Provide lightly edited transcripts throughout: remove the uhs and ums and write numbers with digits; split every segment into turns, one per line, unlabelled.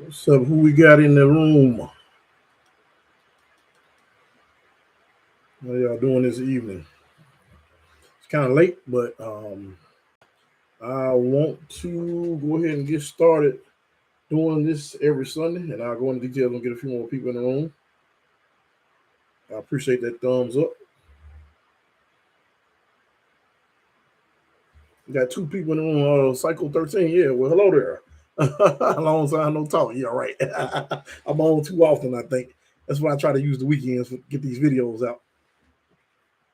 What's up? Who we got in the room? How y'all doing this evening? It's kind of late, but I want to go ahead and get started doing this every Sunday, and I'll go into details and get a few more people in the room. I appreciate that thumbs up. We got two people in the room. Cycle 13, yeah. Well, hello there. Long time no talk. Yeah, right. I'm on too often, I think. That's why I try to use the weekends to get these videos out.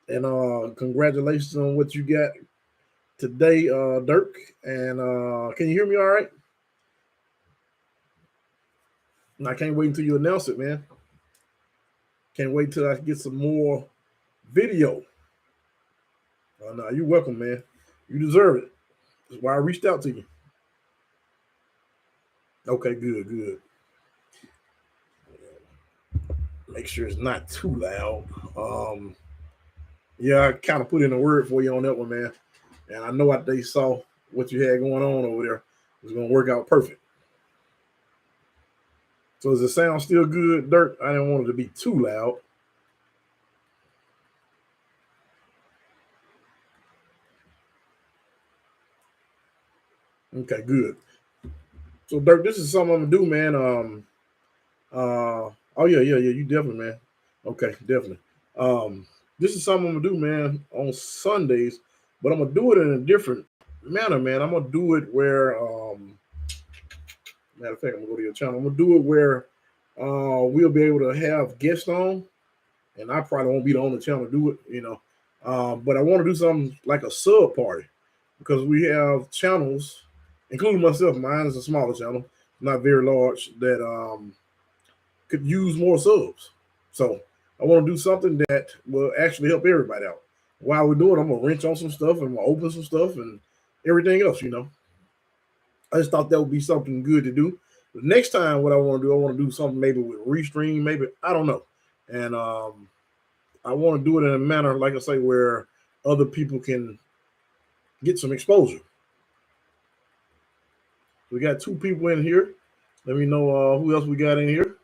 And congratulations on what you got today, Dirk. And can you hear me all right? And I can't wait until you announce it, man. Can't wait till I get some more video. No, you're welcome, man. You deserve it. That's why I reached out to you. Okay, good. Make sure it's not too loud. Yeah, I kind of put in a word for you on that one, man. And I know what they saw what you had going on over there. It was going to work out perfect. So does it sound still good, Dirk? I didn't want it to be too loud. Okay, good. So Dirk, this is something I'm gonna do, man. Oh yeah, you definitely, man. Okay, definitely. This is something I'm gonna do, man, on Sundays, but I'm gonna do it in a different manner, man. I'm gonna do it where matter of fact, I'm gonna go to your channel. I'm gonna do it where we'll be able to have guests on, and I probably won't be the only channel to do it, you know. But I want to do something like a sub party because we have channels, including myself. Mine is a smaller channel, not very large, that could use more subs. So I want to do something that will actually help everybody out. While we're doing it, I'm gonna wrench on some stuff and I'm gonna open some stuff and everything else, you know. I just thought that would be something good to do. The next time, what I want to do, I want to do something maybe with restream, maybe I don't know, and I want to do it in a manner, like I say, where other people can get some exposure. We got two people in here. Let me know who else we got in here,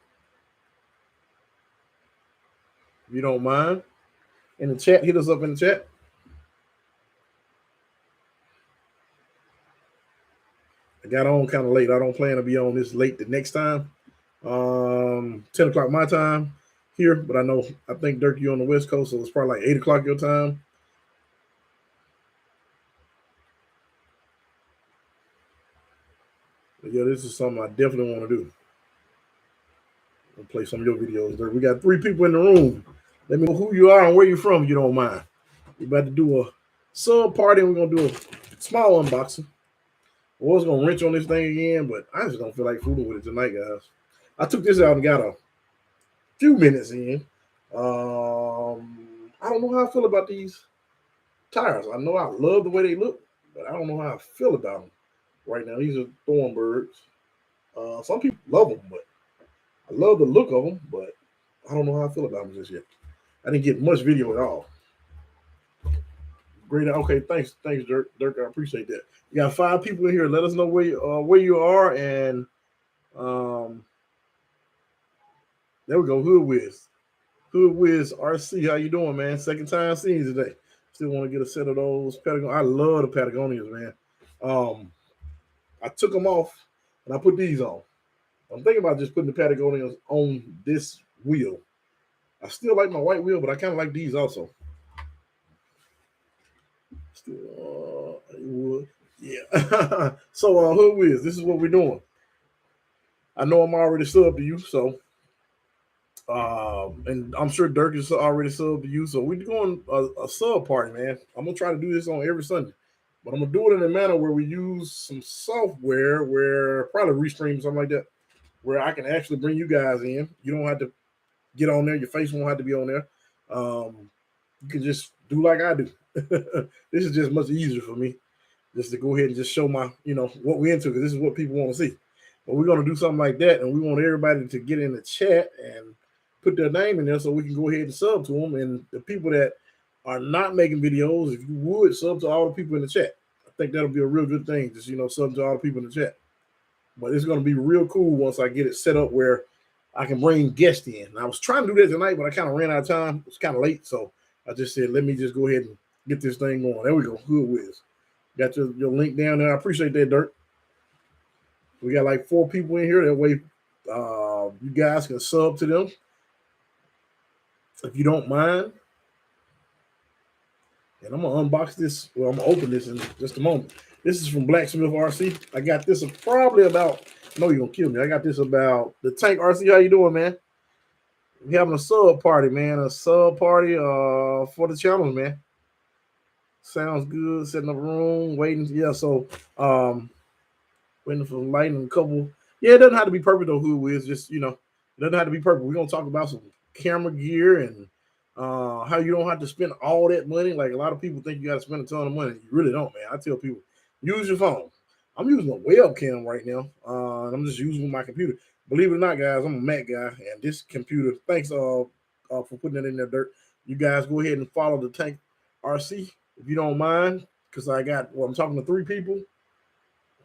if you don't mind. In the chat, hit us up in the chat. I got on kind of late. I don't plan to be on this late the next time. 10 o'clock my time here, but I think Dirk, you on the West Coast, so it's probably like 8 o'clock your time. But yeah, this is something I definitely want to do. I'll play some of your videos, Dirk. We got 3 people in the room. Let me know who you are and where you're from, if you don't mind. We're about to do a sub party, and we're gonna do a small unboxing. I was gonna wrench on this thing again, but I just don't feel like fooling with it tonight, guys. I took this out and got a few minutes in. I don't know how I feel about these tires. I know I love the way they look, but I don't know how I feel about them right now. These are Thornburgs. Some people love them, but I love the look of them, but I don't know how I feel about them just yet. I didn't get much video at all. Great. Okay, thanks, Dirk. Dirk, I appreciate that. We got 5 people in here. Let us know where you are, and there we go. Hood Wiz RC. How you doing, man? Second time seeing you today. Still want to get a set of those Patagonia. I love the Patagonias, man. I took them off and I put these on. I'm thinking about just putting the Patagonias on this wheel. I still like my white wheel, but I kind of like these also. Still, yeah. So, Hood Wiz, this is what we're doing. I know I'm already subbed to you, so and I'm sure Dirk is already subbed to you. So we're doing a sub party, man. I'm gonna try to do this on every Sunday, but I'm gonna do it in a manner where we use some software, where probably Restream, something like that, where I can actually bring you guys in. You don't have to get on there. Your face won't have to be on there. You can just do like I do. This is just much easier for me, just to go ahead and just show my, what we're into, because this is what people want to see. But we're gonna do something like that, and we want everybody to get in the chat and put their name in there so we can go ahead and sub to them. And the people that are not making videos, if you would sub to all the people in the chat, I think that'll be a real good thing. Just sub to all the people in the chat. but it's going to be real cool once I get it set up where I can bring guests in. And I was trying to do that tonight, but I kind of ran out of time. It's kind of late, so I just said, let me just go ahead and get this thing going. There we go. Hood Wiz. Got your link down there. I appreciate that, Dirt. We got like 4 people in here. That way you guys can sub to them if you don't mind. And I'm going to unbox this. Well, I'm going to open this in just a moment. This is from Blacksmith RC. I got this probably about, I know you're going to kill me. I got this about the Tank RC. How you doing, man? We're having a sub party, man. A sub party for the channel, man. Sounds good. Setting up a room, waiting. Yeah, so waiting for lighting a couple. Yeah, it doesn't have to be perfect though, Hood Wiz. Just, you know, it doesn't have to be perfect. We're going to talk about some camera gear and how you don't have to spend all that money. Like a lot of people think you got to spend a ton of money. You really don't, man. I tell people, use your phone. I'm using a webcam right now. I'm just using my computer. Believe it or not, guys, I'm a Mac guy, and this computer. Thanks for putting that in there, Dirt. You guys go ahead and follow the Tank RC if you don't mind, because I got. Well, I'm talking to 3 people.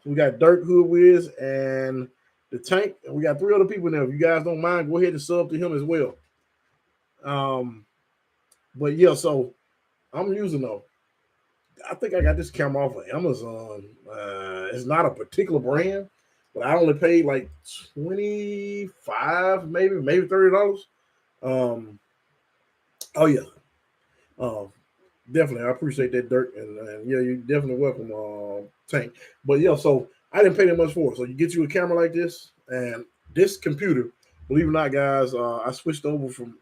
So we got Dirt, Hood Wiz, and the Tank, and we got 3 other people now. If you guys don't mind, go ahead and sub to him as well. But yeah, so I'm using I think I got this camera off of Amazon. It's not a particular brand, but I only paid like $25, maybe $30. Oh yeah. Definitely. I appreciate that, Dirt. And yeah, you're definitely welcome, Tank. But yeah, so I didn't pay that much for it. So you get you a camera like this, and this computer, believe it or not, guys, I switched over from,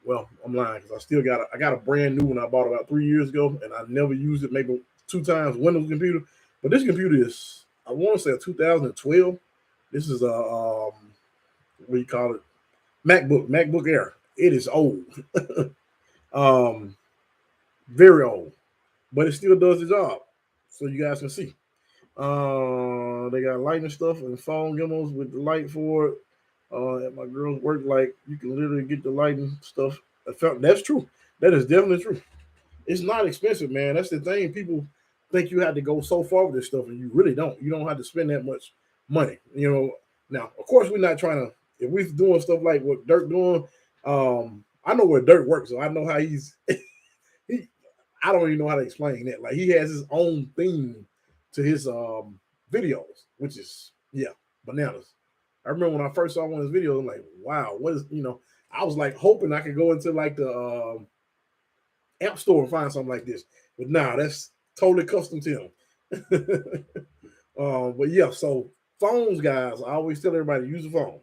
well, I'm lying because I got a brand new one I bought about 3 years ago, and I never used it, maybe 2 times. Windows computer, but this computer is, I want to say, a 2012. This is a what do you call it? MacBook Air. It is old, very old, but it still does the job. So you guys can see. They got lighting stuff and phone gimbals with the light for it. At my girl's work, like you can literally get the lighting stuff. That's true. That is definitely true. It's not expensive, man. That's the thing. People think you have to go so far with this stuff, and you really don't. You don't have to spend that much money. You know. Now, of course, we're not trying to. If we're doing stuff like what Dirk doing, I know where Dirk works, so I know how he's. I don't even know how to explain that. Like he has his own theme to his videos, which is bananas. I remember when I first saw one of his videos, I'm like, wow, what is, I was like hoping I could go into like the App Store and find something like this. But nah, that's totally custom to him. But yeah, so phones, guys, I always tell everybody to use a phone.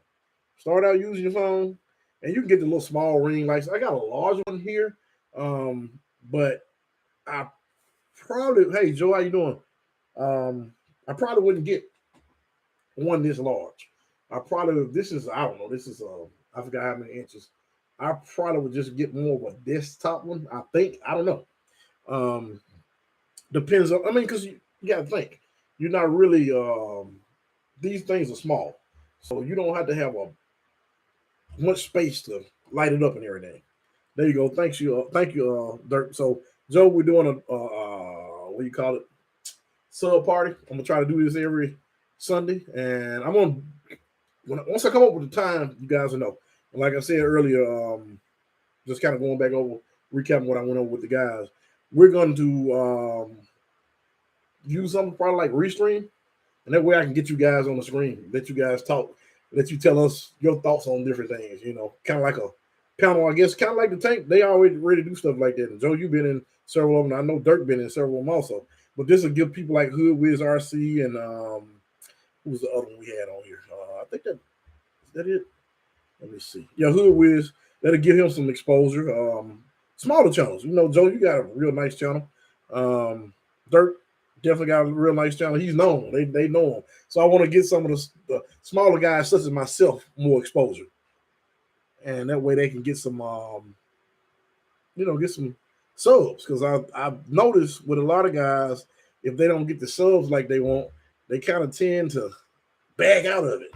Start out using your phone, and you can get the little small ring lights. I got a large one here, but I probably, hey, Joe, how you doing? I probably wouldn't get one this large. I probably, this is, I don't know, this is, I forgot how many inches. I probably would just get more of a desktop one, I think. I don't know. Depends on, I mean, because you got to think, you're not really, these things are small. So you don't have to have much space to light it up and everything. There you go. Thank you, Dirk. So, Joe, we're doing a, what do you call it? Sub party. I'm going to try to do this every Sunday. And I'm going to, once I come up with the time, you guys will know. And like I said earlier, just kind of going back over, recapping what I went over with the guys. We're going to use something probably like Restream. And that way I can get you guys on the screen, let you guys talk, let you tell us your thoughts on different things, kind of like a panel, I guess, kind of like the Tank. They already ready to do stuff like that. And Joe, you've been in several of them. I know Dirk been in several of them also. But this will give people like Hood Wiz RC and who was the other one we had on here? I think is that it? Let me see. Yeah, Hood Wiz. That'll give him some exposure. Smaller channels. Joe, you got a real nice channel. Dirk definitely got a real nice channel. He's known. They know him. So I want to get some of the smaller guys, such as myself, more exposure. And that way they can get some, get some subs. Because I've noticed with a lot of guys, if they don't get the subs like they want, they kind of tend to back out of it.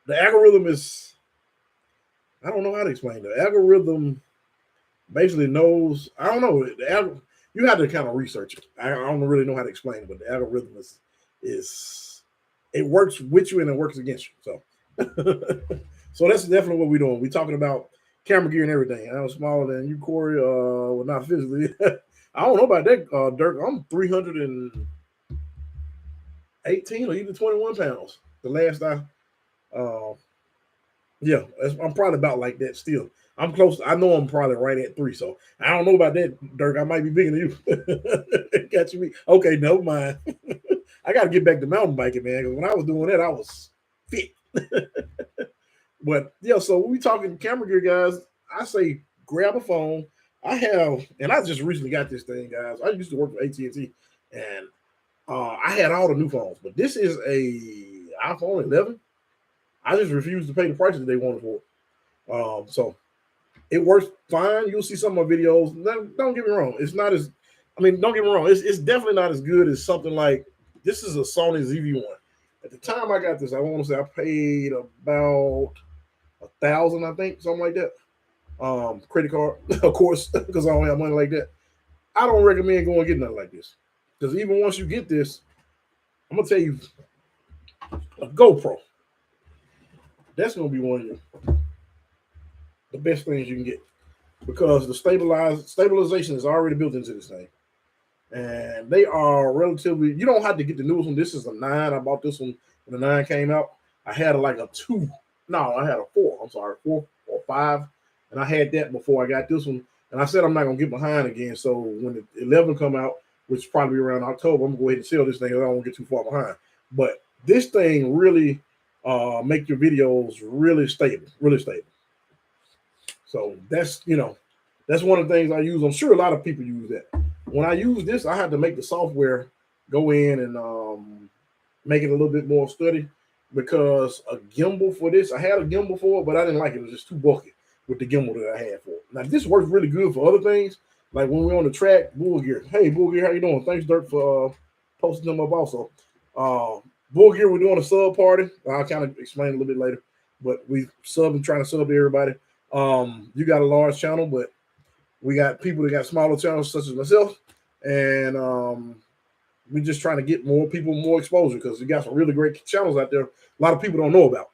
The algorithm is, I don't know how to explain it. The algorithm basically knows, I don't know. You have to kind of research it. I don't really know how to explain it, but the algorithm is it works with you and it works against you. So, so that's definitely what we're doing. We're talking about camera gear and everything. I was smaller than you, Corey. Well, not physically. I don't know about that, Dirk. I'm 318 or even 21 pounds. The last yeah, I'm probably about like that still. I'm close. I know I'm probably right at 3. So I don't know about that, Dirk. I might be bigger than you. Got you me. Okay, never mind. I got to get back to mountain biking, man. Because when I was doing that, I was fit. But yeah, so when we talking camera gear, guys, I say grab a phone. I have, and I just recently got this thing, guys. I used to work for AT&T, and I had all the new phones, but this is a iPhone 11. I just refused to pay the prices they wanted for it. So it works fine. You'll see some of my videos. Don't get me wrong. It's not as, I mean, don't get me wrong. It's definitely not as good as something like, this is a Sony ZV-1. At the time I got this, I want to say I paid about $1,000, I think, something like that. Credit card, of course, because I don't have money like that. I don't recommend going and getting nothing like this. Because even once you get this, I'm going to tell you, a GoPro, that's going to be one of the best things you can get. Because the stabilization is already built into this thing. And they are relatively, you don't have to get the newest one. This is a 9. I bought this one when the 9 came out. I had like a 2. No, I had a 4. I'm sorry, 4 or 5. And I had that before I got this one. And I said I'm not going to get behind again. So when the 11 come out, which is probably around October, I'm going to go ahead and sell this thing. I don't want to get too far behind. But this thing really make your videos really stable, really stable. So that's, you know, that's one of the things I use. I'm sure a lot of people use that. When I use this, I had to make the software go in and make it a little bit more sturdy, because a gimbal for this, I had a gimbal for it, but I didn't like it. It was just too bulky with the gimbal that I had for it. Now, this works really good for other things, like when we're on the track, Bull Gear. Hey, Bull Gear, how you doing? Thanks, Dirk, for posting them up also. Bull Gear, we're doing a sub party. I'll kind of explain a little bit later, but we trying to sub to everybody. You got a large channel, but we got people that got smaller channels such as myself, and we're just trying to get more people more exposure, because we got some really great channels out there a lot of people don't know about.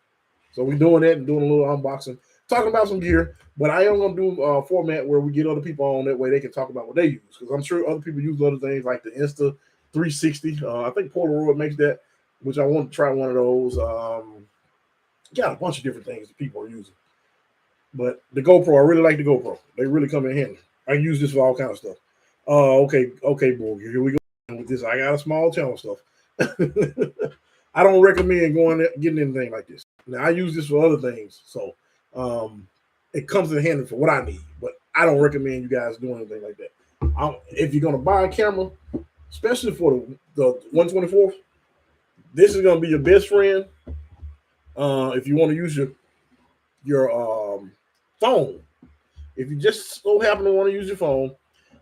So we're doing that and doing a little unboxing, talking about some gear, but I am going to do a format where we get other people on, that way they can talk about what they use, because I'm sure other people use other things like the Insta 360. I think Polaroid makes that, which I want to try one of those. Got a bunch of different things that people are using. But the GoPro, I really like the GoPro. They really come in handy. I use this for all kind of stuff. Okay, boy, here we go with this. I got a small channel stuff. I don't recommend getting anything like this. Now, I use this for other things, so it comes in handy for what I need. But I don't recommend you guys doing anything like that. If you're gonna buy a camera, especially for the 124, this is gonna be your best friend. If you want to use your phone. If you just so happen to want to use your phone,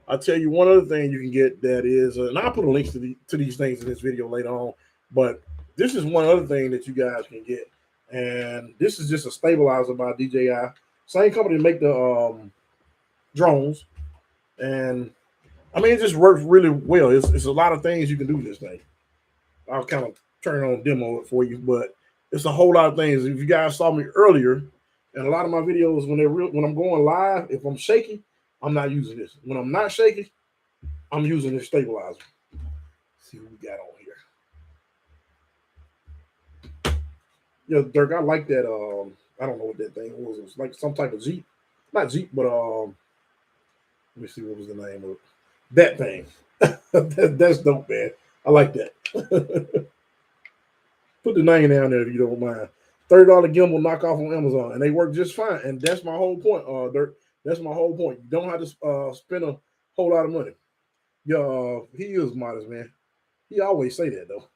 I'll tell you one other thing you can get that is, and I'll put a link to these things in this video later on, but this is one other thing that you guys can get. And this is just a stabilizer by DJI. Same company to make the drones. And I mean, it just works really well. It's a lot of things you can do with this thing. I'll kind of turn on demo it for you, but it's a whole lot of things. If you guys saw me earlier, and a lot of my videos, when I'm going live, if I'm shaky, I'm not using this. When I'm not shaky, I'm using this stabilizer. Let's see what we got on here. Yeah, Dirk, I like that. I don't know what that thing was. It was like some type of Jeep. Not Jeep, but let me see, what was the name of it. That thing. That's dope, man. I like that. Put the name down there if you don't mind. $30 gimbal knockoff on Amazon, and they work just fine. And that's my whole point, Dirk. That's my whole point. You don't have to spend a whole lot of money. Yeah, he is modest, man. He always say that though.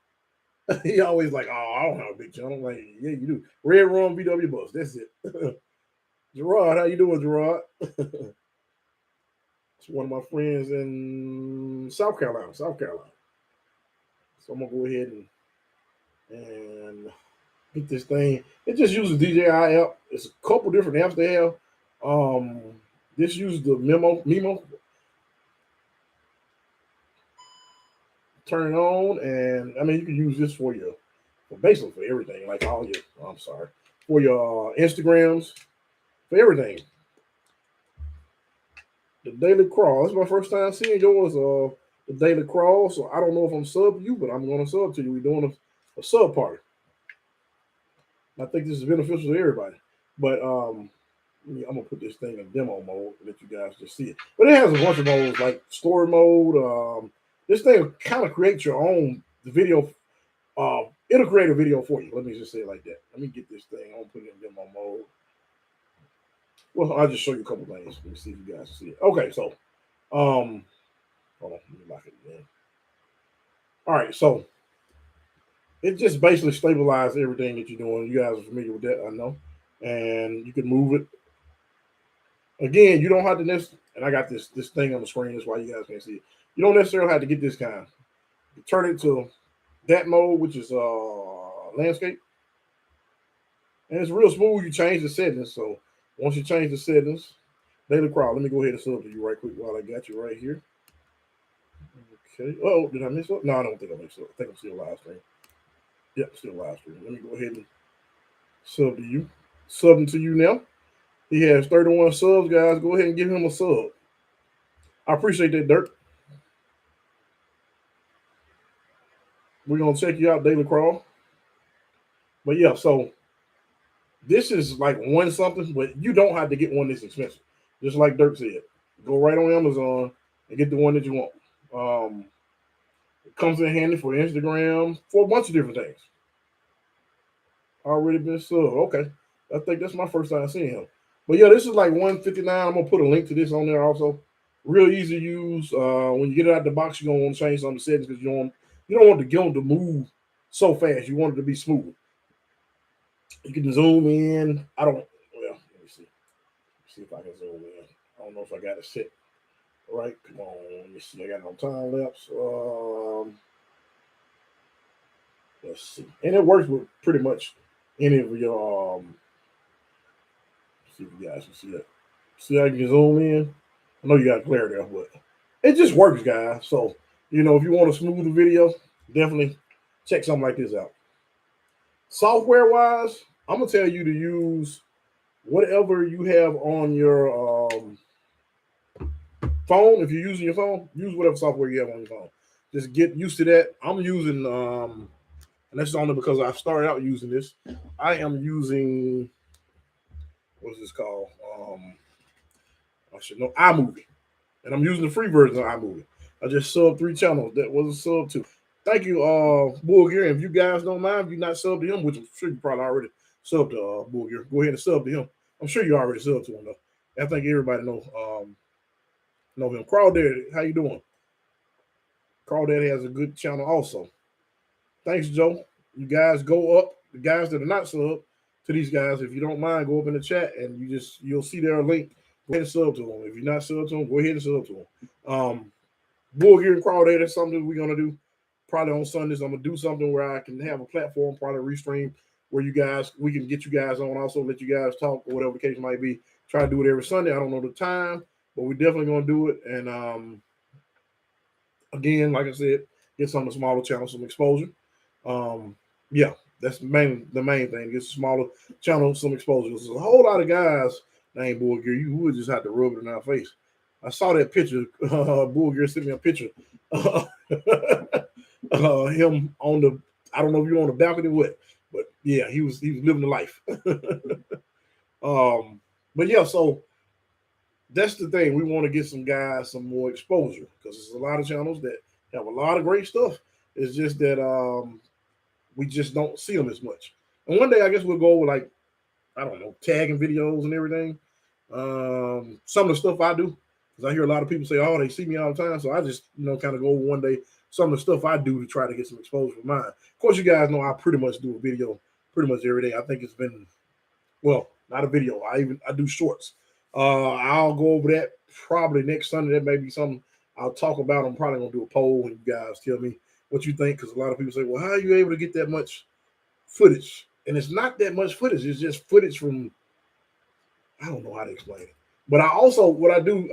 He always like, oh, I don't have a big channel. I'm like, yeah, you do. Red Rum VW Bus. That's it. Gerard, how you doing, Gerard? It's one of my friends in South Carolina. So I'm gonna go ahead and get this thing. It just uses DJI app. It's a couple different apps they have. This uses the Memo. Turn it on, and I mean, you can use this for your basically for everything, like all your, I'm sorry, for your Instagrams, for everything. The daily crawl. That's my first time seeing yours. The daily crawl. So I don't know if I'm sub to you, but I'm going to sub to you. We're doing a sub party. I think this is beneficial to everybody. But I'm gonna put this thing in demo mode and let you guys just see it. But it has a bunch of modes like story mode. This thing kind of creates your own video. It'll create a video for you. Let me just say it like that. Let me get this thing. I'll put it in demo mode. Well, I'll just show you a couple things. Let me see if you guys see it. Okay, so hold on, let me lock it again. All right, so it just basically stabilizes everything that you're doing. You guys are familiar with that, I know. And you can move it. Again, you don't have to and I got this thing on the screen, that's why you guys can't see it. You don't necessarily have to get this kind. You turn it to that mode, which is landscape. And it's real smooth. You change the settings. So once you change the settings, daily crowd. Let me go ahead and sub to you right quick while I got you right here. Okay. Oh, did I mess up? No, I don't think I messed up. I think I'm still live stream. Yep, still live stream. Let me go ahead and sub to you. Subbing to you now. He has 31 subs, guys. Go ahead and give him a sub. I appreciate that, Dirk. We're going to check you out, Daily Crawl. But yeah, so this is like one something, but you don't have to get one this expensive. Just like Dirk said. Go right on Amazon and get the one that you want. It comes in handy for Instagram, for a bunch of different things. Already been subbed. Okay. I think that's my first time seeing him. But yeah, this is like $159. I'm going to put a link to this on there also. Real easy to use. When you get it out of the box, you're going to want to change some of the settings because you don't want the gimbal to move so fast. You want it to be smooth. You can zoom in. Let me see. See if I can zoom in. I don't know if I got it set right. Come on. Let me see. I got no time lapse. Let's see. And it works with pretty much any of your see if you guys can see that. See how you can zoom in? I know you got clarity there, but it just works, guys. So, if you want to smooth the video, definitely check something like this out. Software-wise, I'm going to tell you to use whatever you have on your phone. If you're using your phone, use whatever software you have on your phone. Just get used to that. I'm using, and that's only because I started out using this. I am using, what's this called? I should know, iMovie. And I'm using the free version of iMovie. I just subbed 3 channels. That was a sub too. Thank you, Bull Gear. If you guys don't mind, if you're not subbed to him, which I'm sure you probably already subbed to Bull Gear, go ahead and sub to him. I'm sure you already subbed to him though. I think everybody know him. Crawdaddy, how you doing? Crawdaddy has a good channel also. Thanks, Joe. You guys go up. The guys that are not subbed to these guys, if you don't mind, go up in the chat and you'll see their link. Go ahead and sub to them. If you're not subbed to them, go ahead and sub to them. Bull Gear and Crawdaddy, that's something we're gonna do. Probably on Sundays, I'm gonna do something where I can have a platform, probably restream, where we can get you guys on, also let you guys talk or whatever the case might be. Try to do it every Sunday. I don't know the time, but we're definitely gonna do it. And again, like I said, get some of the smaller channels some exposure. Yeah, that's the main thing. Get smaller channels some exposure. There's a whole lot of guys named Bull Gear. You would just have to rub it in our face. I saw that picture. Bull Gear sent me a picture. Him on the, I don't know if you're on the balcony or what, but yeah, he was living the life. But yeah, so that's the thing. We want to get some guys some more exposure because there's a lot of channels that have a lot of great stuff. It's just that we just don't see them as much. And one day I guess we'll go with like, I don't know, tagging videos and everything. Some of the stuff I do, because I hear a lot of people say, oh, they see me all the time. So I just, kind of go one day, some of the stuff I do to try to get some exposure for mine. Of course, you guys know I pretty much do a video pretty much every day. I think it's been, well, not a video. I do shorts. I'll go over that probably next Sunday. That may be something I'll talk about. I'm probably going to do a poll and you guys tell me what you think, because a lot of people say, well, how are you able to get that much footage? And it's not that much footage. It's just footage from, I don't know how to explain it. But I also, what I do,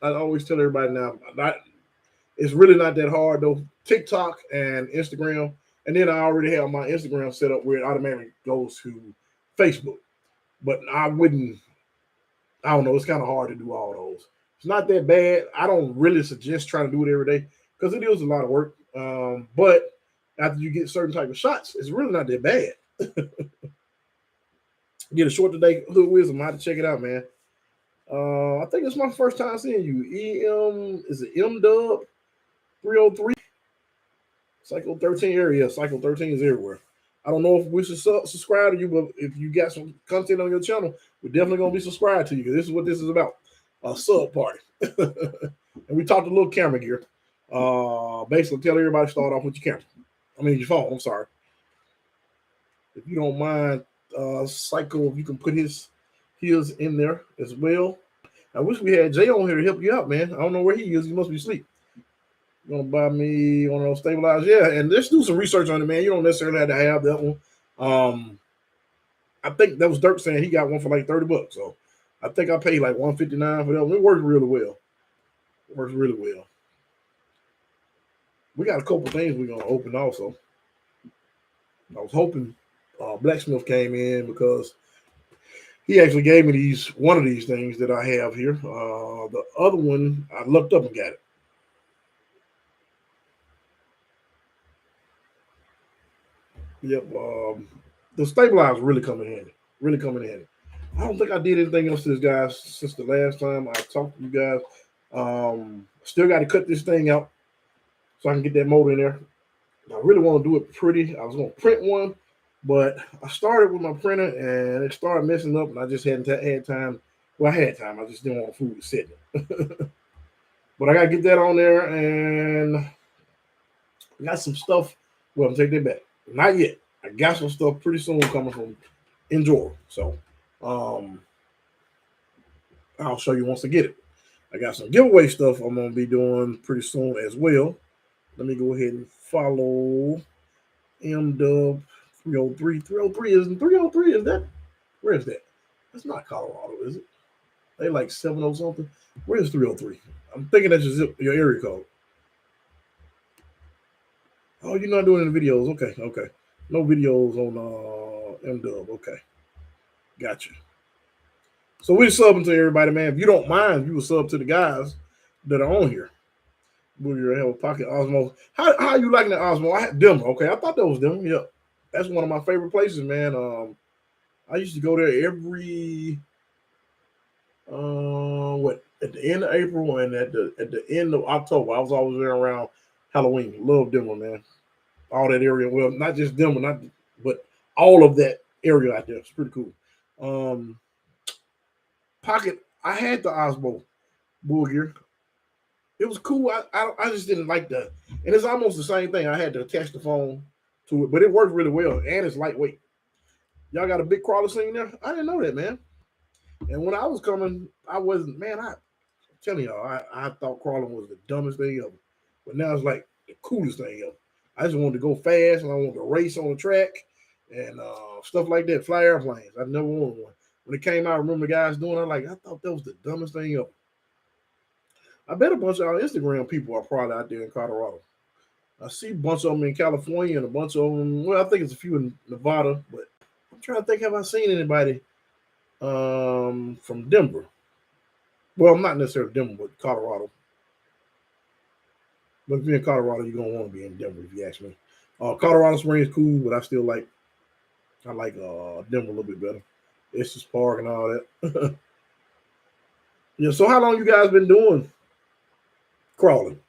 I always tell everybody now, it's really not that hard though. TikTok and Instagram, And then I already have my Instagram set up where it automatically goes to Facebook. But I don't know, it's kind of hard to do all those. It's not that bad. I don't really suggest trying to do it every day because it is a lot of work. But after you get certain type of shots, it's really not that bad. Get a short today, Hood Wisdom. I have to check it out, man. I think it's my first time seeing you. Is it M-Dub 303? Cycle 13 area. Cycle 13 is everywhere. I don't know if we should subscribe to you, but if you got some content on your channel, we're definitely going to be subscribed to you because this is what this is about. A sub party. And we talked a little camera gear. Basically, tell everybody to start off with your camera. Your phone. I'm sorry. If you don't mind, Cycle, if you can put his in there as well. I wish we had Jay on here to help you out, man. I don't know where he is. He must be asleep. You're gonna buy me one of those stabilizers, yeah. And let's do some research on it, man. You don't necessarily have to have that one. I think that was Dirk saying he got one for like $30. So I think I paid like $159 for that one. It works really well. It works really well. We got a couple things we're gonna open also. I was hoping Blacksmith came in because he actually gave me one of these things that I have here. The other one I looked up and got it. Yep. The stabilizer really coming in handy. Really coming in handy. I don't think I did anything else to this guy since the last time I talked to you guys. Still got to cut this thing out so I can get that motor in there. I really want to do it pretty. I was going to print one, but I started with my printer and it started messing up, and I just hadn't had time. Well, I had time. I just didn't want food sitting. But I got to get that on there, and I got some stuff. Well, I'm taking that back. Not yet. I got some stuff pretty soon coming from Injora. So I'll show you once I get it. I got some giveaway stuff I'm going to be doing pretty soon as well. Let me go ahead and follow M-Dub 303. 303 is that? Where is that? That's not Colorado, is it? They like 70 something. Where's 303? I'm thinking that's your area code. Oh, you're not doing any videos. Okay. No videos on M-Dub. Okay. Gotcha. So we're subbing to everybody, man. If you don't mind, you will sub to the guys that are on here. We'll have a pocket Osmo. How you liking that Osmo? I had Denver. Okay, I thought that was Denver. Yep. That's one of my favorite places, man. I used to go there every at the end of April and at the end of October. I was always there around Halloween. Love Denver, man. All that area. Well, not just Denver, but all of that area out there. It's pretty cool. Pocket. I had the Osmo Bull Gear. It was cool. I just didn't like and it's almost the same thing. I had to attach the phone to it, but it worked really well, and it's lightweight. Y'all got a big crawler scene there? I didn't know that, man. And when I was coming, I wasn't, man, I'm telling y'all, I thought crawling was the dumbest thing ever. But now it's like the coolest thing ever. I just wanted to go fast, and I wanted to race on the track and stuff like that, fly airplanes. I never wanted one. When it came out, I remember the guys doing it, I thought that was the dumbest thing ever. I bet a bunch of our Instagram people are probably out there in Colorado. I see a bunch of them in California and a bunch of them, well, I think it's a few in Nevada, but I'm trying to think, have I seen anybody from Denver? Well, not necessarily Denver, but Colorado. But if you're in Colorado, you're going to want to be in Denver, if you ask me. Colorado Springs is cool, but I like Denver a little bit better. It's just park and all that. Yeah, so how long you guys been doing crawling?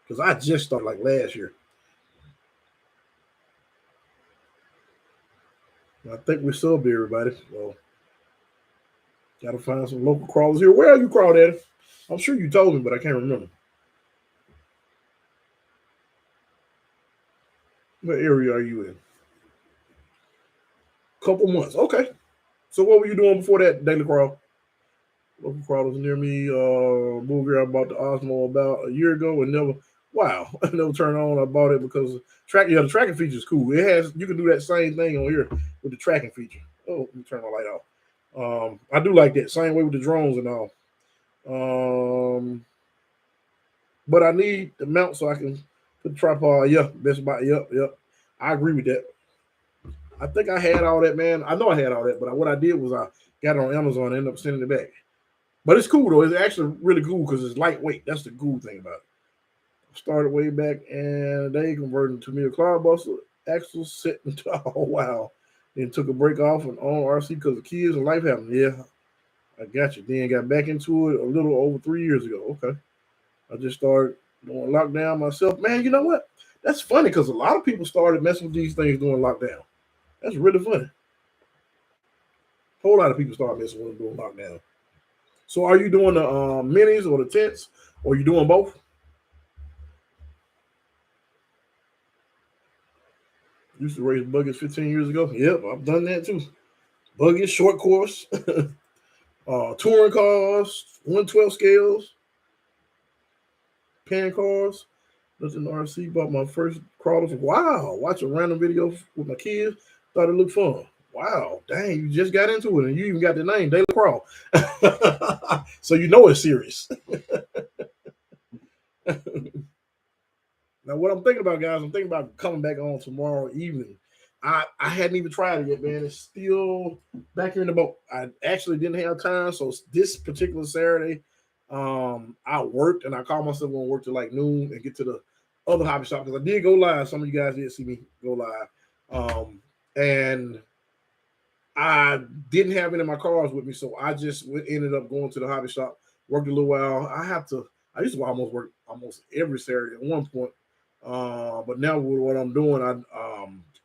Because I just started like last year. I think we subbed everybody. So got to find some local crawlers here. Where are you crawled at? I'm sure you told me, but I can't remember. What area are you in? Couple months. Okay. So what were you doing before that daily crawl? Local crawlers near me. Booger, I bought the Osmo about a year ago and never. Wow, I never turned on. I bought it because the tracking feature is cool. You can do that same thing on here with the tracking feature. Oh, let me turn my light off. I do like that. Same way with the drones and all. But I need the mount so I can put the tripod. Yeah, Best Buy. Yep. I agree with that. I think I had all that, man. I know I had all that, but what I did was I got it on Amazon and ended up sending it back. But it's cool though. It's actually really cool because it's lightweight. That's the cool thing about it. Started way back and they converted to me a cloudbuster axle set into oh wow. Then took a break off and on RC because of kids and life happened. Yeah, I got you. Then got back into it a little over 3 years ago. Okay. I just started doing lockdown myself. Man, you know what? That's funny because a lot of people started messing with these things during lockdown. That's really funny. A whole lot of people started messing with them during lockdown. So are you doing the minis or the tents, or are you doing both? Used to race buggies 15 years ago. Yep, I've done that too. Buggies, short course, touring cars, 112 scales, pan cars. Nothing RC. Bought my first crawler. Wow, watch a random video with my kids. Thought it looked fun. Wow, dang, you just got into it and you even got the name Daily Crawl. So you know it's serious. Now, what I'm thinking about, guys, I'm thinking about coming back on tomorrow evening. I hadn't even tried it yet, man. It's still back here in the boat. I actually didn't have time, so this particular Saturday, I worked and I called myself going to work till like noon and get to the other hobby shop because I did go live. Some of you guys did see me go live, and I didn't have any of my cars with me, so I just ended up going to the hobby shop, worked a little while. I used to almost work almost every Saturday at one point. But now with what I'm doing, I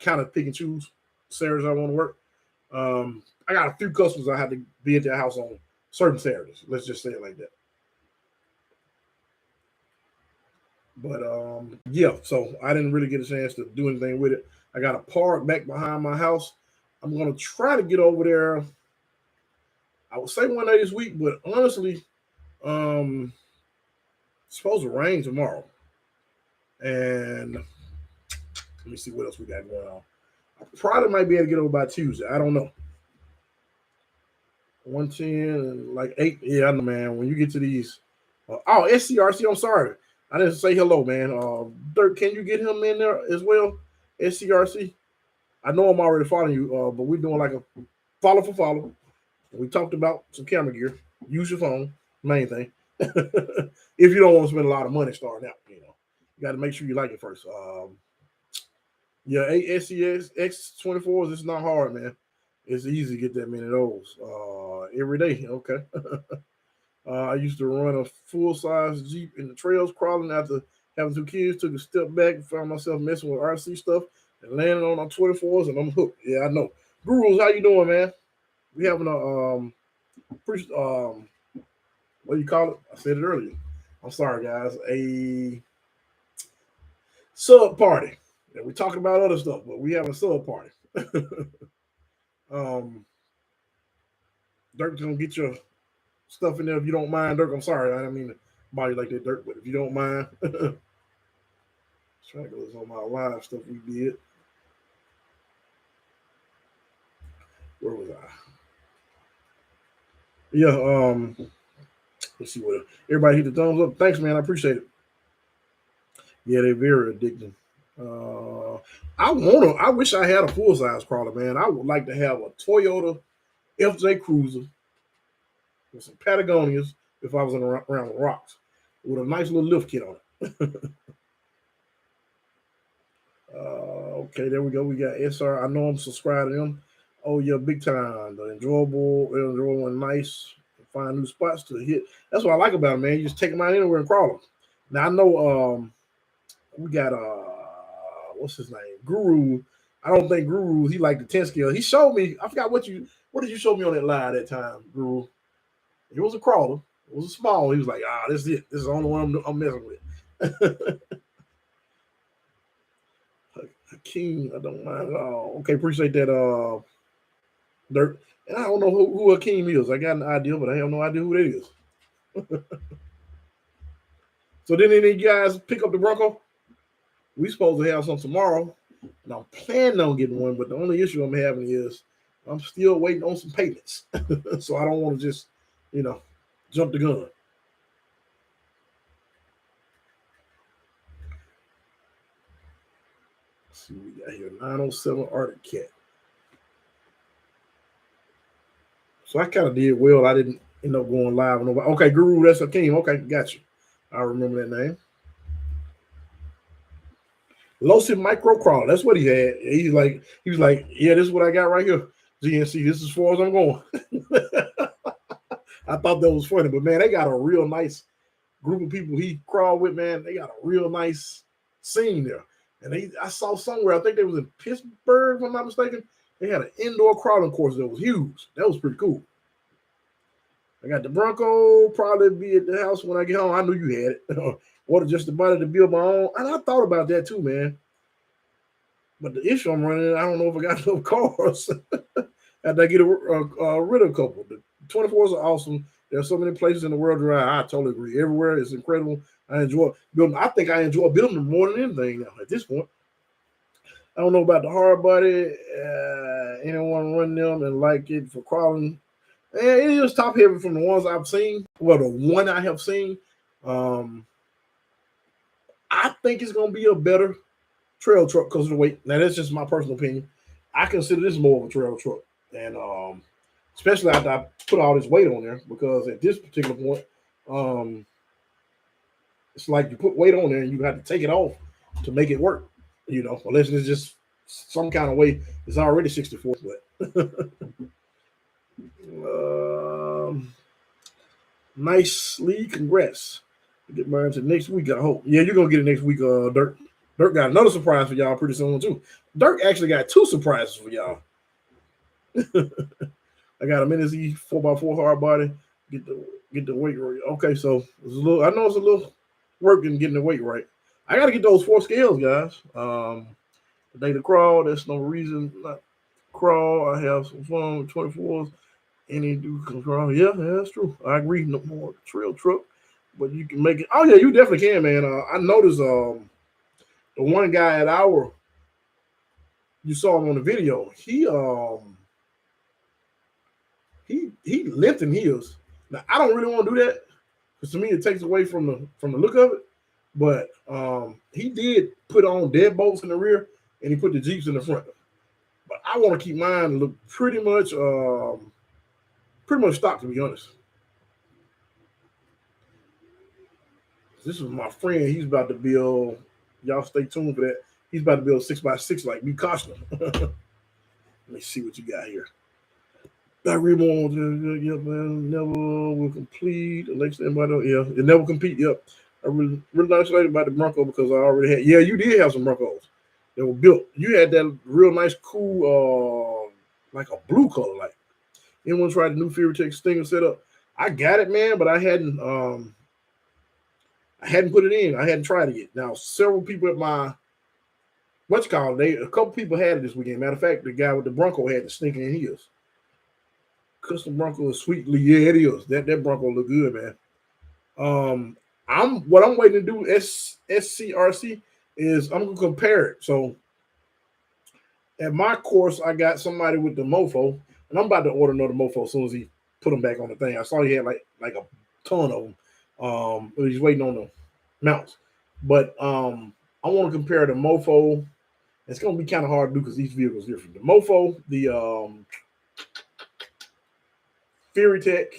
kind of pick and choose Saturdays I want to work. I got a few customers I have to be at their house on certain Saturdays. Let's just say it like that. But yeah, so I didn't really get a chance to do anything with it. I got a park back behind my house. I'm gonna try to get over there. I would say one day this week, but honestly, it's supposed to rain tomorrow. And let me see what else we got going on. I probably might be able to get over by Tuesday. I don't know. 110 and like 8. Yeah, I know, man. When you get to these, SCRC. I'm sorry, I didn't say hello, man. Dirk, can you get him in there as well? SCRC. I know I'm already following you, but we're doing like a follow for follow. We talked about some camera gear. Use your phone, main thing. If you don't want to spend a lot of money starting out, you got to make sure you like it first. Yeah, SCX24s, it's not hard, man. It's easy to get that many of those every day. Okay. I used to run a full-size Jeep in the trails crawling after having 2 kids. Took a step back, found myself messing with RC stuff, and landed on our 24s, and I'm hooked. Yeah, I know. Gurus, how you doing, man? We having what do you call it? I said it earlier. I'm sorry, guys. A sub party. Yeah, we're talking about other stuff, but we have a sub party. Dirk's gonna get your stuff in there if you don't mind, Dirk. I'm sorry, I don't mean to body like that, Dirk, but if you don't mind, trying to go on my live stuff we did. Where was I? Yeah, let's see what everybody hit the thumbs up. Thanks, man. I appreciate it. Yeah, they're very addicting. I wish I had a full size crawler, man. I would like to have a Toyota FJ Cruiser with some Patagonias if I was around the rocks with a nice little lift kit on it. Okay, there we go. We got SR. I know I'm subscribed to them. Oh yeah, big time. The enjoyable and nice. Find new spots to hit. That's what I like about it, man. You just take them out anywhere and crawl them. Now I know we got what's his name? Guru. I don't think Guru, he liked the 10 scale. He showed me, I forgot what did you show me on that live that time, Guru? It was a crawler. It was a small. He was like, this is it. This is the only one I'm messing with. Hakeem, I don't mind at all. Okay, appreciate that, Dirk. And I don't know who Hakeem is. I got an idea, but I have no idea who that is. So did any of you guys pick up the Bronco? We supposed to have some tomorrow, and I'm planning on getting one, but the only issue I'm having is I'm still waiting on some payments. So I don't want to just, jump the gun. see what we got here. 907 Arctic Cat. So I kind of did well. I didn't end up going live. Okay, Guru, that's a team. Okay, got you. I remember that name. Losi Micro Crawler. That's what he had. He was like, yeah, this is what I got right here. GNC, this is as far as I'm going. I thought that was funny, but man, they got a real nice group of people he crawled with, man. They got a real nice scene there. And I saw somewhere, I think they was in Pittsburgh, if I'm not mistaken. They had an indoor crawling course that was huge. That was pretty cool. I got the Bronco, probably be at the house when I get home. I knew you had it. Ordered just about it to build my own. And I thought about that too, man. But the issue I'm running, I don't know if I got enough cars. After I get rid of a couple. The 24s are awesome. There's so many places in the world to ride. I totally agree. Everywhere is incredible. I enjoy building. I think I enjoy building them more than anything now at this point. I don't know about the hard body. Anyone run them and like it for crawling? And it is top heavy from the ones I've seen. Well, the one I have seen. I think it's going to be a better trail truck because of the weight. Now, that's just my personal opinion. I consider this more of a trail truck. And especially after I put all this weight on there, because at this particular point, it's like you put weight on there and you have to take it off to make it work, you know, unless it's just some kind of way. It's already 64, but nicely, congrats. Get mine to next week, I hope. Yeah, you're gonna get it next week, Dirk. Dirk got another surprise for y'all pretty soon too. Dirk actually got 2 surprises for y'all. I got a Mini 4x4 hard body. Get the weight right. Okay, so it's a little. I know it's a little work in getting the weight right. I got to get those 4 scales, guys. The day to crawl. That's no reason not crawl. I have some fun with 24s. Any do crawl. Yeah, that's true. I agree. No more trail truck, but you can make it. Oh yeah, you definitely can, man. I noticed the one guy at you saw him on the video. He lengthened his. Now I don't really want to do that because to me it takes away from the look of it. But he did put on deadbolts in the rear and he put the Jeeps in the front. But I want to keep mine look pretty much stock, to be honest. This is my friend. He's about to build. Y'all stay tuned for that. He's about to build 6x6 like me, Costner. Let me see what you got here. That remote, yep, man, never will complete. Alexa, yeah, it never compete. Yep, I really not excited about the Bronco because I already had. Yeah, you did have some Broncos that were built. You had that real nice, cool, like a blue color. Like anyone tried the new Fury Tech Stinger setup? I got it, man, but I hadn't put it in. I hadn't tried it yet. Now, several people at my a couple people had it this weekend. Matter of fact, the guy with the Bronco had the stinking in his. Custom Bronco is sweetly, yeah, it is. That Bronco look good, man. What I'm waiting to do SCRC is I'm gonna compare it. So at my course, I got somebody with the Mofo, and I'm about to order another Mofo as soon as he put them back on the thing. I saw he had like a ton of them. But he's waiting on the mounts. But I want to compare the Mofo. It's gonna be kind of hard to do because each vehicle is different. The Mofo, the Fury Tech.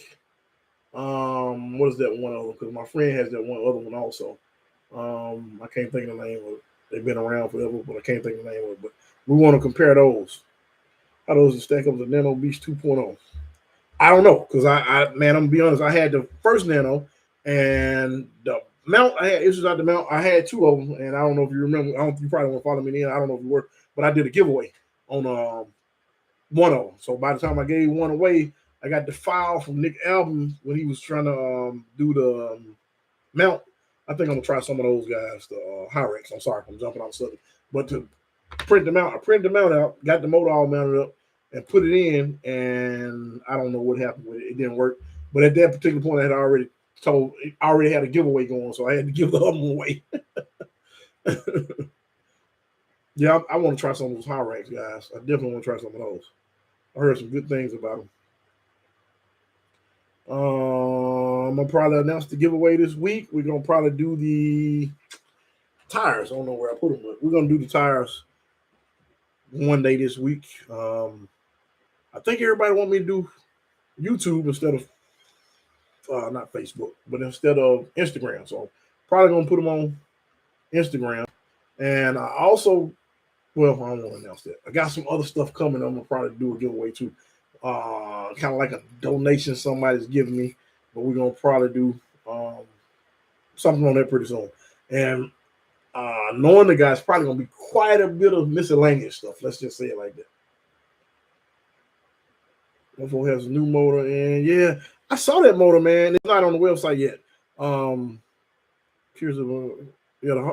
What is that one other? Because my friend has that one other one also. I can't think of the name of it. They've been around forever, but I can't think of the name of it. But we want to compare those. How those stack up to Nano Beast 2.0. I don't know because I'm gonna be honest. I had the first Nano and the mount. I had issues out the mount. I had 2 of them, and I don't know if you remember. You probably won't follow me in. I don't know if you were, but I did a giveaway on one of them. So by the time I gave one away, I got the file from Nick Album when he was trying to do the mount. I think I'm gonna try some of those guys, the Hyrex. I'm sorry, I'm jumping off subject, but to print them out, I printed them out, got the motor all mounted up, and put it in. And I don't know what happened with it; it didn't work. But at that particular point, I already had a giveaway going, so I had to give the other one away. Yeah, I want to try some of those Hyrex guys. I definitely want to try some of those. I heard some good things about them. I'm gonna probably announce the giveaway this week. We're gonna probably do the tires. I don't know where I put them, but we're gonna do the tires one day this week. I think everybody want me to do YouTube instead of not Facebook, but instead of Instagram. So probably gonna put them on Instagram. And I also, well, I don't want to announce that. I got some other stuff coming. I'm gonna probably do a giveaway too. Kind of like a donation somebody's giving me, but we're gonna probably do something on that pretty soon. And knowing the guys, probably gonna be quite a bit of miscellaneous stuff. Let's just say it like that. Mofo has a new motor, and yeah, I saw that motor, man. It's not on the website yet. Curious about,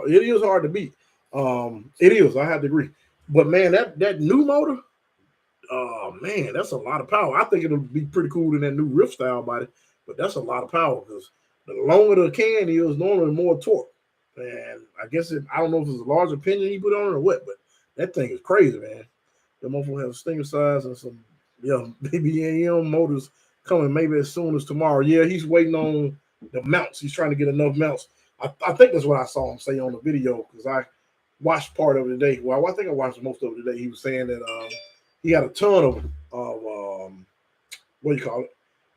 it is hard to beat. It is. I have to agree. But man, that new motor, man, that's a lot of power. I think it'll be pretty cool in that new Rift style body, but that's a lot of power because the longer the can is, normally more torque. And I guess I don't know if it's a larger pinion he put on it or what, but that thing is crazy, man. The mofo has a stinger size and some baby AM motors coming maybe as soon as tomorrow. Yeah, he's waiting on the mounts. He's trying to get enough mounts. I think that's what I saw him say on the video because I watched part of it today. Well, I think I watched most of it today. He was saying that he had a ton of what do you call it?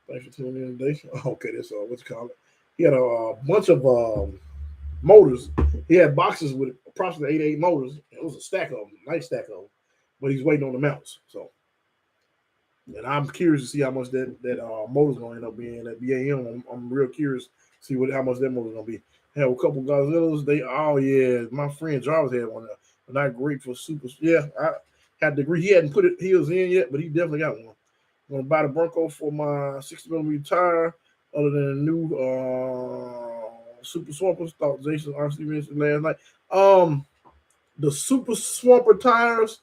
Thanks for tuning in today. Okay, that's what you call it. He had a bunch of motors. He had boxes with approximately 88 motors. It was a stack of them, nice stack of them. But he's waiting on the mounts. So, and I'm curious to see how much that motor's going to end up being. That BAM, I'm real curious to see how much that motor's going to be. I have a couple Godzillas. My friend Jarvis had one, but not great for super. Yeah, I had to agree. He hadn't put it heels in yet, but he definitely got one. I'm going to buy the Bronco for my 60mm tire, other than a new Super Swampers. Thought Jason RC mentioned last night. The Super Swamper tires,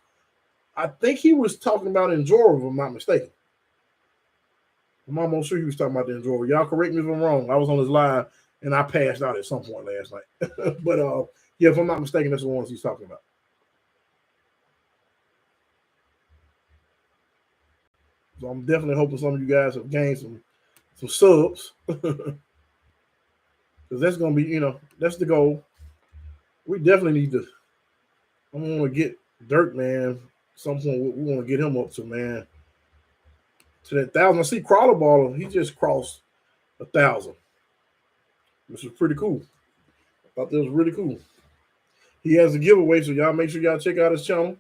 I think he was talking about Injora, if I'm not mistaken. I'm almost sure he was talking about the Injora. Y'all correct me if I'm wrong. I was on his live and I passed out at some point last night. But yeah, if I'm not mistaken, that's the ones he's talking about. So I'm definitely hoping some of you guys have gained some subs. Because that's gonna be, that's the goal. We definitely need to. I want to get Dirt, man. Some point we want to get him up to, man. To that 1,000. I see Crawler Baller, he just crossed 1,000. Which is pretty cool. I thought that was really cool. He has a giveaway, so y'all make sure y'all check out his channel.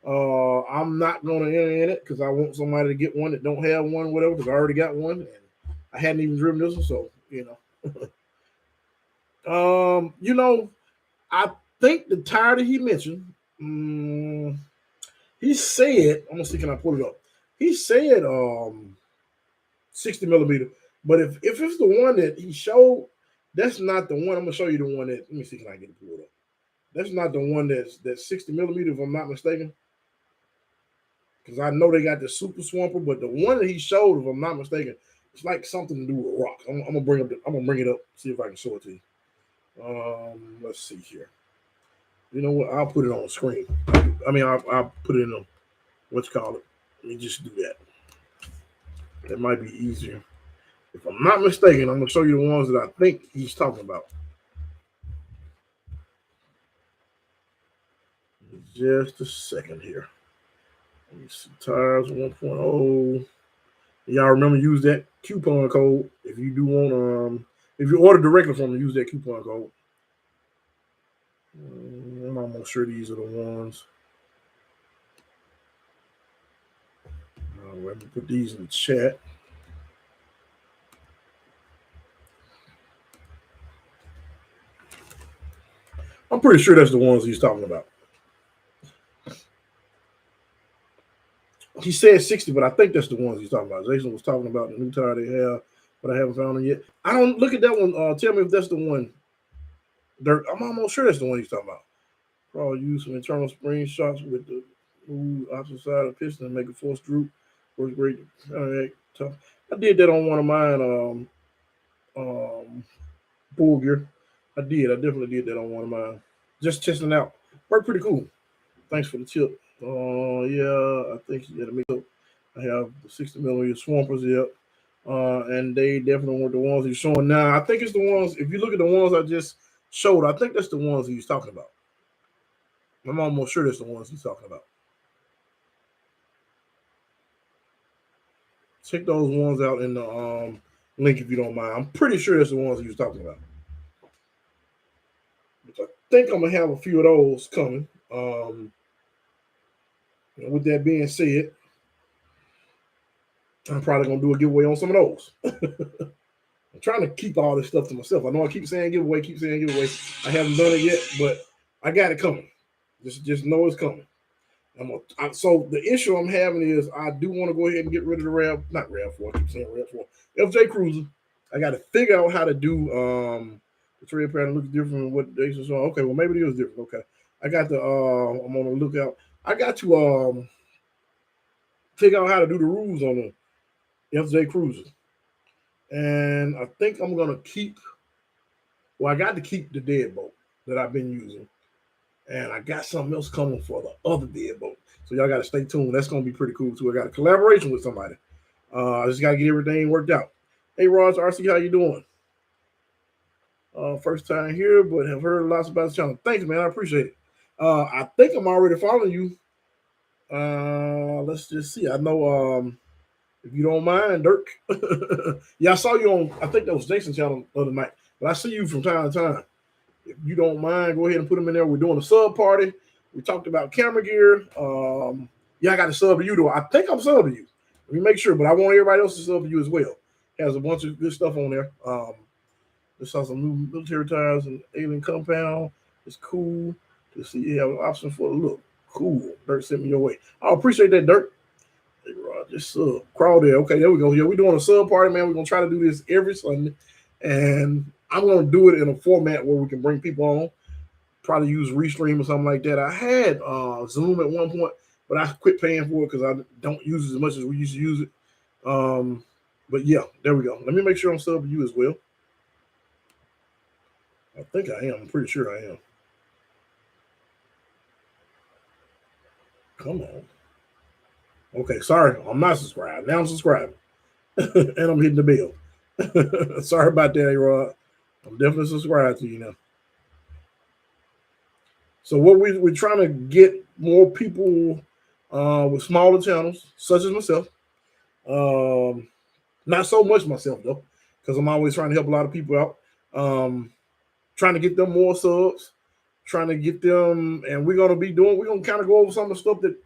I'm not going to enter in it because I want somebody to get one that don't have one, whatever, because I already got one. And I hadn't even driven this one, so, I think the tire that he mentioned, he said, I'm going to see, can I pull it up? He said 60mm, but if it's the one that he showed, that's not the one. I'm going to show you the one that, let me see, can I get it pulled up? That's not the one that's 60mm, if I'm not mistaken. Because I know they got the Super Swamper, but the one that he showed, if I'm not mistaken, it's like something to do with rock. I'm gonna bring it up, see if I can show it to you. Let's see here. You know what? I'll put it on the screen. I'll put it in a what you call it. Let me just do that. That might be easier. If I'm not mistaken, I'm gonna show you the ones that I think he's talking about. Just a second here. Let me see. Tires 1.0. Y'all remember, use that coupon code if you do want if you order directly from them, use that coupon code. I'm almost sure these are the ones. Let me put these in the chat. I'm pretty sure that's the ones he's talking about. He said 60, but I think that's the ones he's talking about. Jason was talking about the new tire they have, but I haven't found them yet. I don't look at that one. Tell me if that's the one. I'm almost sure that's the one he's talking about. Probably use some internal spring shots with the opposite side of the piston and make a force droop. Works great. All right, tough. I did that on one of mine. Bull gear. I definitely did that on one of mine. Just testing out. Worked pretty cool. Thanks for the tip. Yeah, I think you got to make up. I have the 60mm Swampers, yep. And they definitely weren't the ones he's showing now. I think it's the ones, if you look at the ones I just showed, I think that's the ones he's talking about. I'm almost sure that's the ones he's talking about. Check those ones out in the link if you don't mind. I'm pretty sure that's the ones he was talking about. But I think I'm gonna have a few of those coming. And with that being said, I'm probably gonna do a giveaway on some of those. I'm trying to keep all this stuff to myself. I know I keep saying giveaway. I haven't done it yet, but I got it coming. Just know it's coming. So the issue I'm having is I do want to go ahead and get rid of the not RAV4, I keep saying RAV4, FJ Cruiser. I got to figure out how to do the tread pattern looks different than what they saw. Okay, well maybe it is different. Okay, I got to I'm on the lookout. I got to figure out how to do the rules on the FJ Cruiser, and I think I'm gonna keep. Well, I got to keep the deadbolt that I've been using. And I got something else coming for the other deadbolt. So y'all got to stay tuned. That's going to be pretty cool, too. I got a collaboration with somebody. I just got to get everything worked out. Hey, Ross, RC, how you doing? First time here, but have heard lots about the channel. Thanks, man. I appreciate it. I think I'm already following you. Let's just see. I know if you don't mind, Dirk. Yeah, I saw you on, I think that was Jason's channel the other night. But I see you from time to time. If you don't mind, go ahead and put them in there. We're doing a sub party. We talked about camera gear. Yeah, I got to sub to you, though. I think I'm subbing to you. Let me make sure, but I want everybody else to sub to you as well. Has a bunch of good stuff on there. Just saw some new military tires and alien compound. It's cool to see you have an option for the look. Cool. Dirk sent me your way. I appreciate that, Dirk. Hey, Rod, just sub. Crawl there. Okay, there we go. Yeah, we're doing a sub party, man. We're going to try to do this every Sunday. And I'm going to do it in a format where we can bring people on, probably use Restream or something like that. I had Zoom at one point, but I quit paying for it because I don't use it as much as we used to use it. But yeah, there we go. Let me make sure I'm subbing you as well. I think I am. I'm pretty sure I am. Come on. Okay, sorry. I'm not subscribed. Now I'm subscribing. And I'm hitting the bell. Sorry about that, A-Rod. I'm definitely subscribed to you now. So what we're trying to get more people with smaller channels, such as myself. Not so much myself, though, because I'm always trying to help a lot of people out. Trying to get them more subs, trying to get them, and we're going to kind of go over some of the stuff that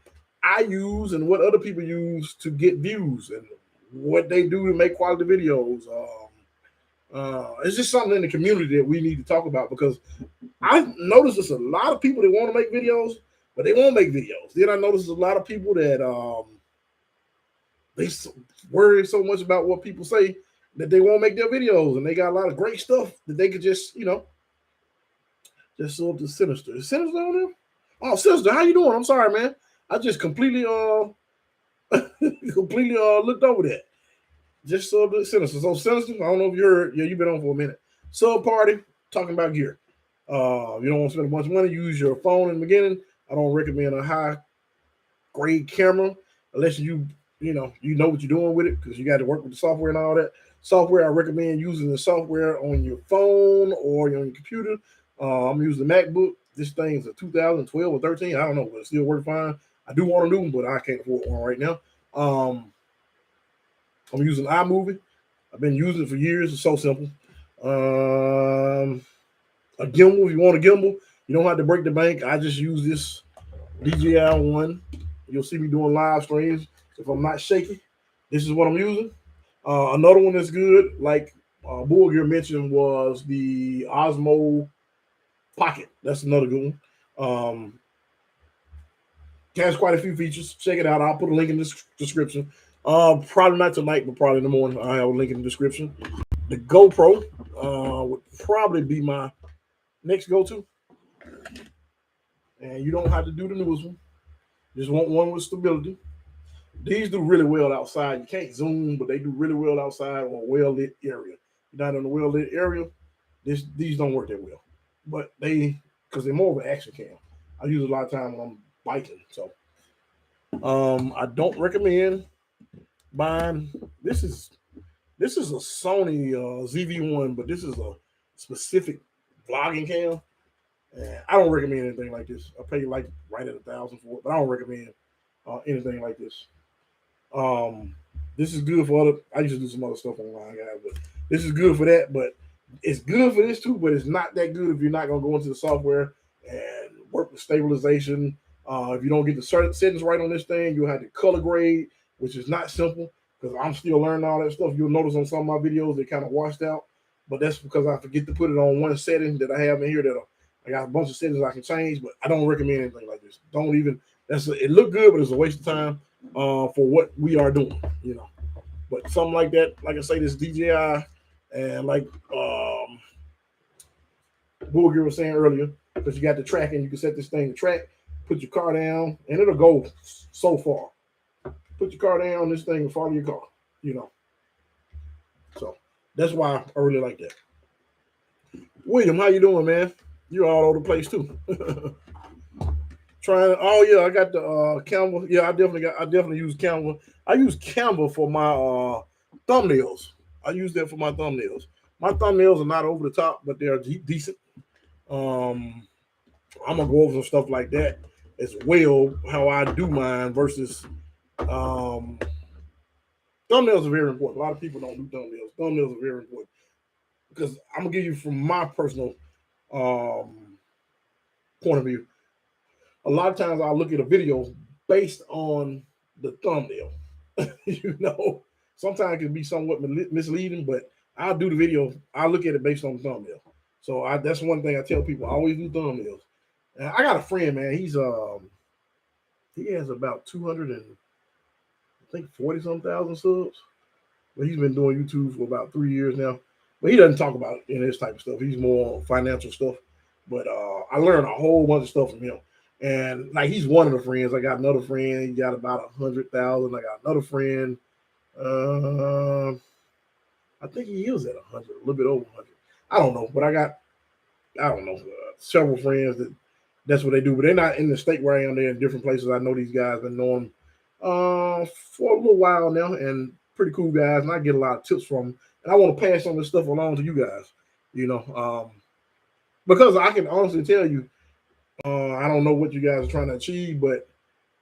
I use and what other people use to get views and what they do to make quality videos. It's just something in the community that we need to talk about because I've noticed there's a lot of people that want to make videos, but they won't make videos. Then I noticed a lot of people that they worry so much about what people say that they won't make their videos, and they got a lot of great stuff that they could just, just sub to Sinister. Is Sinister on there? Oh, Sinister, how you doing? I'm sorry, man. I just completely looked over that. Just sub to Sinister. So Sinister, I don't know if you heard. Yeah, you've been on for a minute. Sub party, talking about gear. You don't want to spend a bunch of money. Use your phone in the beginning. I don't recommend a high grade camera unless you know what you're doing with it because you got to work with the software and all that. Software, I recommend using the software on your phone or on your computer. I'm using the MacBook. This thing's a 2012 or 13. I don't know, but it still works fine. I do want a new one, but I can't afford one right now. I'm using iMovie. I've been using it for years. It's so simple. A gimbal, if you want a gimbal, you don't have to break the bank. I just use this DJI one. You'll see me doing live streams. If I'm not shaking, this is what I'm using. Another one that's good, like Bull Gear mentioned, was the Osmo Pocket. That's another good one. Has quite a few features. Check it out. I'll put a link in the description. Probably not tonight, but probably in the morning. I have a link in the description. The GoPro would probably be my next go-to. And you don't have to do the newest one. Just want one with stability. These do really well outside. You can't zoom, but they do really well outside on a well-lit area. You're not in a well-lit area, these don't work that well. But because they're more of an action cam. I use a lot of time when I'm biking. So I don't recommend buying. This is a Sony ZV-1, but this is a specific vlogging cam. And I don't recommend anything like this. I pay like right at $1,000 for it, but I don't recommend anything like this. This is good for other. I used to do some other stuff online, guys, but this is good for that. But it's good for this too, but it's not that good if you're not going to go into the software and work with stabilization. If you don't get the certain settings right on this thing, you'll have to color grade, which is not simple because I'm still learning all that stuff. You'll notice on some of my videos they kind of washed out, but that's because I forget to put it on one setting that I have in here that I got a bunch of settings I can change, but I don't recommend anything like this. Don't even. It looked good, but it's a waste of time for what we are doing, you know. But something like that, like I say, this DJI, and like Booger was saying earlier, because you got the tracking, you can set this thing to track, put your car down, and it'll go so far. Put your car down, this thing will follow your car, you know. So that's why I really like that. William, how you doing, man? You're all over the place too. Trying. Oh yeah, I got the Canva. Yeah, I definitely use Canva. I use Canva for my thumbnails. I use that for my thumbnails. My thumbnails are not over the top, but they're decent. I'm gonna go over some stuff like that as well. How I do mine versus thumbnails are very important. A lot of people don't do thumbnails. Thumbnails are very important because I'm gonna give you from my personal point of view. A lot of times I look at a video based on the thumbnail. You know, sometimes it can be somewhat misleading, but I'll do the video. I look at it based on the thumbnail. So that's one thing I tell people. I always do thumbnails. And I got a friend, man. He has about 240-some thousand subs. But he's been doing YouTube for about 3 years now. But he doesn't talk about any of this type of stuff. He's more financial stuff. But I learned a whole bunch of stuff from him. And like he's one of the friends. I got another friend. He got about 100,000. I got another friend. I think he is at 100, a little bit over 100. I don't know, but I don't know, several friends that's what they do. But they're not in the state where I am. They're in different places. I know these guys. Been knowing for a little while now, and pretty cool guys. And I get a lot of tips from them. And I want to pass some of this stuff along to you guys. You know, because I can honestly tell you. I don't know what you guys are trying to achieve, but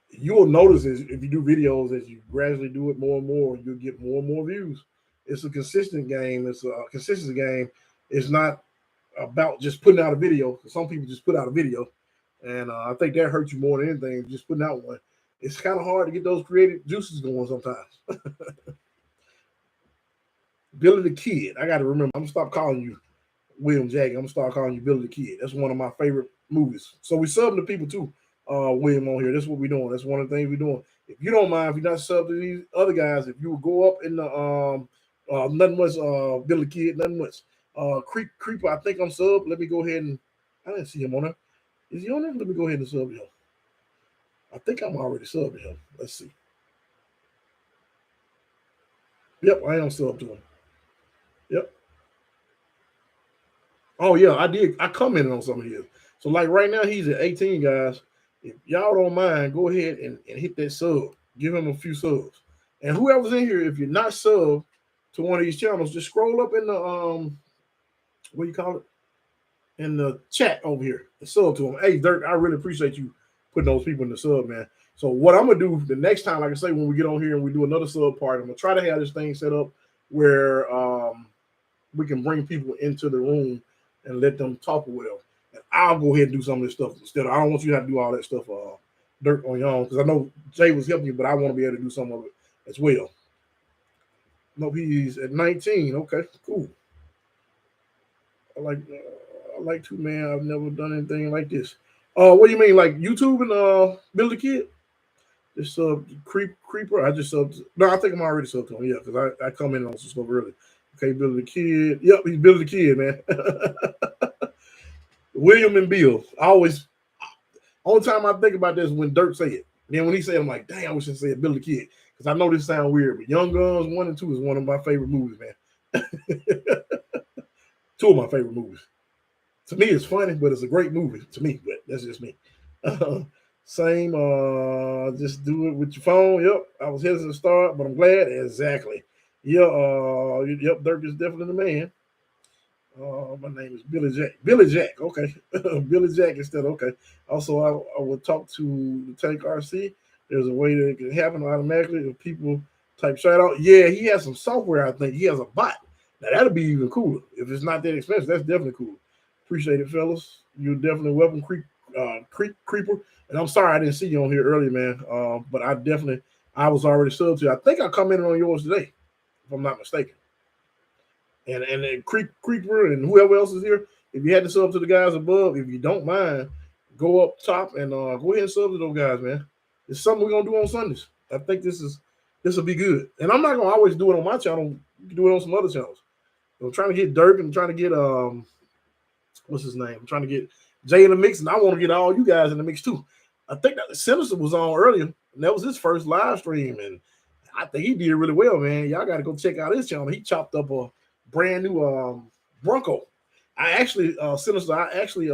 you will notice if you do videos, as you gradually do it more and more, you'll get more and more views. It's a consistent game. It's a consistency game. It's not about just putting out a video. Some people just put out a video, and I think that hurts you more than anything, just putting out one. It's kind of hard to get those creative juices going sometimes. Billy the Kid. I got to remember. I'm going to stop calling you William Jagger. I'm going to start calling you Billy the Kid. That's one of my favorite movies. So we sub to people too, William, on here. That's what we're doing. That's one of the things we're doing. If you don't mind, if you're not sub to these other guys, if you would go up in the nothing much, Billy Kid, nothing much. Creeper, I think I'm sub. Let me go ahead and I didn't see him on there. Is he on there? Let me go ahead and sub him. I think I'm already subbed to him. Let's see. Yep, I am sub to him. Yep. Oh yeah, I did. I commented on some of his. So like right now he's at 18, guys. If y'all don't mind, go ahead and hit that sub. Give him a few subs. And whoever's in here, if you're not sub to one of these channels, just scroll up in the what do you call it? In the chat over here. And sub to him. Hey Dirk, I really appreciate you putting those people in the sub, man. So what I'm gonna do the next time, like I say, when we get on here and we do another sub part, I'm gonna try to have this thing set up where we can bring people into the room and let them talk with them. And I'll go ahead and do some of this stuff instead. I don't want you to have to do all that stuff, Dirk, on your own, because I know Jay was helping you, but I want to be able to do some of it as well. No, he's at 19. Okay, cool. I like to, man. I've never done anything like this. What do you mean, like YouTube and Build a Kid? This Creeper. I just subbed. No, I think I'm already subbed to him. Yeah, because I commented on some stuff earlier. Okay, Build a Kid. Yep, he's Build a Kid, man. William and Bill. Only time I think about this is when Dirk say it. Then when he said, I'm like, dang, I wish I said Build a Kid. Because I know this sounds weird, but Young Guns 1 and 2 is one of my favorite movies, man. 2 of my favorite movies. To me, it's funny, but it's a great movie to me. But that's just me. Same. Just do it with your phone. Yep. I was hesitant to start, but I'm glad. Exactly. Yeah. Yep. Dirk is definitely the man. My name is Billy Jack. Billy Jack. Okay. Billy Jack instead. Okay. Also, I will talk to the Tank RC. There's a way that it can happen automatically if people type shout out. Yeah, he has some software. I think he has a bot. Now that'll be even cooler if it's not that expensive. That's definitely cool. Appreciate it, fellas. You're definitely welcome, Creeper. And I'm sorry I didn't see you on here earlier, man. But I was already subbed to you. I think I commented on yours today, if I'm not mistaken. And then Creeper and whoever else is here, if you had to sub to the guys above, if you don't mind, go up top and go ahead and sub to those guys, man. It's something we're gonna do on Sundays. I think this will be good. And I'm not gonna always do it on my channel. You can do it on some other channels. I'm trying to get Dirk and trying to get what's his name? I'm trying to get Jay in the mix, and I want to get all you guys in the mix too. I think that Sinister was on earlier, and that was his first live stream, and I think he did really well, man. Y'all got to go check out his channel. He chopped up a brand new Bronco. I actually Sinister. I actually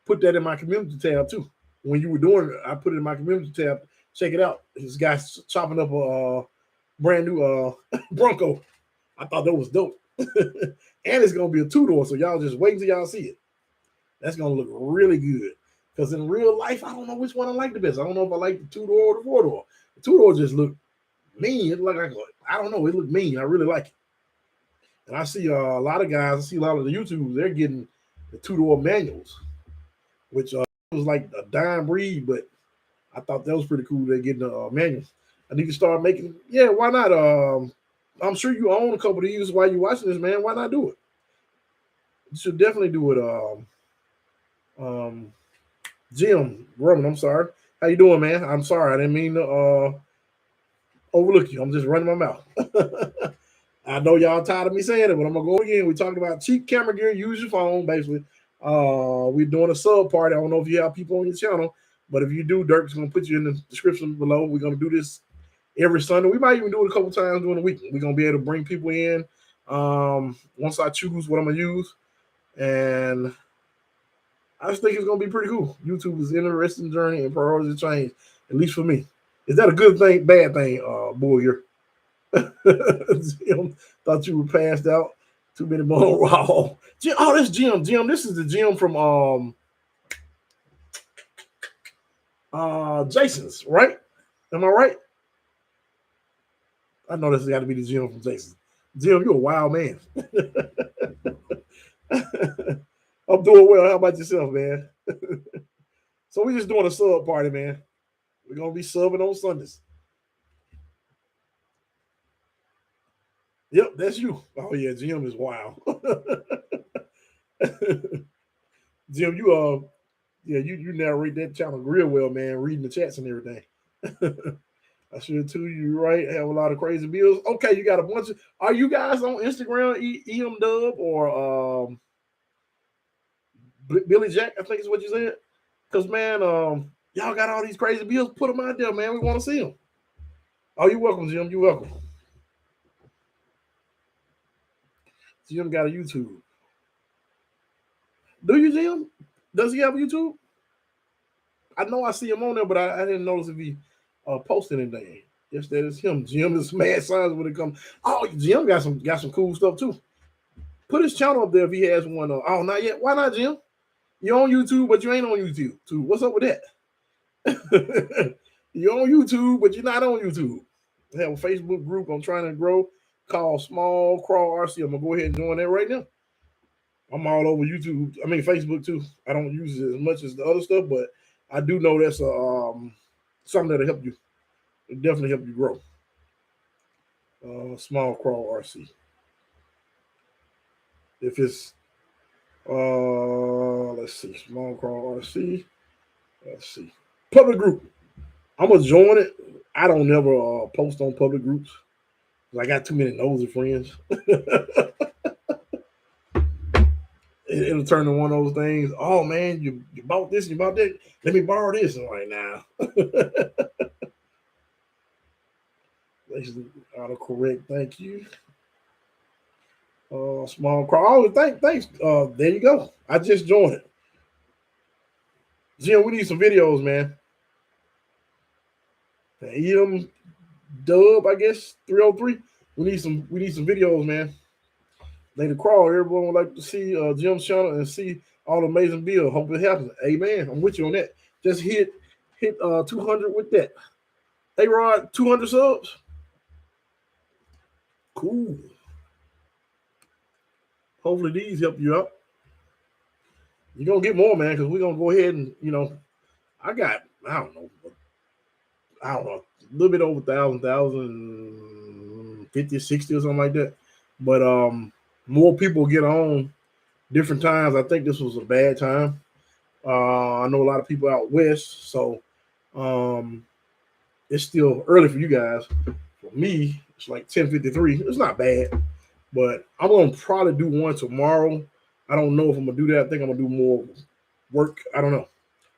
put that in my community tab too. When you were doing it, I put it in my community tab. Check it out. This guy's chopping up a brand new Bronco. I thought that was dope. And it's gonna be a two-door, so y'all just wait until y'all see it. That's gonna look really good. Because in real life, I don't know which one I like the best. I don't know if I like the two-door or the four-door. The two-door just look mean. It look like I don't know. It look mean. I really like it. And I see a lot of guys. I see a lot of the YouTubers. They're getting the two-door manuals, which was like a dime breed, but I thought that was pretty cool. They're getting the manuals. I need to start making. Yeah, why not? I'm sure you own a couple of these while you're watching this, man. Why not do it? You should definitely do it. Jim Roman, I'm sorry. How you doing, man? I'm sorry. I didn't mean to overlook you. I'm just running my mouth. I know y'all tired of me saying it, but I'm going to go again. We're talking about cheap camera gear. Use your phone, basically. We're doing a sub party. I don't know if you have people on your channel, but if you do, Dirk's going to put you in the description below. We're going to do this every Sunday. We might even do it a couple times during the week. We're going to be able to bring people in once I choose what I'm going to use. And I just think it's going to be pretty cool. YouTube is an interesting journey and priorities change, at least for me. Is that a good thing, bad thing, boy? Here? Jim, thought you were passed out. Too many more raw. Jim, oh, that's Jim. Jim, this is the Jim from Jason's, right? Am I right? I know this has got to be the Jim from Jason's. Jim, you're a wild man. I'm doing well. How about yourself, man? So we're just doing a sub party, man. We're gonna be subbing on Sundays. Yep, that's you. Oh yeah, Jim is wild. Jim, you narrate that channel real well, man. Reading the chats and everything. I should too. You're right. Have a lot of crazy bills. Okay, you got a bunch of. Are you guys on Instagram, EMDub or Billy Jack? I think is what you said. Because man, y'all got all these crazy bills. Put them out there, man. We want to see them. Oh, you're welcome, Jim. You're welcome. Jim got a YouTube. Do you, Jim? Does he have a YouTube? I know I see him on there, but I didn't notice if he posted anything. Yes, that is him. Jim is mad signs when it comes. Oh, Jim got some cool stuff too. Put his channel up there if he has one. Oh, not yet. Why not, Jim? You're on YouTube, but you ain't on YouTube. Too. What's up with that? You're on YouTube, but you're not on YouTube. I have a Facebook group I'm trying to grow called Small Crawl RC. I'm gonna go ahead and join that right now. I'm all over YouTube. I mean Facebook too. I don't use it as much as the other stuff, but I do know that's something that'll help you. It'll definitely help you grow. Small Crawl RC. If it's let's see, Small Crawl RC. Let's see. Public group. I'm gonna join it. I don't never post on public groups. I got too many nosy friends. It'll turn to one of those things. Oh man, you bought this, you bought that. Let me borrow this right now. Autocorrect, thank you. Small crawl. Oh, thanks. There you go. I just joined it. Jim, we need some videos, man. EM Dub, I guess 303. We need some videos, man. Lady Crawl, everyone would like to see Jim's channel and see all the amazing builds. Hope it happens. Amen. I'm with you on that. Just hit 200 with that. Hey Rod, 200 subs. Cool. Hopefully these help you out. You're going to get more, man, because we're going to go ahead and, you know, I got, I don't know, a little bit over 1,000, 50, 60 or something like that. But more people get on different times. I think this was a bad time. I know a lot of people out west, so it's still early for you guys. For me, it's like 10:53. It's not bad, but I'm gonna probably do one tomorrow. I don't know if I'm gonna do that. I think I'm gonna do more work. I don't know.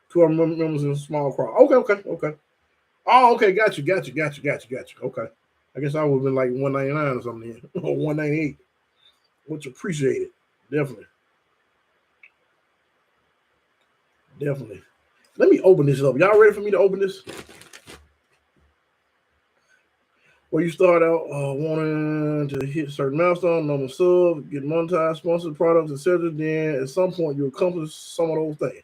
12 members in a small crowd. Okay. Oh, okay. Got you. Okay. I guess I would have been like 199 or something, or 198. Much appreciated. Definitely. Let me open this up. Y'all ready for me to open this? Where you start out wanting to hit certain milestone, normal sub, get monetized, sponsored products, etc. Then at some point you accomplish some of those things.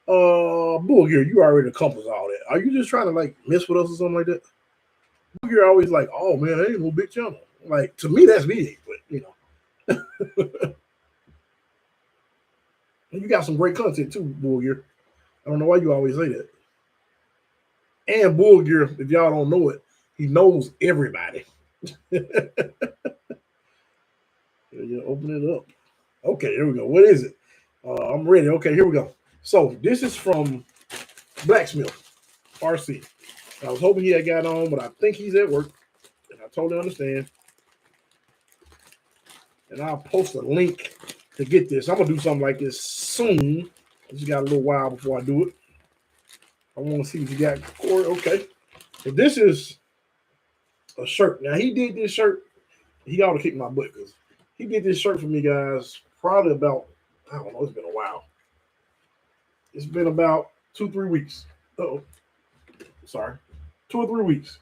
Bull Gear, you already accomplished all that. Are you just trying to like mess with us or something like that? Bull Gear always like, oh man, that ain't no big channel. Like to me, that's big, but you know. And you got some great content too, Bull Gear. I don't know why you always say that. And Bull Gear, if y'all don't know it, he knows everybody. You open it up. Okay, here we go. What is it? I'm ready. Okay, here we go. So this is from Blacksmith RC. I was hoping he had got on, but I think he's at work, and I totally understand. And I'll post a link to get this. I'm gonna do something like this soon. I just got a little while before I do it. I want to see what you got, Corey. Okay. So this is a shirt. Now he did this shirt. He ought to kick my butt because he did this shirt for me, guys. Probably about, I don't know, it's been a while. It's been about 2-3 weeks. Sorry. 2 or 3 weeks.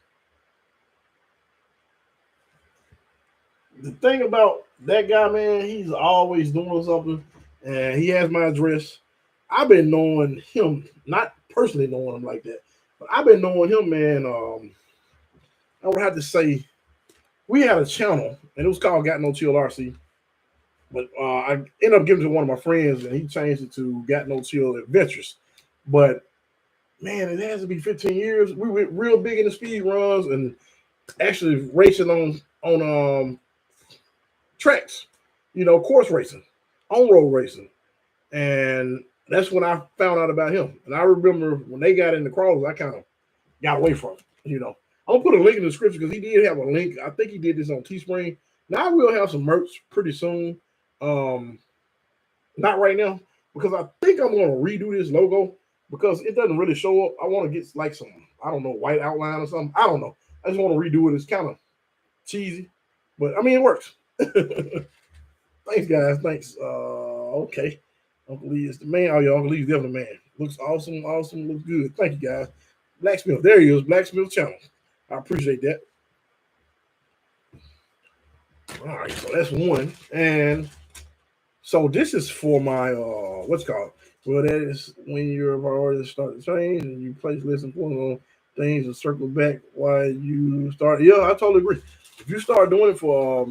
The thing about that guy, man, he's always doing something, and he has my address. I've been knowing him, not personally knowing him like that, but I've been knowing him, man. I would have to say we had a channel, and it was called Got No Chill RC. But I ended up giving it to one of my friends, and he changed it to Got No Chill Adventures. But man, it has to be 15 years. We went real big in the speed runs and actually racing on tracks, you know, course racing, on-road racing. And that's when I found out about him. And I remember when they got in the crawlers, I kind of got away from it, you know. I'm going to put a link in the description because he did have a link. I think he did this on Teespring. Now, I will have some merch pretty soon. Not right now, because I think I'm going to redo this logo because it doesn't really show up. I want to get like some, I don't know, white outline or something. I don't know. I just want to redo it. It's kind of cheesy, but I mean, it works. Thanks, guys. Thanks. Okay. Uncle Lee is the man. Oh, yeah, Uncle Lee is definitely the man. Looks awesome. Looks good. Thank you, guys. Blacksmith. There he is. Blacksmith channel. I appreciate that. All right, so that's one. And so this is for my what's called. Well, that is when your priorities start to change and you place less importance on things and circle back while you start. Yeah, I totally agree. If you start doing it for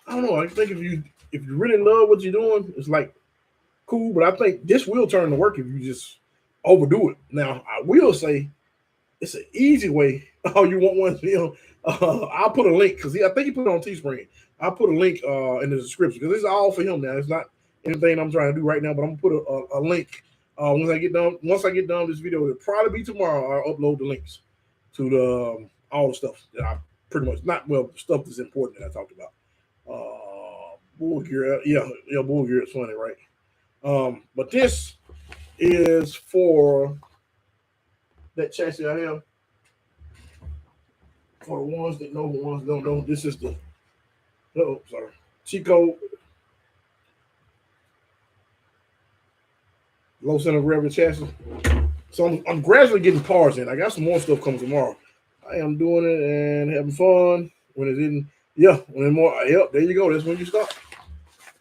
I don't know, I think if you really love what you're doing, it's like cool, but I think this will turn to work if you just overdo it. Now, I will say it's an easy way. Oh, you want one? You know, I'll put a link because I think he put it on Teespring. I'll put a link in the description because it's all for him now. It's not anything I'm trying to do right now, but I'm gonna put a link once I get done. Once I get done with this video, it'll probably be tomorrow. I'll upload the links to the all the stuff that I pretty much stuff that's important that I talked about. Bull Gear, yeah, Bull Gear is funny, right? But this is for that chassis I have. For the ones that know, the ones that don't know, this is the Chico low center of gravity chassis. So I'm gradually getting parts in. I got some more stuff coming tomorrow. I am doing it and having fun. When it's in, when more, there you go. That's when you start.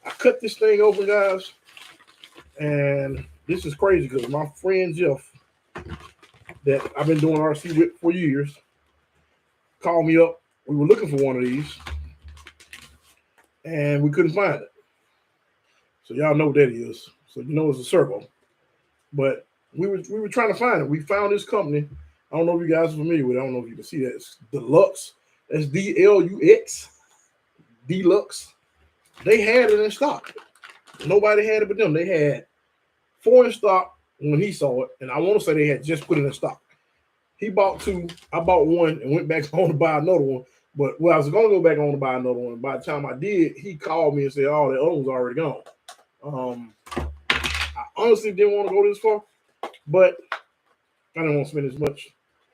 I cut this thing open, guys, and this is crazy because my friend Jeff, that I've been doing RC with for years, called me up we were looking for one of these, and we couldn't find it. So y'all know what that is. So you know it's a servo. But we were trying to find it. We found this company. I don't know if you guys are familiar with it. I don't know if you can see that. It's Deluxe. That's DLUX. Deluxe. They had it in stock. Nobody had it but them. They had 4 in stock when he saw it, and I want to say they had just put it in stock. He bought 2. I bought 1 and went back on to buy another one. But I was going to go back on to buy another one. By the time I did, he called me and said, "Oh, the other one's already gone." I honestly didn't want to go this far, but I didn't want to spend as much.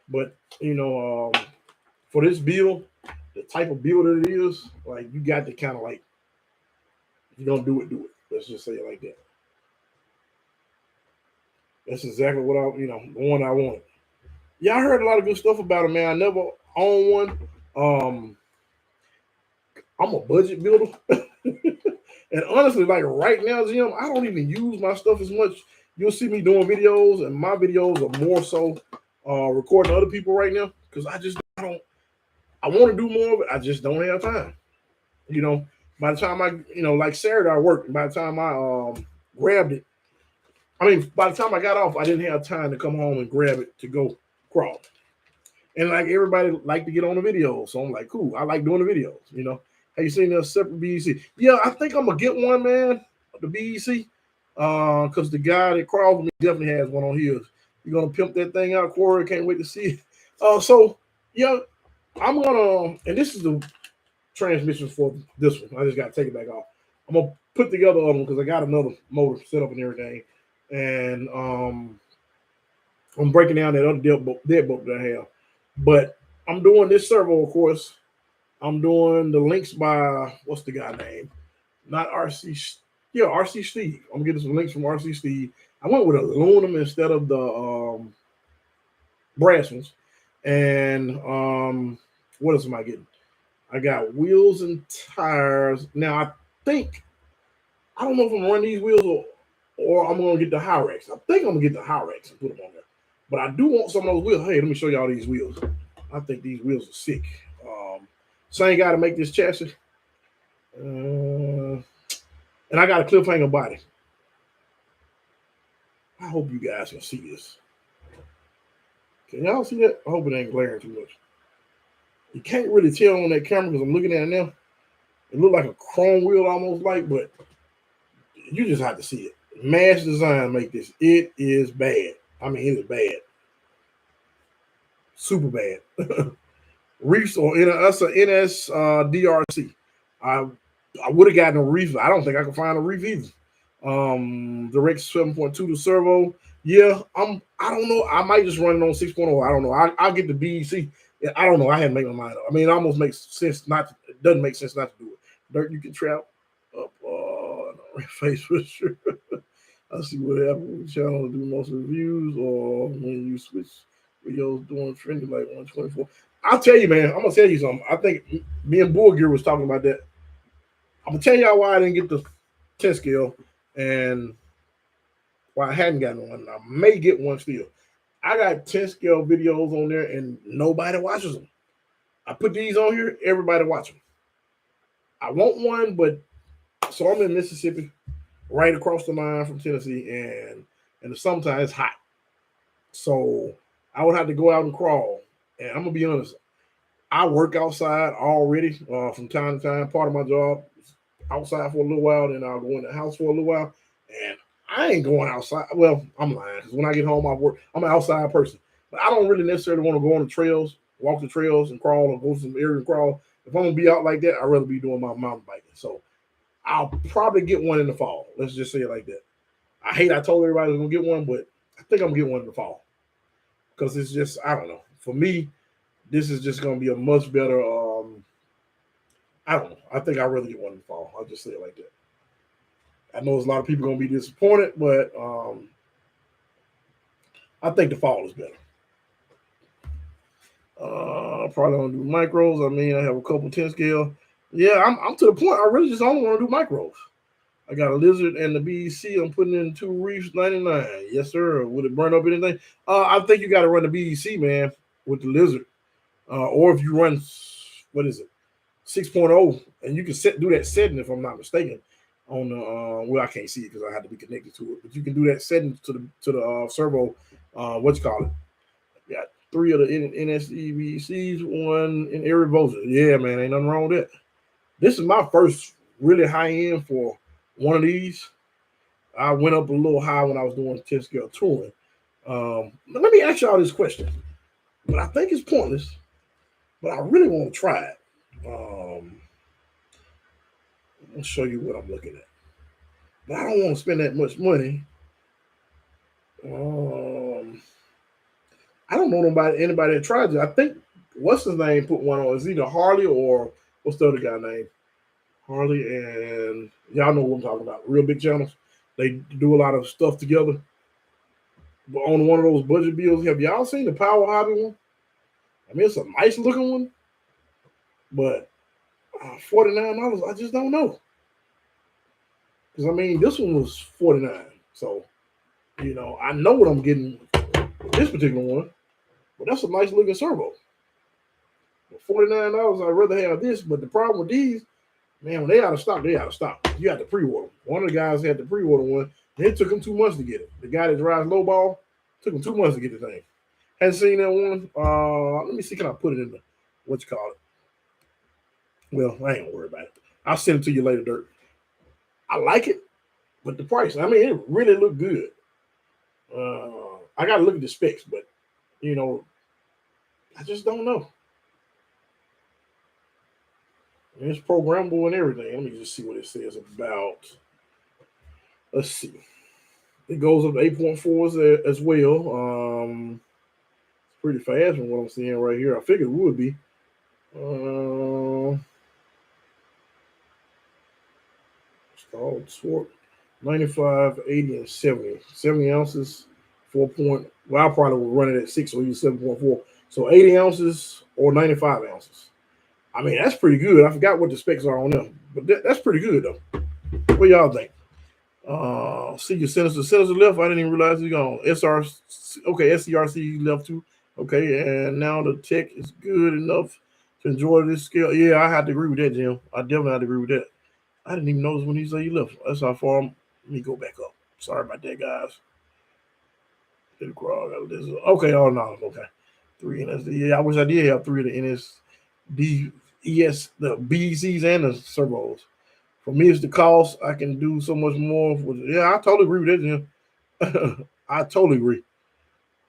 But you know, for this build, the type of build that it is, like you got to kind of like, if you're gonna do it, do it. Let's just say it like that. That's exactly what the one I wanted. Yeah, I heard a lot of good stuff about it, man. I never owned one. I'm a budget builder. And honestly, like right now, Jim, I don't even use my stuff as much. You'll see me doing videos, and my videos are more so recording other people right now because I want to do more of it. I just don't have time. You know, by the time like Saturday I worked. By the time I grabbed it, by the time I got off, I didn't have time to come home and grab it to go crawl. And like everybody like to get on the videos, so I'm like, cool. I like doing the videos. You know, have you seen the separate BEC? Yeah, I think I'm gonna get one, man. The BEC, because the guy that crawls with me definitely has one on his. You're gonna pimp that thing out, Corey. Can't wait to see it. So yeah, I'm gonna, and this is the transmission for this one. I just gotta take it back off. I'm gonna put together other one because I got another motor set up and everything, and I'm breaking down that other deadbolt that I have. But I'm doing this servo, of course. I'm doing the links by, what's the guy name? Not RC. Yeah, RC Steve. I'm getting some links from RC Steve. I went with aluminum instead of the brass ones. And what else am I getting? I got wheels and tires. Now, I don't know if I'm going to run these wheels or I'm going to get the Hyrex. I think I'm going to get the Hyrex and put them on there. But I do want some of those wheels. Hey, let me show y'all these wheels. I think these wheels are sick. Same guy to make this chassis. And I got a clip hanger body. I hope you guys can see this. Can y'all see that? I hope it ain't glaring too much. You can't really tell on that camera because I'm looking at it now. It looked like a chrome wheel almost like, but you just have to see it. Mass Design make this. It is bad. It is bad. Super bad. Reefs or that's a NSDRC. I would have gotten a reef. I don't think I could find a reef either. Direct 7.2 to servo. Yeah, I don't know. I might just run it on 6.0. I don't know. I'll get the BEC. I don't know. I hadn't made my mind up. It almost makes sense it doesn't make sense not to do it. Dirt you can trap up face for sure. I'll see what happens with the channel to do most reviews or when you switch videos doing trendy like 124. I'll tell you, man, I'm gonna tell you something. I think me and Bull Gear was talking about that. I'm gonna tell y'all why I didn't get the 10 scale and why I hadn't gotten one. I may get one still. I got 10 scale videos on there and nobody watches them. I put these on here, everybody watch them. I want one, but so I'm in Mississippi, right across the line from Tennessee, and in the summertime it's hot. So I would have to go out and crawl. And I'm gonna be honest, I work outside already from time to time. Part of my job is outside for a little while, then I'll go in the house for a little while. And I ain't going outside. Well, I'm lying because when I get home, I'm an outside person. But I don't really necessarily want to go on the trails, walk the trails and crawl or go to some area and crawl. If I'm gonna be out like that, I'd rather be doing my mountain biking. So I'll probably get one in the fall. Let's just say it like that. I told everybody I was gonna get one, but I think I'm gonna get one in the fall. Because it's just, I don't know. For me, this is just going to be a much better, I don't know. I think I'd rather get one in the fall. I'll just say it like that. I know there's a lot of people going to be disappointed, but I think the fall is better. Probably going to do micros. I have a couple 10 scale. Yeah, I'm to the point. I really just only want to do micros. I got a lizard and the BEC. I'm putting in 2 reefs, 99. Yes, sir. Would it burn up anything? I think you got to run the BEC, man, with the lizard. Or if you run what is it, 6.0, and you can do that setting if I'm not mistaken on the well, I can't see it because I have to be connected to it, but you can do that setting to the servo, what you call it. Got 3 of the NSDVCs, 1 in every voltage. Yeah, man, ain't nothing wrong with that. This is my first really high end for one of these. I went up a little high when I was doing 10 scale touring. Let me ask y'all this question, but I think it's pointless, but I really want to try it. I'll show you what I'm looking at, but I don't want to spend that much money. I don't know anybody that tried it. I think what's his name put one on. It's either Harley or what's the other guy name? Harley, and y'all know what I'm talking about. Real big channels. They do a lot of stuff together. But on one of those budget bills, have y'all seen the Power Hobby one? I mean, it's a nice looking one, but $49, I just don't know. Because I mean, this one was $49, so you know, I know what I'm getting with this particular one. But that's a nice looking servo. For $49, I'd rather have this. But the problem with these, man, when they out of stock, they out of stock. You have to pre-order. One of the guys had to pre-order one. And it took him 2 months to get it. The guy that drives lowball took him 2 months to get the thing. Hadn't seen that one. Let me see. Can I put it in the what you call it? Well, I ain't gonna worry about it. I'll send it to you later, Dirt. I like it, but the price. I mean, it really looked good. I gotta look at the specs, but you know, I just don't know. And it's programmable and everything. Let me just see what it says about. Let's see. It goes up to 8.4s as well. It's pretty fast from what I'm seeing right here. I figured it would be. It's called torque 95, 80, and 70. 70 ounces, 4 point. Well, I probably would run it at 6, so use 7.4. So 80 ounces or 95 ounces. I mean, that's pretty good. I forgot what the specs are on them, but that's pretty good though. What y'all think? See your sensor left. I didn't even realize he's gone. Okay, SCRC left too. Okay, and now the tech is good enough to enjoy this scale. Yeah, I have to agree with that, Jim. I definitely have to agree with that. I didn't even notice when he said he left. That's how far. Let me go back up. Sorry about that, guys. Okay, oh no, okay. 3 NSD. Yeah, I wish I did have 3 of the NSD. The BDCs and the servos. For me, it's the cost. I can do so much more. Yeah, I totally agree with that, Jim. I totally agree.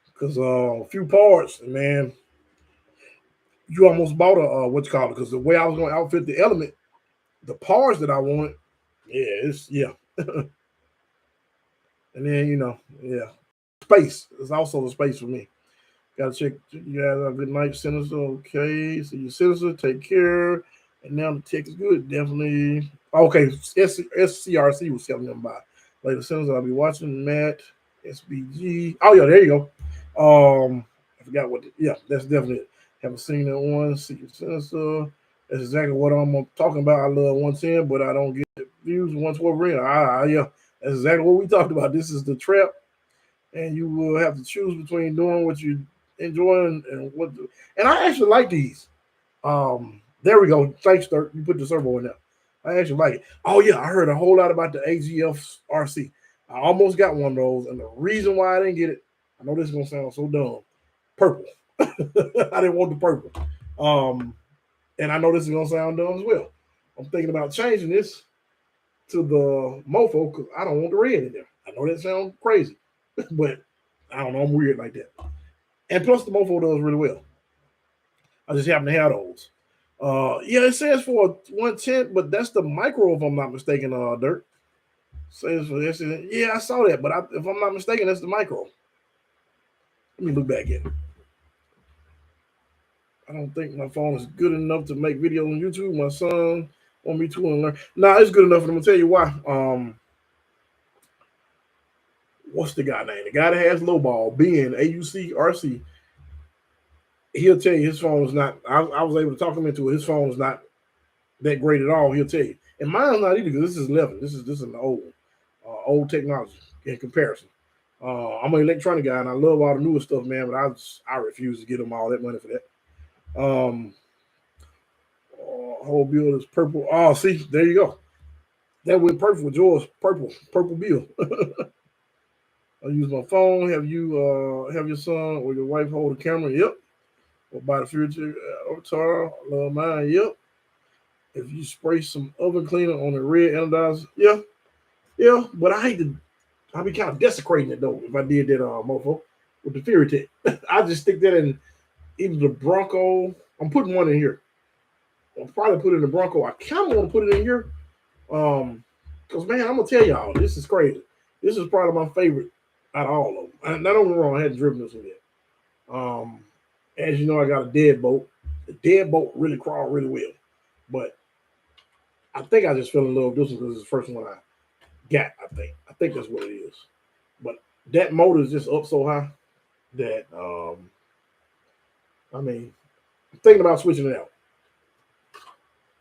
Because a few parts, man, you almost bought a what you call it? Because the way I was going to outfit the Element, the parts that I wanted, yeah. And then space is also the space for me. Gotta check. You guys have a good night, Senator. Okay, so your Senator, take care. And now the tech is good. Definitely. Okay, SCRC was telling them about. Later, Senator, I'll be watching Matt, SBG. Oh, yeah, there you go. I forgot what. That's definitely it. Haven't seen that one. Secret Senator. That's exactly what I'm talking about. I love 110, but I don't get views 112 ring. Yeah, that's exactly what we talked about. This is the trap, and you will have to choose between doing what you enjoy and what. And I actually like these. There we go. Thanks, Dirk. You put the servo in there. I actually like it. Oh yeah, I heard a whole lot about the AGF-RC. I almost got one of those, and the reason why I didn't get it, I know this is gonna sound so dumb. Purple. I didn't want the purple. And I know this is gonna sound dumb as well. I'm thinking about changing this to the Mofo because I don't want the red in there. I know that sounds crazy, but I don't know. I'm weird like that. And plus, the Mofo does really well. I just happen to have those. It says for 110, but that's the micro, if I'm not mistaken, Dirt. Says for this. Yeah, I saw that, but if I'm not mistaken, that's the micro. Let me look back in. I don't think my phone is good enough to make videos on YouTube. My son want me to learn. Nah, it's good enough, and I'm gonna tell you why. What's the guy name? The guy that has lowball, being AUC-RC. He'll tell you his phone is not. I was able to talk him into it. His phone is not that great at all. He'll tell you, and mine's not either because this is 11. This is an old technology in comparison. I'm an electronic guy and I love all the newer stuff, man. But I refuse to give them all that money for that. Whole build is purple. Oh, see, there you go. That went perfect with yours. Purple build. I use my phone. Have you have your son or your wife hold the camera? Yep. Or buy the future avatar. Love mine. Yep. If you spray some oven cleaner on the red anodizer, yeah, yeah. But I hate to. I'd be kind of desecrating it though if I did that, mofo, with the Fury Tech. I just stick that in either the Bronco. I'm putting one in here. I'll probably put it in the Bronco. I kind of want to put it in here. Because man, I'm gonna tell y'all, this is crazy. This is probably my favorite out of all of them. Not only wrong, I hadn't driven this one yet. As you know, I got a deadbolt. The deadbolt really crawled really well, but I think I just fell in love with this one because it's the first one I got. I think that's what it is. But that motor is just up so high that I mean, I'm thinking about switching it out.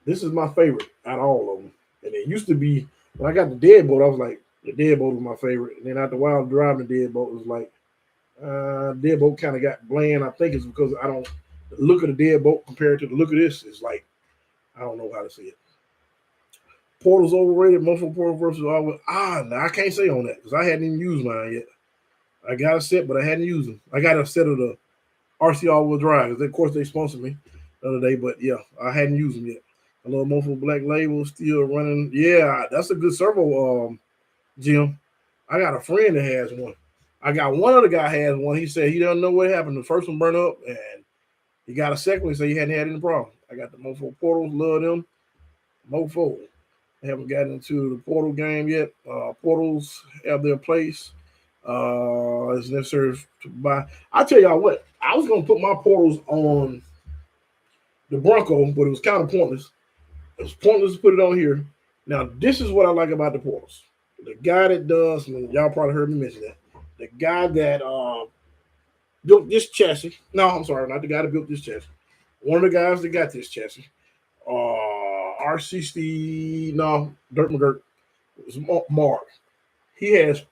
This is my favorite out of all of them. And it used to be when I got the deadbolt, I was like, the deadbolt was my favorite. And then after a while, driving the deadbolt was like, deadbolt kind of got bland. I think it's because I don't the look of the deadbolt compared to the look of this is like, I don't know how to say it. Portals overrated, multiple portal versus always. No, I can't say on that because I hadn't even used mine yet. I got a set, but I hadn't used them. I got a set of the RCAWD drive because of course they sponsored me the other day, but yeah, I hadn't used them yet. A little Mofo Black Label still running. Yeah, that's a good servo, Jim. I got a friend that has one. I got one other guy has one. He said he doesn't know what happened. The first one burned up, and he got a second one. He said he hadn't had any problem. I got the Mofo Portals. Love them. Mofo. I haven't gotten into the Portal game yet. Portals have their place. It's necessary to buy. I tell y'all what, I was going to put my Portals on the Bronco, but it was kind of pointless. It's pointless to put it on here. Now, this is what I like about the Portals. The guy that does, and y'all probably heard me mention that, the guy that built this chassis. No, I'm sorry, not the guy that built this chassis. One of the guys that got this chassis. RCC, no, Dirt McGirt. It was Mark. He has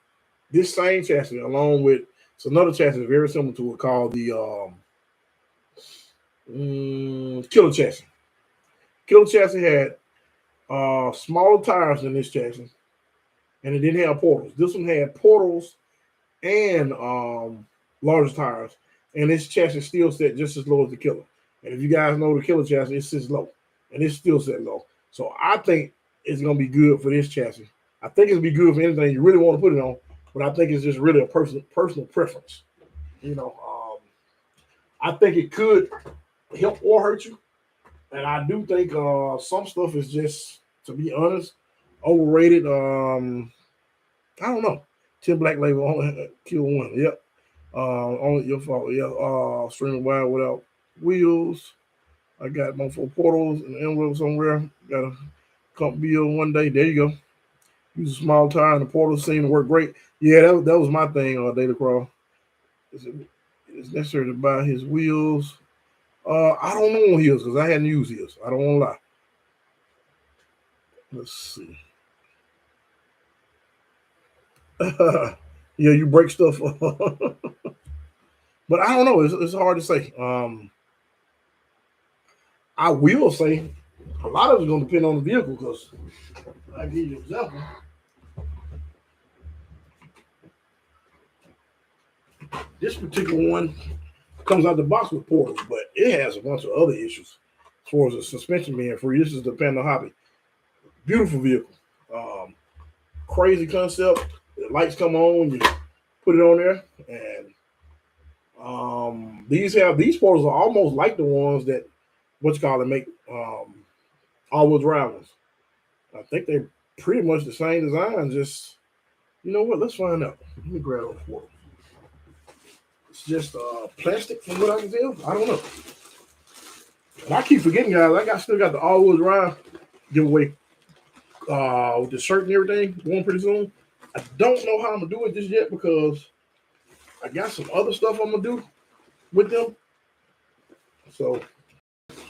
this same chassis along with it's another chassis very similar to it called the Killer Chassis. Killer Chassis had smaller tires than this chassis, and it didn't have portals. This one had portals and larger tires, and this chassis still set just as low as the Killer. And if you guys know the Killer chassis, it sits low, and it's still set low. So I think it's going to be good for this chassis. I think it'll be good for anything you really want to put it on, but I think it's just really a personal preference. You know, I think it could help or hurt you. And I do think some stuff is just, to be honest, overrated. I don't know. 10 Black Label only kill one. Yep. Only your fault. Yeah. Streaming wide without wheels. I got my 4 portals and envelope somewhere. Got a comp build one day. There you go. Use a small tire and the portals seem to work great. Yeah, that was my thing, Data Crawl. It's necessary to buy his wheels. I don't know on his because I hadn't used his. I don't want to lie. Let's see. Yeah, you break stuff. But I don't know. It's hard to say. I will say a lot of it's going to depend on the vehicle because I'll give you an example. This particular one comes out the box with portals, but it has a bunch of other issues as far as the suspension being free. This is the Panda Hobby. Beautiful vehicle. Crazy concept. The lights come on, you put it on there, and these portals are almost like the ones that make all-wheel drive ones. I think they're pretty much the same design. Just you know what? Let's find out. Let me grab those portals. It's just plastic, from what I can tell. I don't know. And I keep forgetting, guys. I still got the all-wheel drive giveaway with the shirt and everything going pretty soon. I don't know how I'm gonna do it just yet because I got some other stuff I'm gonna do with them. So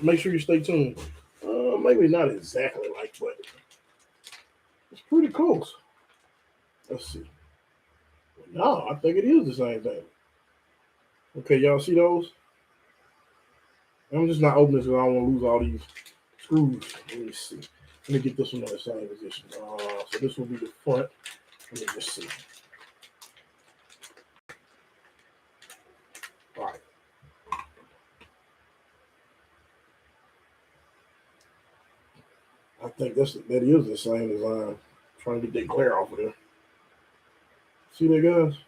make sure you stay tuned. Maybe not exactly like, but it's pretty close. Let's see. No, I think it is the same thing. Okay, y'all see those? I'm just not opening this because I don't want to lose all these screws. Let me see. Let me get this one in the same position. So this will be the front. Let me just see. All right. I think that is the same design. I'm trying to get that glare off of there. See that, guys?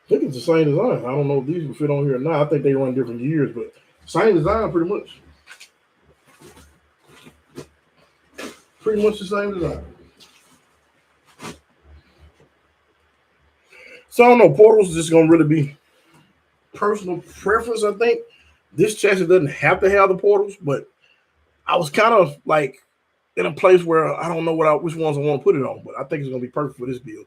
I think it's the same design. I don't know if these will fit on here or not. I think they run different years, but same design pretty much. Pretty much the same design. So I don't know, portals is just gonna really be personal preference. I think this chassis doesn't have to have the portals, but I was kind of like in a place where I don't know which ones I want to put it on, but I think it's gonna be perfect for this build.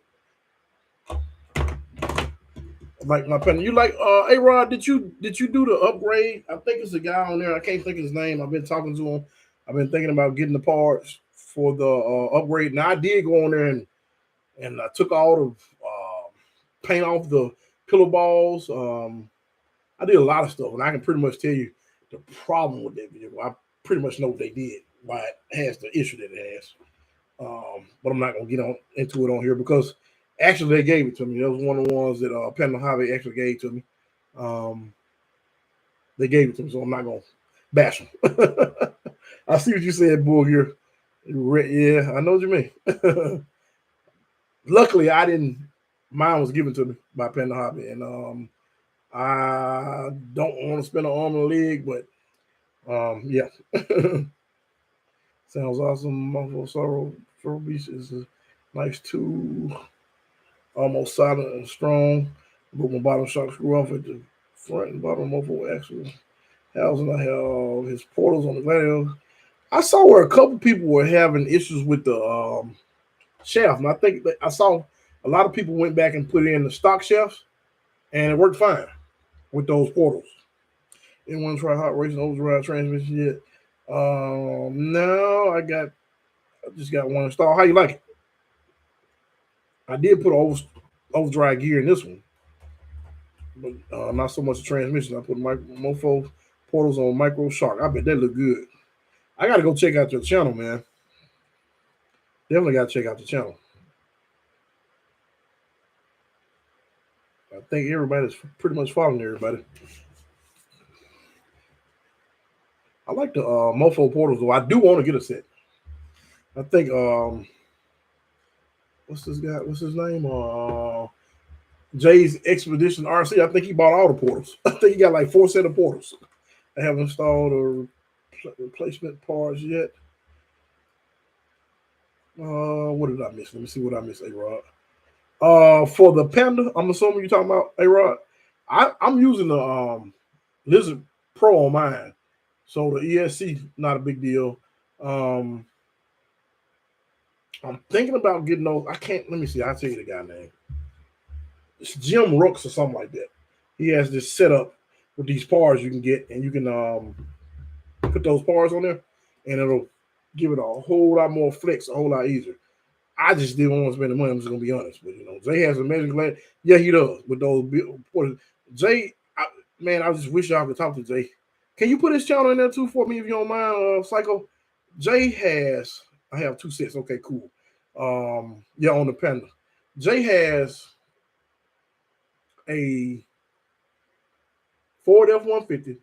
Like my Panda, you like hey Rod, did you do the upgrade? I think it's a guy on there. I can't think of his name. I've been talking to him. I've been thinking about getting the parts for the upgrade. Now I did go on there and I took all the paint off the pillow balls. I did a lot of stuff, and I can pretty much tell you the problem with that vehicle. I pretty much know what they did, why it has the issue that it has. But I'm not gonna get into it on here because actually they gave it to me. That was one of the ones that Panda Hobby actually gave to me. They gave it to me, so I'm not gonna bash them. I see what you said, Bull. Here, yeah, I know what you mean. Luckily, I didn't. Mine was given to me by Panda Hobby, and I don't want to spend an arm and a leg, but yeah. Sounds awesome. Muffle Sorrow Fur Beast is a nice tool. Almost solid and strong. Broke my bottom shock screw off at the front and bottom muffle axle housing. I have his portals on the Gladiator. I saw where a couple people were having issues with the shaft, and I think that I saw a lot of people went back and put in the stock shafts, and it worked fine with those portals. Anyone try hot racing overdrive transmission yet? No, I just got one installed. How you like it? I did put overdrive gear in this one, but not so much the transmission. I put mofo portals on micro shark. I bet that look good. I got to go check out your channel, man. Definitely got to check out the channel. I think everybody's pretty much following everybody. I like the mofo portals, though. I do want to get a set. I think what's this guy? What's his name? Jay's Expedition RC. I think he bought all the portals. I think he got like 4 sets of portals. I haven't installed a replacement parts yet. What did I miss? Let me see what I missed, A-Rod. For the Panda, I'm assuming you're talking about, A-Rod. I'm using the Lizard Pro on mine. So the ESC, not a big deal. I'm thinking about getting those. Let me see. I'll tell you the guy name. It's Jim Rooks or something like that. He has this setup with these parts you can get, and you can put those parts on there, and it'll give it a whole lot more flex, a whole lot easier. I just didn't want to spend the money. I'm just gonna be honest, but Jay has amazing glad. Yeah, he does with those portals. Jay, man, I just wish y'all could talk to Jay. Can you put his channel in there too for me if you don't mind, Psycho? Jay has. I have 2 sets. Okay, cool. Yeah, on the Panda. Jay has a Ford F-150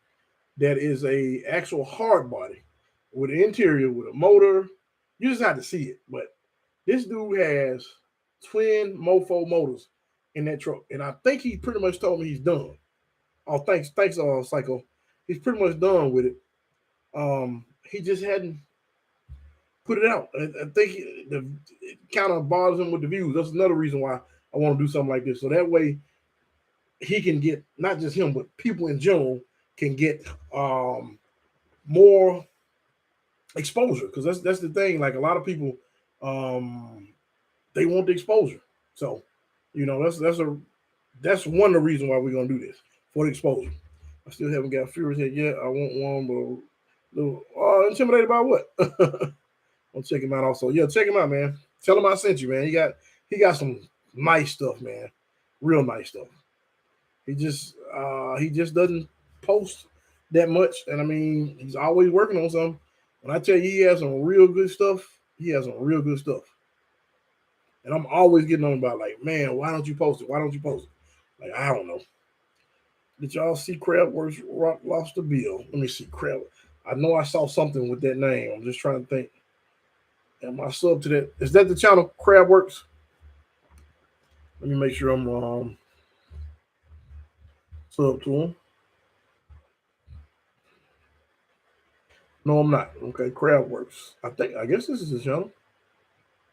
that is a actual hard body with an interior with a motor. You just have to see it, but this dude has twin mofo motors in that truck, and I think he pretty much told me he's done. Oh, thanks, Psycho. He's pretty much done with it. He just hadn't put it out. I think it kind of bothers him with the views. That's another reason why I want to do something like this. So that way he can get, not just him, but people in general can get more exposure. Because that's the thing. Like a lot of people, they want the exposure. So, that's one of the reasons why we're gonna do this, for the exposure. I still haven't got Furious head yet. I want one, but intimidated by what? I'll check him out also. Yeah, check him out, man. Tell him I sent you, man. He got some nice stuff, man. Real nice stuff. He just doesn't post that much. And I mean, he's always working on something. When I tell you he has some real good stuff, he has some real good stuff. And I'm always getting on about like, man, why don't you post it? Why don't you post it? Like, I don't know. Did y'all see Crabworks Rock Lobster Bill? Let me see Crab. I know I saw something with that name. I'm just trying to think. Am I sub to that? Is that the channel Crabworks? Let me make sure I'm sub to him. No, I'm not. Okay, Crabworks. I guess this is his channel.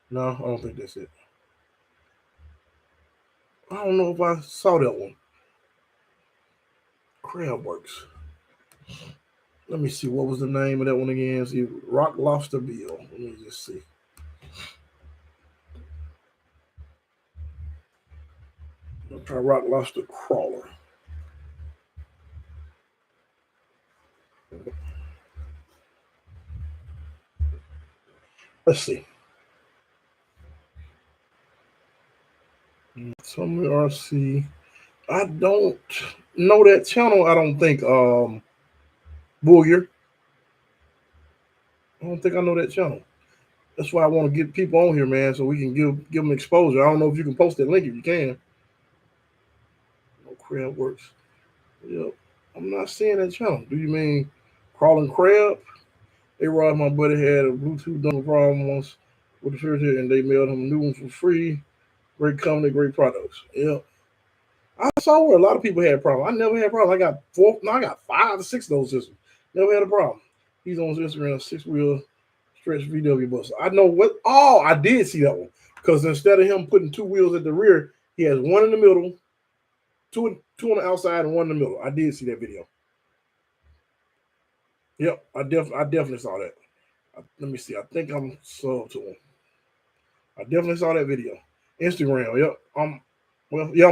No, I don't think that's it. I don't know if I saw that one. Crabworks. Let me see. What was the name of that one again? See, Rock Lobster Bill. Let me just see. I'll try Rock Lobster Crawler. Let's see. Sony RC. I don't know that channel. I don't think. Booger. I don't think I know that channel. That's why I want to get people on here, man, so we can give them exposure. I don't know if you can post that link if you can. No Crabworks. Yep. I'm not seeing that channel. Do you mean Crawling Crab? They Rod, my buddy, had a Bluetooth dongle problem once with the filter, and they mailed him a new one for free. Great company, great products. Yep. I saw where a lot of people had problems. I never had problems. I got 5 or 6 of those systems. Never had a problem. He's on his Instagram, 6-wheel stretch VW bus. I know what. Oh, I did see that one. Because instead of him putting 2 wheels at the rear, he has one in the middle, two on the outside, and one in the middle. I did see that video. Yep, I definitely saw that. Let me see. I think I'm subbed to him. I definitely saw that video. Instagram. Yep. I'm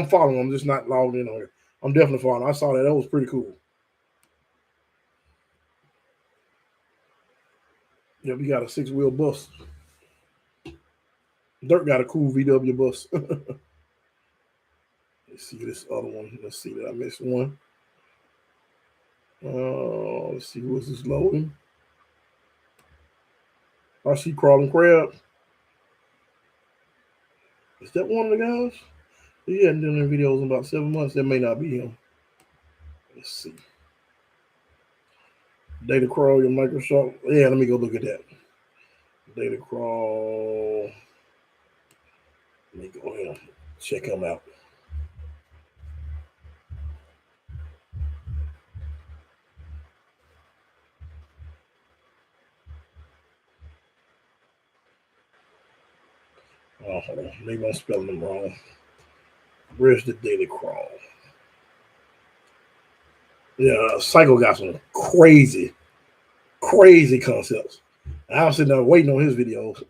following. I'm just not logged in on here. I'm definitely following. I saw that. That was pretty cool. Yeah, we got a 6-wheel bus. Dirt got a cool VW bus. Let's see this other one. Let's see that I missed one. Let's see what's this loading. I see Crawling Crab. Is that one of the guys? He hadn't done any videos in about 7 months. That may not be him. Let's see. Data crawl your Microsoft. Yeah, let me go look at that. Data crawl. Let me go ahead and check him out. Oh, hold on. Maybe I'm spelling them wrong. Where's the Daily Crawl? Yeah, Psycho got some crazy concepts. I was sitting there waiting on his videos.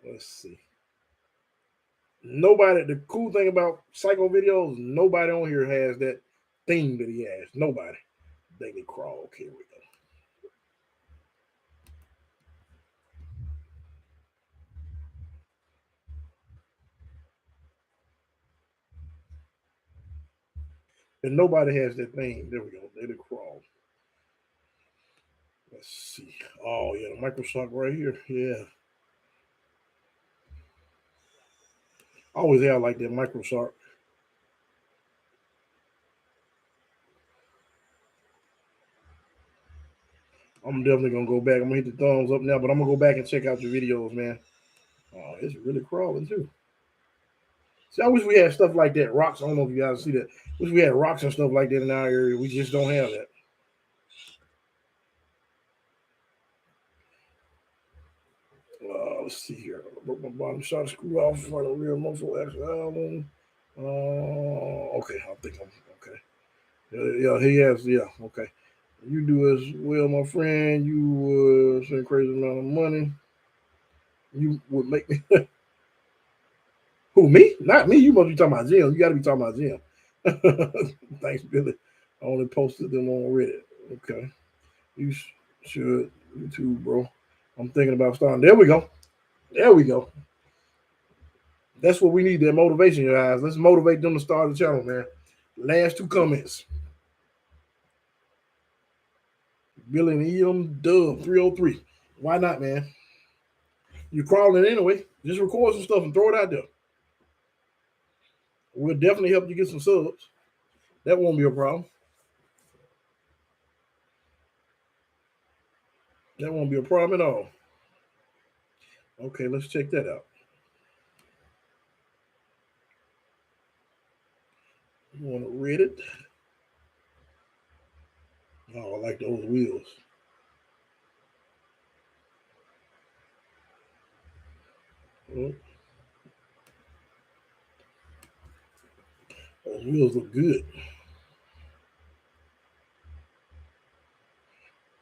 Let's see. Nobody, the cool thing about Psycho videos, nobody on here has that theme that he has. Nobody. Daily Crawl. Okay, here we go. And nobody has that thing. There we go. Daily Crawl. Let's see. Oh, yeah, Microsoft right here. Yeah. I always have like that Microsoft. I'm definitely gonna go back. I'm gonna hit the thumbs up now, but I'm gonna go back and check out your videos, man. Oh, it's really crawling too. See, I wish we had stuff like that. Rocks. I don't know if you guys see that. Wish we had rocks and stuff like that in our area. We just don't have that. Let's see here. I broke my bottom shot screw off for the rear muffle X album. Okay, I think I'm okay. Yeah, he has. Yeah, okay. You do as well, my friend. You spend a crazy amount of money. You would make me. Who, me? Not me. You must be talking about Jim. You got to be talking about Jim. Thanks, Billy. I only posted them on Reddit. Okay. You should. You too, bro. I'm thinking about starting. There we go. There we go. That's what we need, that motivation, guys. Let's motivate them to start the channel, man. Last two comments. Billy and EM Dub 303. Why not, man? You're crawling anyway. Just record some stuff and throw it out there. We'll definitely help you get some subs. That won't be a problem. That won't be a problem at all. Okay, let's check that out. You want to read it? Oh, I like those wheels. Oh. Those wheels look good.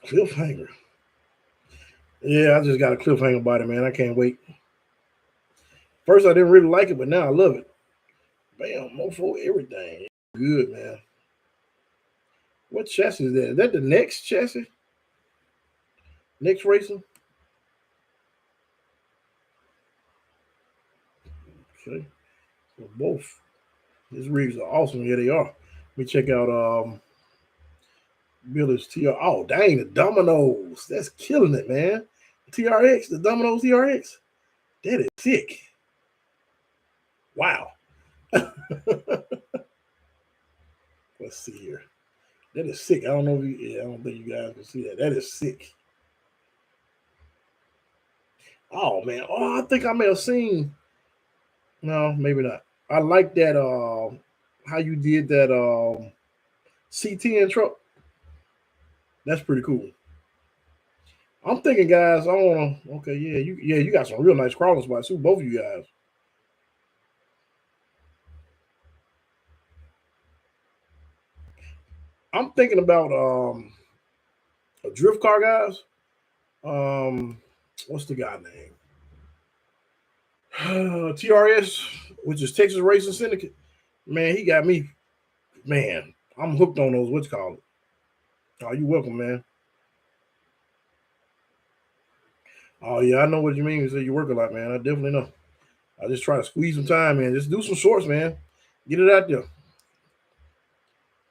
Cliffhanger. Yeah, I just got a cliffhanger body, man. I can't wait. First, I didn't really like it, but now I love it. Bam, mofo, everything. Good, man. What chassis is that? Is that the next chassis? Next Racing? Okay. So both. These rigs are awesome. Yeah, they are. Let me check out Billy's TR. Oh, dang, the Dominoes. That's killing it, man. TRX, the Dominoes TRX. That is sick. Wow. Let's see here. That is sick. I don't know if I don't think you guys can see that. That is sick. Oh man. Oh, I think I may have seen. No, maybe not. I like that how you did that C10 truck. That's pretty cool. I'm thinking, guys, I wanna okay, you got some real nice crawling spots too, both of you guys. I'm thinking about a drift car, guys. What's the guy name? TRS, which is Texas Racing Syndicate. Man, he got me. Man, I'm hooked on those. What's called? Oh, you welcome, man. Oh yeah, I know what you mean. You say you work a lot, man. I definitely know. I just try to squeeze some time in. Just do some shorts, man. Get it out there.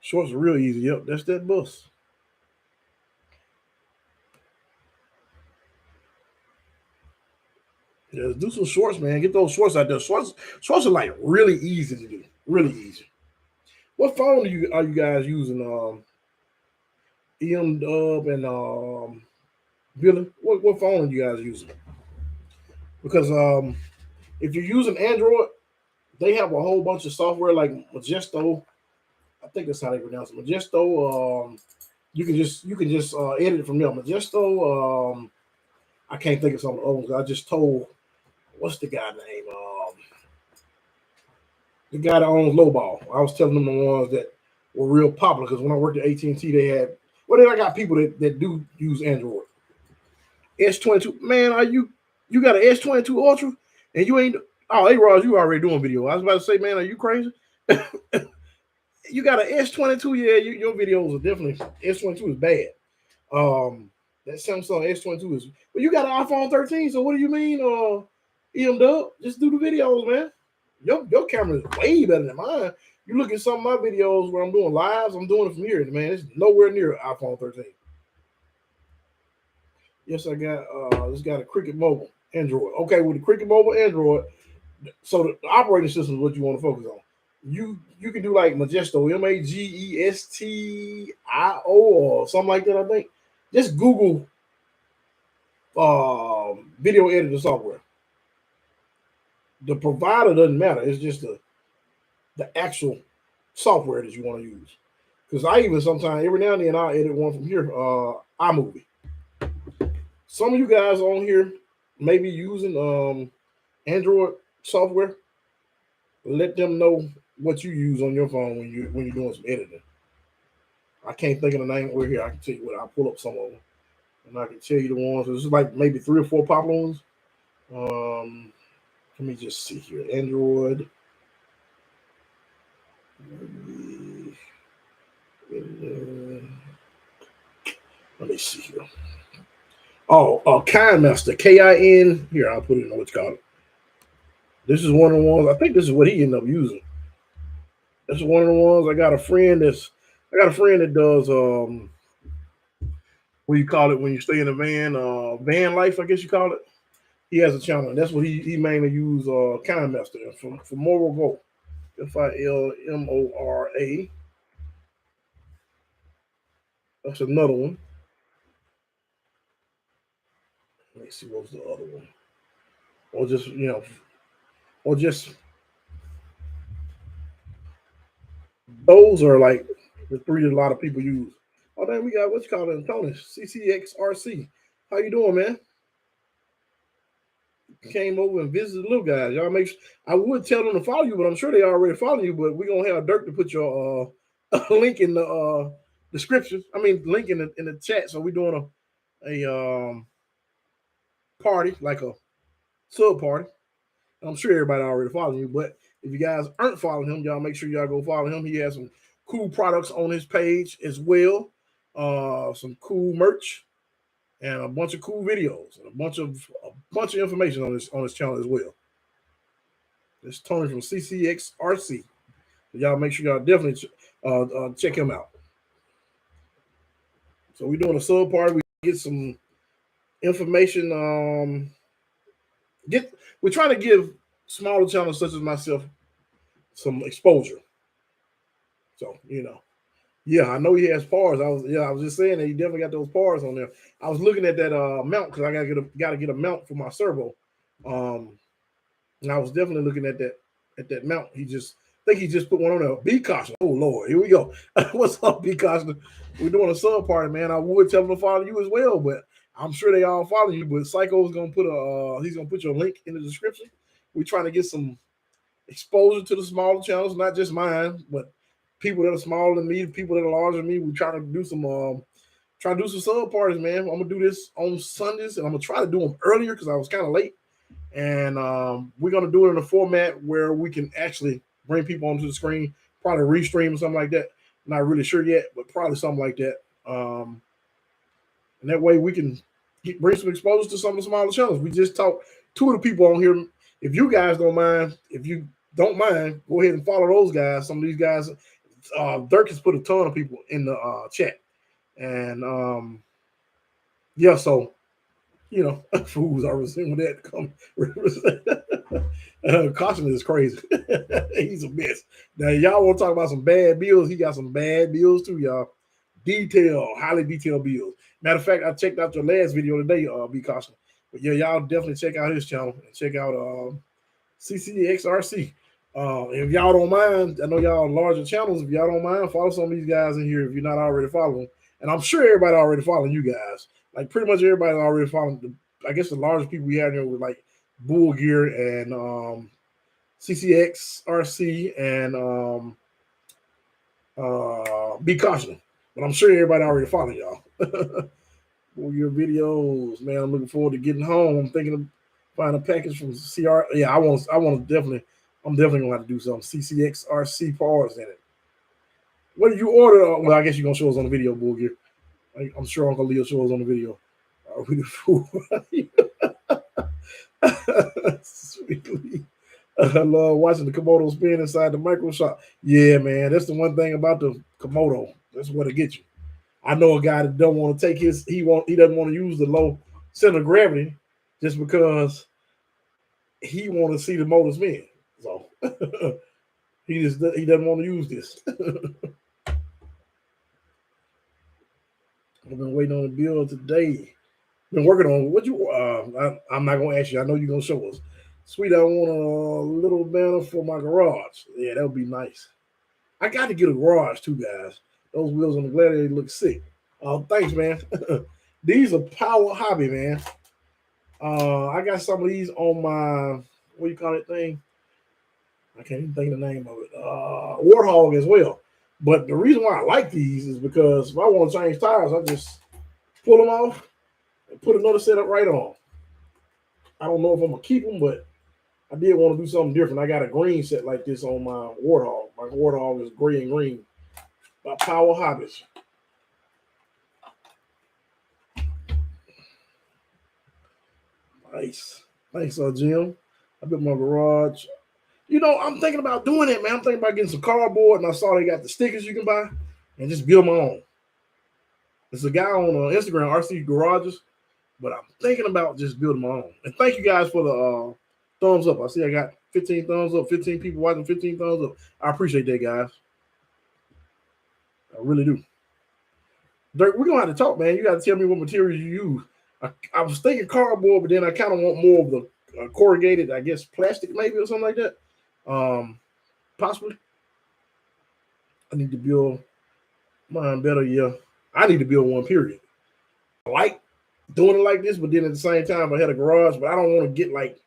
Shorts are real easy. Yep, that's that bus. Yeah, do some shorts, man. Get those shorts out there. Shorts are like really easy to do. Really easy. What phone are you guys using? EM Dub and Billy. What phone are you guys using? Because if you're using Android, they have a whole bunch of software like Majesto. I think that's how they pronounce it. Majesto. You can just edit it from there. Majesto. I can't think of some of the other ones. I just told what's the guy name? The guy that owns Lowball. I was telling them the ones that were real popular because when I worked at AT&T, they had. Well, then I got people that do use Android. S22. Man, you got an S22 Ultra and you ain't. Oh, hey, Ross, you already doing video. I was about to say, man, are you crazy? You got an S22, yeah. Your videos are definitely S22 is bad. That Samsung S22 is. But you got an iPhone 13, so what do you mean? EM Dub, just do the videos, man. Your camera is way better than mine. You look at some of my videos where I'm doing lives. I'm doing it from here, man. It's nowhere near iPhone 13. Yes, I got. This got a Cricket Mobile Android. Okay, with the Cricket Mobile Android, so the operating system is what you want to focus on. You can do like Majesto, Magestio or something like that. I think. Just Google video editor software. The provider doesn't matter. It's just the actual software that you want to use. Because I even sometimes every now and then I'll edit one from here. iMovie. Some of you guys on here may be using Android software. Let them know what you use on your phone when you're doing some editing. I can't think of the name over here. I can tell you what. I'll pull up some of them, and I can tell you the ones. This is like maybe 3 or 4 popular ones. Let me just see here. Android. Let me see here. Oh, KinMaster, KIN. Here, I'll put it in what's called. This is one of the ones. I think this is what he ended up using. That's one of the ones. I got a friend that does what do you call it when you stay in a van? Van life, I guess you call it. He has a channel, and that's what he mainly use Kind Master for Moral Go. Filmora. That's another one. Let me see what was the other one. Or just or just those are like the three that a lot of people use. Oh then we got what you call it, Tony CCXRC. How you doing, man? Came over and visited the little guys. Y'all make sure, I would tell them to follow you, but I'm sure they already follow you. But we're gonna have Dirk to put your link in the description. I mean, link in the chat. So we're doing a party, like a sub party. I'm sure everybody already following you, but if you guys aren't following him, y'all make sure y'all go follow him. He has some cool products on his page as well. Some cool merch and a bunch of cool videos and a bunch of information on his channel as well. It's Tony from CCXRC. Y'all make sure y'all definitely check him out. So we're doing a sub party. We get some information. We're trying to give smaller channels such as myself some exposure. So yeah, I know he has pars. I was just saying that he definitely got those pars on there. I was looking at that mount because I gotta get a mount for my servo. And I was definitely looking at that mount. I think he just put one on there. Be cautious. Oh Lord, here we go. What's up, Be cautious? We're doing a sub party, man. I would tell them to follow you as well, but I'm sure they all follow you. But Psycho's gonna he's gonna put your link in the description. We're trying to get some exposure to the smaller channels, not just mine, but people that are smaller than me, people that are larger than me. We're trying to do some sub parties, man. I'm gonna do this on Sundays, and I'm gonna try to do them earlier because I was kind of late. And we're gonna do it in a format where we can actually bring people onto the screen, probably restream or something like that. Not really sure yet, but probably something like that. And that way we can bring some exposure to some of the smaller channels. We just talked two of the people on here. If you guys don't mind, go ahead and follow those guys. Some of these guys, Dirk has put a ton of people in the chat, and yeah, so fools are resuming that. Caution is crazy. He's a mess. Now, y'all want to talk about some bad bills? He got some bad bills too, y'all. Highly detailed bills. Matter of fact, I checked out your last video today, Be Caution. But yeah, y'all definitely check out his channel and check out CCXRC. If y'all don't mind, I know y'all larger channels. If y'all don't mind, follow some of these guys in here if you're not already following. And I'm sure everybody already following you guys. Like pretty much everybody already following. I guess the largest people we have here were like Bull Gear and CCXRC and Be Cautious. But I'm sure everybody already following y'all. For your videos, man. I'm looking forward to getting home. I'm thinking of finding a package from CR. Yeah, I'm definitely gonna have to do some CCXRC pars in it. What did you order? Well, I guess you're gonna show us on the video, Bull Gear. I'm sure Uncle Leo shows us on the video. Are we the fool? Sweetly. I love watching the Komodo spin inside the micro shop. Yeah, man, that's the one thing about the Komodo. That's what it gets you. I know a guy that don't want to take he doesn't want to use the low center of gravity just because he want to see the motor spin. So he doesn't want to use this. I've been waiting on the bill today. Been working on what you. I'm not gonna ask you. I know you're gonna show us. Sweet, I want a little banner for my garage. Yeah, that would be nice. I got to get a garage too, guys. Those wheels on the Gladiator look sick. Thanks, man. These are power hobby, man. I got some of these on my what do you call that thing? I can't even think of the name of it. Warthog as well. But the reason why I like these is because if I want to change tires, I just pull them off and put another setup right on. I don't know if I'm gonna keep them, but I did want to do something different. I got a green set like this on my Warthog. My Warthog is gray and green. By Power Hobbies. Nice. Thanks, Jim. I built my garage You know, I'm thinking about doing it, man. I'm thinking about getting some cardboard, and I saw they got the stickers you can buy, and just build my own. There's a guy on Instagram, RC Garages, but I'm thinking about just building my own. And thank you guys for the thumbs up. I see I got 15 thumbs up, 15 people watching, 15 thumbs up. I appreciate that, guys. I really do. Dirk, we're gonna have to talk, man. You got to tell me what materials you use. I was thinking cardboard, but then I kind of want more of the corrugated, I guess, plastic maybe or something like that. Possibly. I need to build mine better. Yeah, I need to build one. Period. I like doing it like this, but then at the same time, I had a garage, but I don't want to get like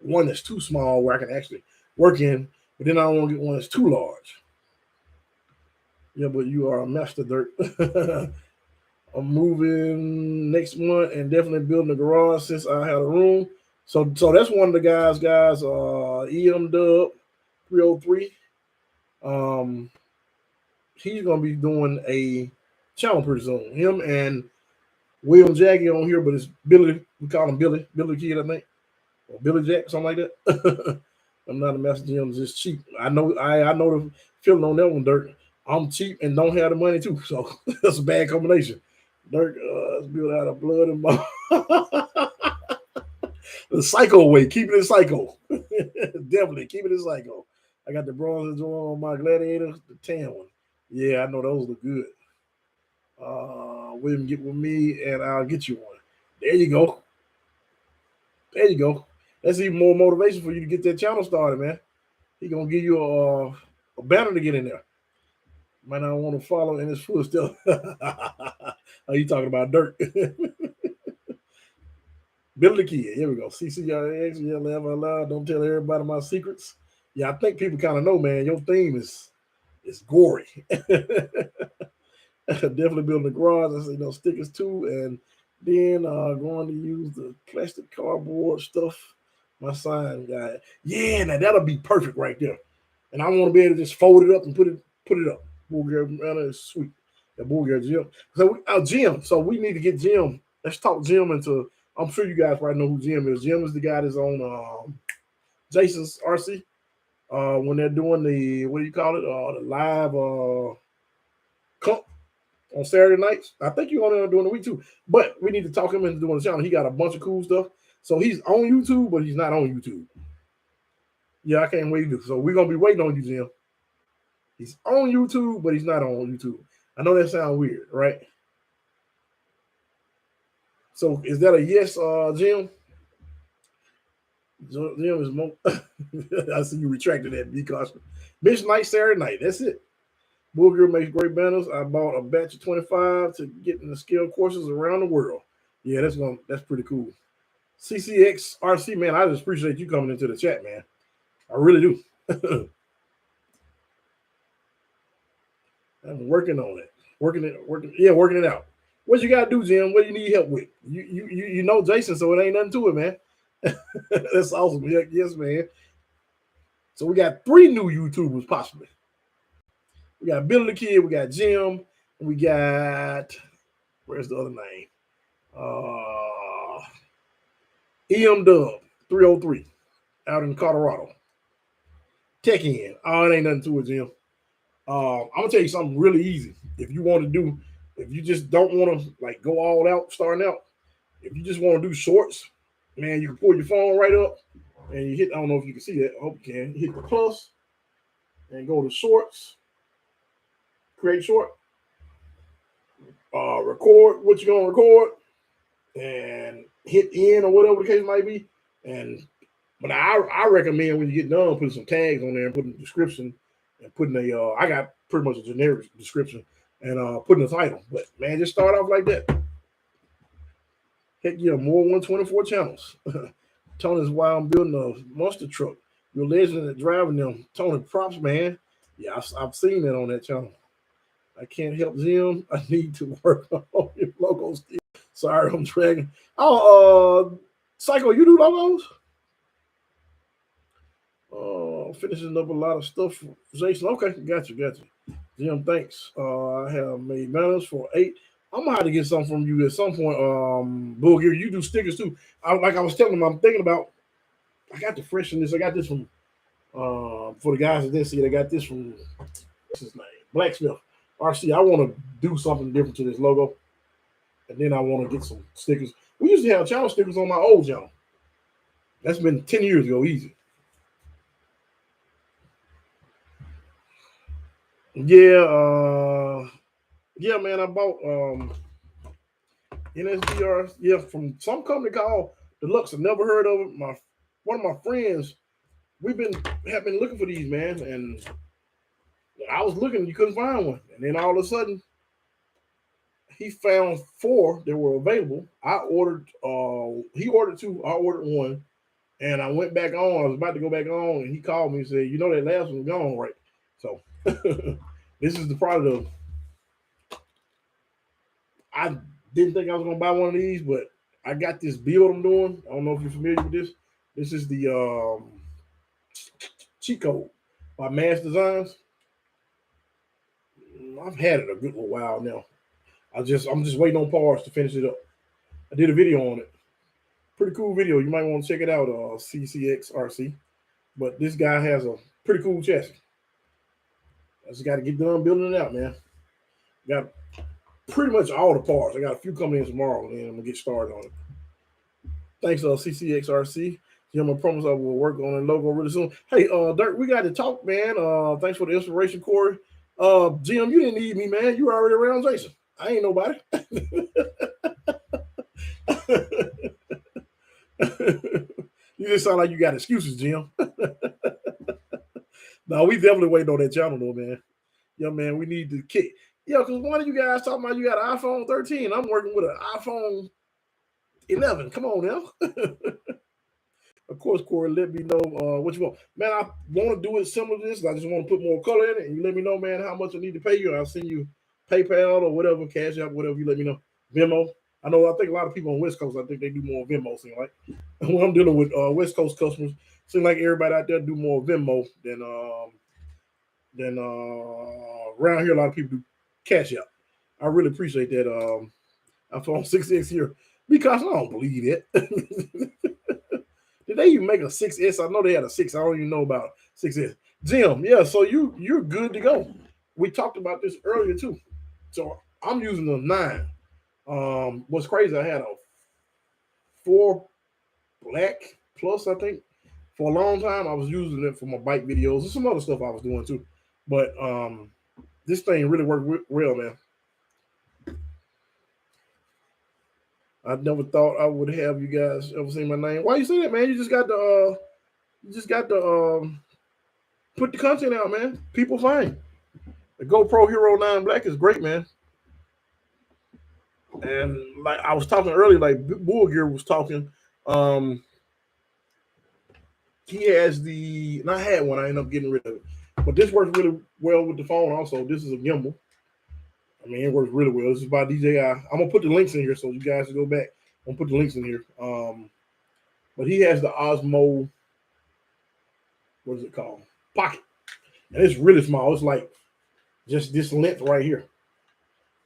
one that's too small where I can actually work in. But then I don't want to get one that's too large. Yeah, but you are a master, Dirt. I'm moving next month and definitely building a garage since I had a room. So that's one of the guys, EM Dub 303. He's gonna be doing a channel pretty soon. Him and William Jackie on here, but it's Billy. We call him Billy the Kid, I think, or Billy Jack, something like that. I'm not a master Jim, I'm just cheap. I know the feeling on that one, Dirt. I'm cheap and don't have the money too, so that's a bad combination. Dirk, it's built out of blood and bone. The psycho way, keeping it psycho. Definitely keeping it psycho. I got the bronze on my Gladiator, the tan one. Yeah, I know those look good. William, get with me and I'll get you one. There you go. There you go. That's even more motivation for you to get that channel started, man. He gonna give you a banner to get in there. Might not want to follow in his footsteps. Are you talking about Dirt? Billy the Kid. Here we go. CCRX. Yeah, laugh out loud. Don't tell everybody my secrets. Yeah, I think people kind of know, man. Your theme is gory. Definitely building a garage. I say no stickers too, and then going to use the plastic cardboard stuff. My sign guy. Yeah, now that'll be perfect right there. And I want to be able to just fold it up and put it up. Bullgirl is sweet. The Bullgirl Jim. So Jim. So we need to get Jim. Let's talk Jim into. I'm sure you guys probably know who Jim is. Jim is the guy that's on Jason's RC. When they're doing the what do you call it? The live comp on Saturday nights. I think you're on there during the week too. But we need to talk him into doing the channel. He got a bunch of cool stuff. So he's on YouTube, but he's not on YouTube. Yeah, I can't wait to. So we're gonna be waiting on you, Jim. He's on YouTube, but he's not on YouTube. I know that sounds weird, right? So is that a yes, Jim? Jim is more. I see you retracted that. Be cautious. Bitch night, Saturday night. That's it. Bullgirl makes great banners. I bought a batch of 25 to get in the skill courses around the world. Yeah, that's pretty cool. CCXRC, man, I just appreciate you coming into the chat, man. I really do. I'm working on it. Working it out. What you gotta do, Jim? What do you need help with? You know Jason, so it ain't nothing to it, man. That's awesome. Yes, man. So we got 3 new YouTubers possibly. We got Billy the Kid, we got Jim, and we got where's the other name? EM Dub 303 out in Colorado. Tech in. Oh, it ain't nothing to it, Jim. I'm gonna tell you something really easy. If you want to do, if you just don't want to like go all out starting out, if you just want to do shorts, man, you can pull your phone right up and you hit. I don't know if you can see that. I hope you can. Hit the plus and go to shorts. Create short. Record what you're gonna record and hit in or whatever the case might be. But I recommend when you get done, put some tags on there and put in the description and putting I got pretty much a generic description and putting a title. But man, just start off like that. Heck yeah, more 124 channels. Tony's why I'm building a monster truck. You're a legend at driving them. Tony, props, man. Yeah, I've seen that on that channel. I can't help Jim. I need to work on your logos. Sorry, I'm dragging. Oh, Psycho, you do logos? Finishing up a lot of stuff for Jason. Okay, got you. Jim, thanks. I have made banners for 8. I'm gonna have to get something from you at some point. Bulgari, you do stickers too. Like I was telling him, I'm thinking about. I got the freshness. I got this from For the guys that didn't see it, I got this from, what's his name? Blacksmith. RC. I want to do something different to this logo. And then I want to get some stickers. We used to have channel stickers on my old channel. That's been 10 years ago, easy. Yeah, yeah, man, I bought NSDR, yeah, from some company called Deluxe. I've never heard of it. One of my friends, have been looking for these, man, and I was looking, you couldn't find one. And then all of a sudden, he found 4 that were available. I ordered, he ordered 2, I ordered 1, and I went back on. I was about to go back on, and he called me and said, you know that last one's gone, right? So this is the product of, I didn't think I was gonna buy one of these, but I got this build I'm doing. I don't know if you're familiar with this. This is the cheat code by Mass Designs. I've had it a good little while now. I'm just waiting on parts to finish it up. I did a video on it. Pretty cool video. You might want to check it out, CCXRC. But this guy has a pretty cool chassis. I just got to get done building it out, man. Got pretty much all the parts. I got a few coming in tomorrow, and I'm going to get started on it. Thanks, CCXRC. Jim, I promise I will work on a logo really soon. Hey, Dirk, we got to talk, man. Thanks for the inspiration, Corey. Jim, you didn't need me, man. You were already around Jason. I ain't nobody. You just sound like you got excuses, Jim. No, we definitely waiting on that channel, though, man. Yeah, man, we need to kick. Yeah, because one of you guys talking about you got an iPhone 13. I'm working with an iPhone 11. Come on now. Of course, Corey, let me know what you want. Man, I want to do it similar to this. I just want to put more color in it. And you let me know, man, how much I need to pay you. I'll send you PayPal or whatever, Cash App, whatever you let me know. Venmo. I think a lot of people on West Coast, I think they do more Venmo. Seem like when I'm dealing with West Coast customers, seem like everybody out there do more Venmo than around here. A lot of people do Cash App. I really appreciate that. iPhone 6X here because I don't believe it. Did they even make a 6S? I know they had a 6. I don't even know about 6S. Jim, yeah, so you're good to go. We talked about this earlier too. So I'm using a 9. What's crazy, I had a 4 Black Plus, I think. For a long time, I was using it for my bike videos and some other stuff I was doing too. But this thing really worked well, man. I never thought I would have you guys ever seen my name. Why you say that, man? You just got to put the content out, man. People find the GoPro Hero 9 Black is great, man. And like I was talking earlier, like Bull Gear was talking. He has and I had one. I ended up getting rid of it, but this works really well with the phone. Also, this is a gimbal. I mean, it works really well. This is by DJI. I'm gonna put the links in here so you guys can go back. I'm gonna put the links in here. But he has the Osmo. What is it called? Pocket, and it's really small. It's like just this length right here,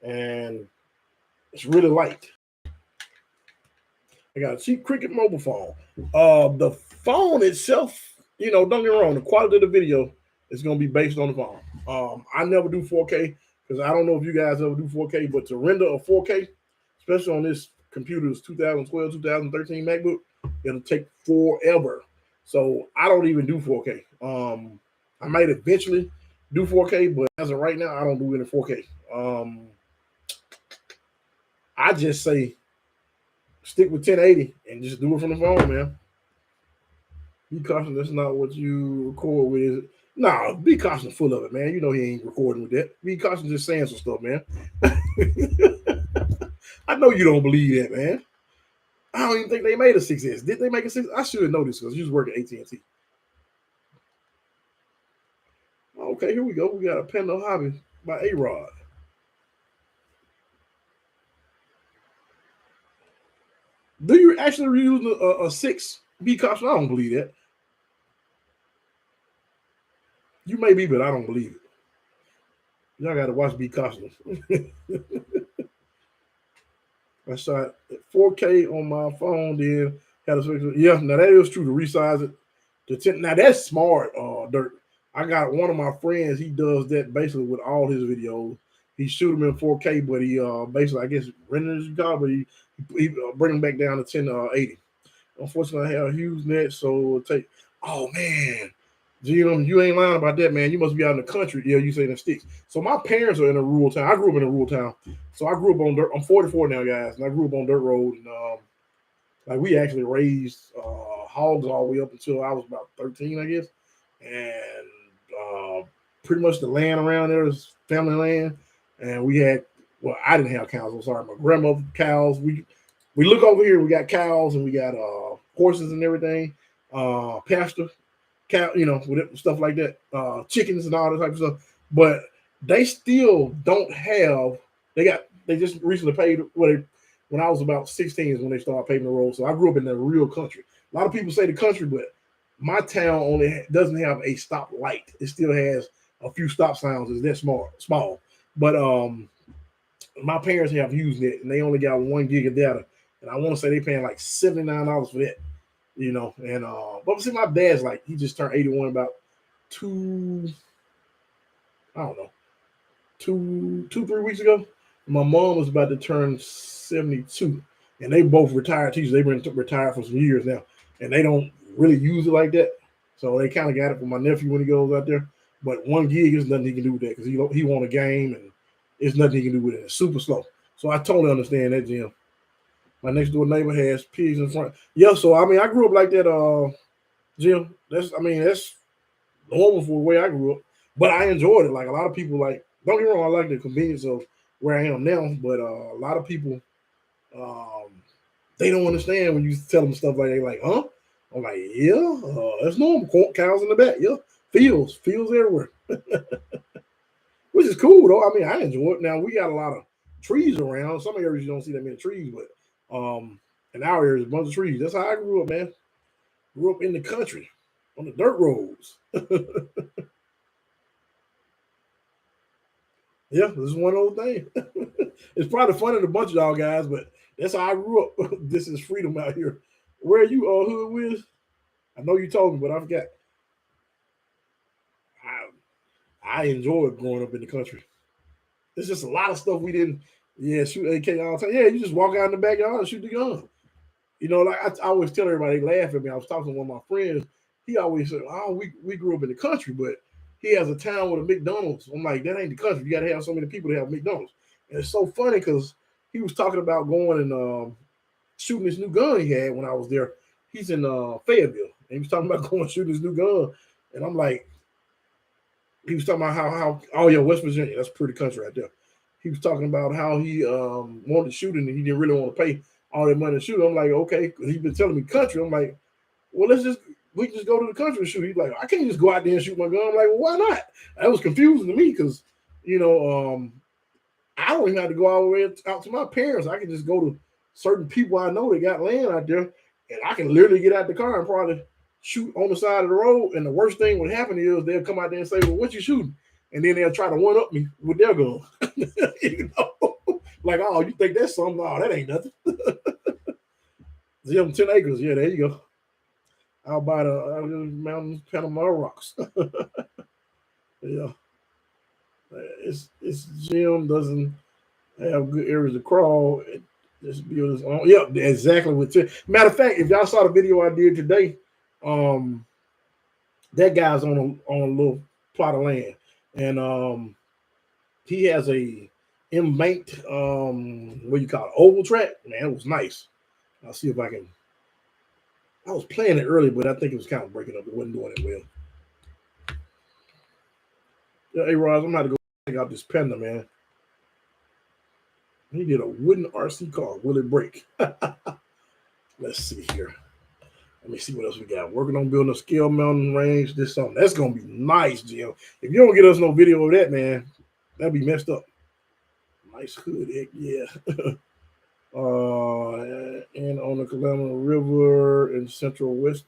and it's really light. I got a cheap Cricket mobile phone. The phone itself, don't get me wrong, the quality of the video is going to be based on the phone. I never do 4K because I don't know if you guys ever do 4K, but to render a 4K, especially on this computer's 2012, 2013 MacBook, it'll take forever. So I don't even do 4K. I might eventually do 4K, but as of right now, I don't do any 4K. I just say stick with 1080 and just do it from the phone, man. Be cautious, that's not what you record with. Nah, be cautious full of it, man. You know he ain't recording with that. Be cautious just saying some stuff, man. I know you don't believe that, man. I don't even think they made a 6S. Did they make a 6? I should have noticed because you was working AT&T. Okay, here we go. We got a Panda Hobby by RCAWD. Do you actually use a 6? Be cautious. I don't believe that. You may be, but I don't believe it. Y'all got to watch Be Cautious. I shot at 4K on my phone, then had a, yeah, now that is true to resize it. Now that's smart, Dirt. I got one of my friends. He does that basically with all his videos. He shoot them in 4K, but he basically, I guess, renders his car, but he bring them back down to 1080. Unfortunately, I have a huge net, so it'll take. Oh man, Jim, you ain't lying about that, man. You must be out in the country. Yeah, you say in the sticks. So my parents are in a rural town. I grew up in a rural town, so I grew up on dirt. I'm 44 now, guys, and I grew up on dirt road. And like we actually raised hogs all the way up until I was about 13, I guess, and pretty much the land around there is family land. And we had, well, I didn't have cows. I'm sorry, my grandmother cows. We look over here. We got cows and we got horses and everything, pasture, cow, with stuff like that, chickens and all that type of stuff. But they still don't have. They just recently paid. When I was about 16 is when they started paving the road. So I grew up in the real country. A lot of people say the country, but my town only doesn't have a stop light. It still has a few stop signs. It's that small. But my parents have HughesNet, and they only got 1 gig of data. And I want to say they paying like $79 for that, And but see, my dad's like, he just turned 81 about 3 weeks ago. My mom was about to turn 72, and they both retired teachers. They've been retired for some years now, and they don't really use it like that. So they kind of got it for my nephew when he goes out there. But 1 gig is nothing he can do with that because he want a game, and it's nothing he can do with it. It's super slow. So I totally understand that, Jim. My next door neighbor has pigs in front. Yeah, so I mean, I grew up like that, Jim. That's normal for the way I grew up. But I enjoyed it. Like a lot of people, like, don't get me wrong, I like the convenience of where I am now. But a lot of people, they don't understand when you tell them stuff like that. Like, huh? I'm like, yeah, that's normal. Cows in the back, yeah. Fields everywhere. Which is cool though. I mean, I enjoy it. Now we got a lot of trees around. Some areas you don't see that many trees, but in our area, a bunch of trees. That's how I grew up, man. Grew up in the country on the dirt roads. Yeah, this is one of those things. It's probably funny to a bunch of y'all guys, but that's how I grew up. This is freedom out here. Where are you, hood with? I know you told me, but I forgot. I enjoyed growing up in the country. There's just a lot of stuff we didn't. Yeah, shoot AK all the time. Yeah, you just walk out in the backyard and shoot the gun. Like I always tell everybody, they laugh at me. I was talking to one of my friends. He always said, "Oh, we grew up in the country, but he has a town with a McDonald's." I'm like, that ain't the country. You got to have so many people to have McDonald's. And it's so funny because he was talking about going and shooting this new gun he had when I was there. He's in Fayetteville, and he was talking about going shooting this new gun. And I'm like, he was talking about how oh yeah, West Virginia, that's pretty country right there. He was talking about how he wanted to shoot and he didn't really want to pay all that money to shoot. I'm like, okay, because he's been telling me country. I'm like, well, we can just go to the country and shoot. He's like, I can't just go out there and shoot my gun. I'm like, well, why not? That was confusing to me because, I don't even have to go all the way out to my parents. I can just go to certain people I know that got land out there, and I can literally get out the car and probably shoot on the side of the road. And the worst thing would happen is they'll come out there and say, well, what you shooting? And then they'll try to one-up me with their gun. Like, oh, you think that's something? Oh, that ain't nothing. 10 acres. Yeah, there you go. I'll buy the mountains, Panama rocks. Yeah. It's Jim doesn't have good areas to crawl. Just build his own. Yeah, exactly. Matter of fact, if y'all saw the video I did today, that guy's on a little plot of land, and he has a embanked what you call it, oval track. Man, it was nice. I'll see if I can. I was playing it early, but I think it was kind of breaking up. It wasn't doing it well. Yeah, hey, Roz, I'm going to go check out this Panda, man. He did a wooden RC car. Will it break? Let's see here. Let me see what else we got. Working on building a scale mountain range. This something. That's going to be nice, Jim. If you don't get us no video of that, man, that'd be messed up. Nice hood, yeah. And on the Columbia River in Central West.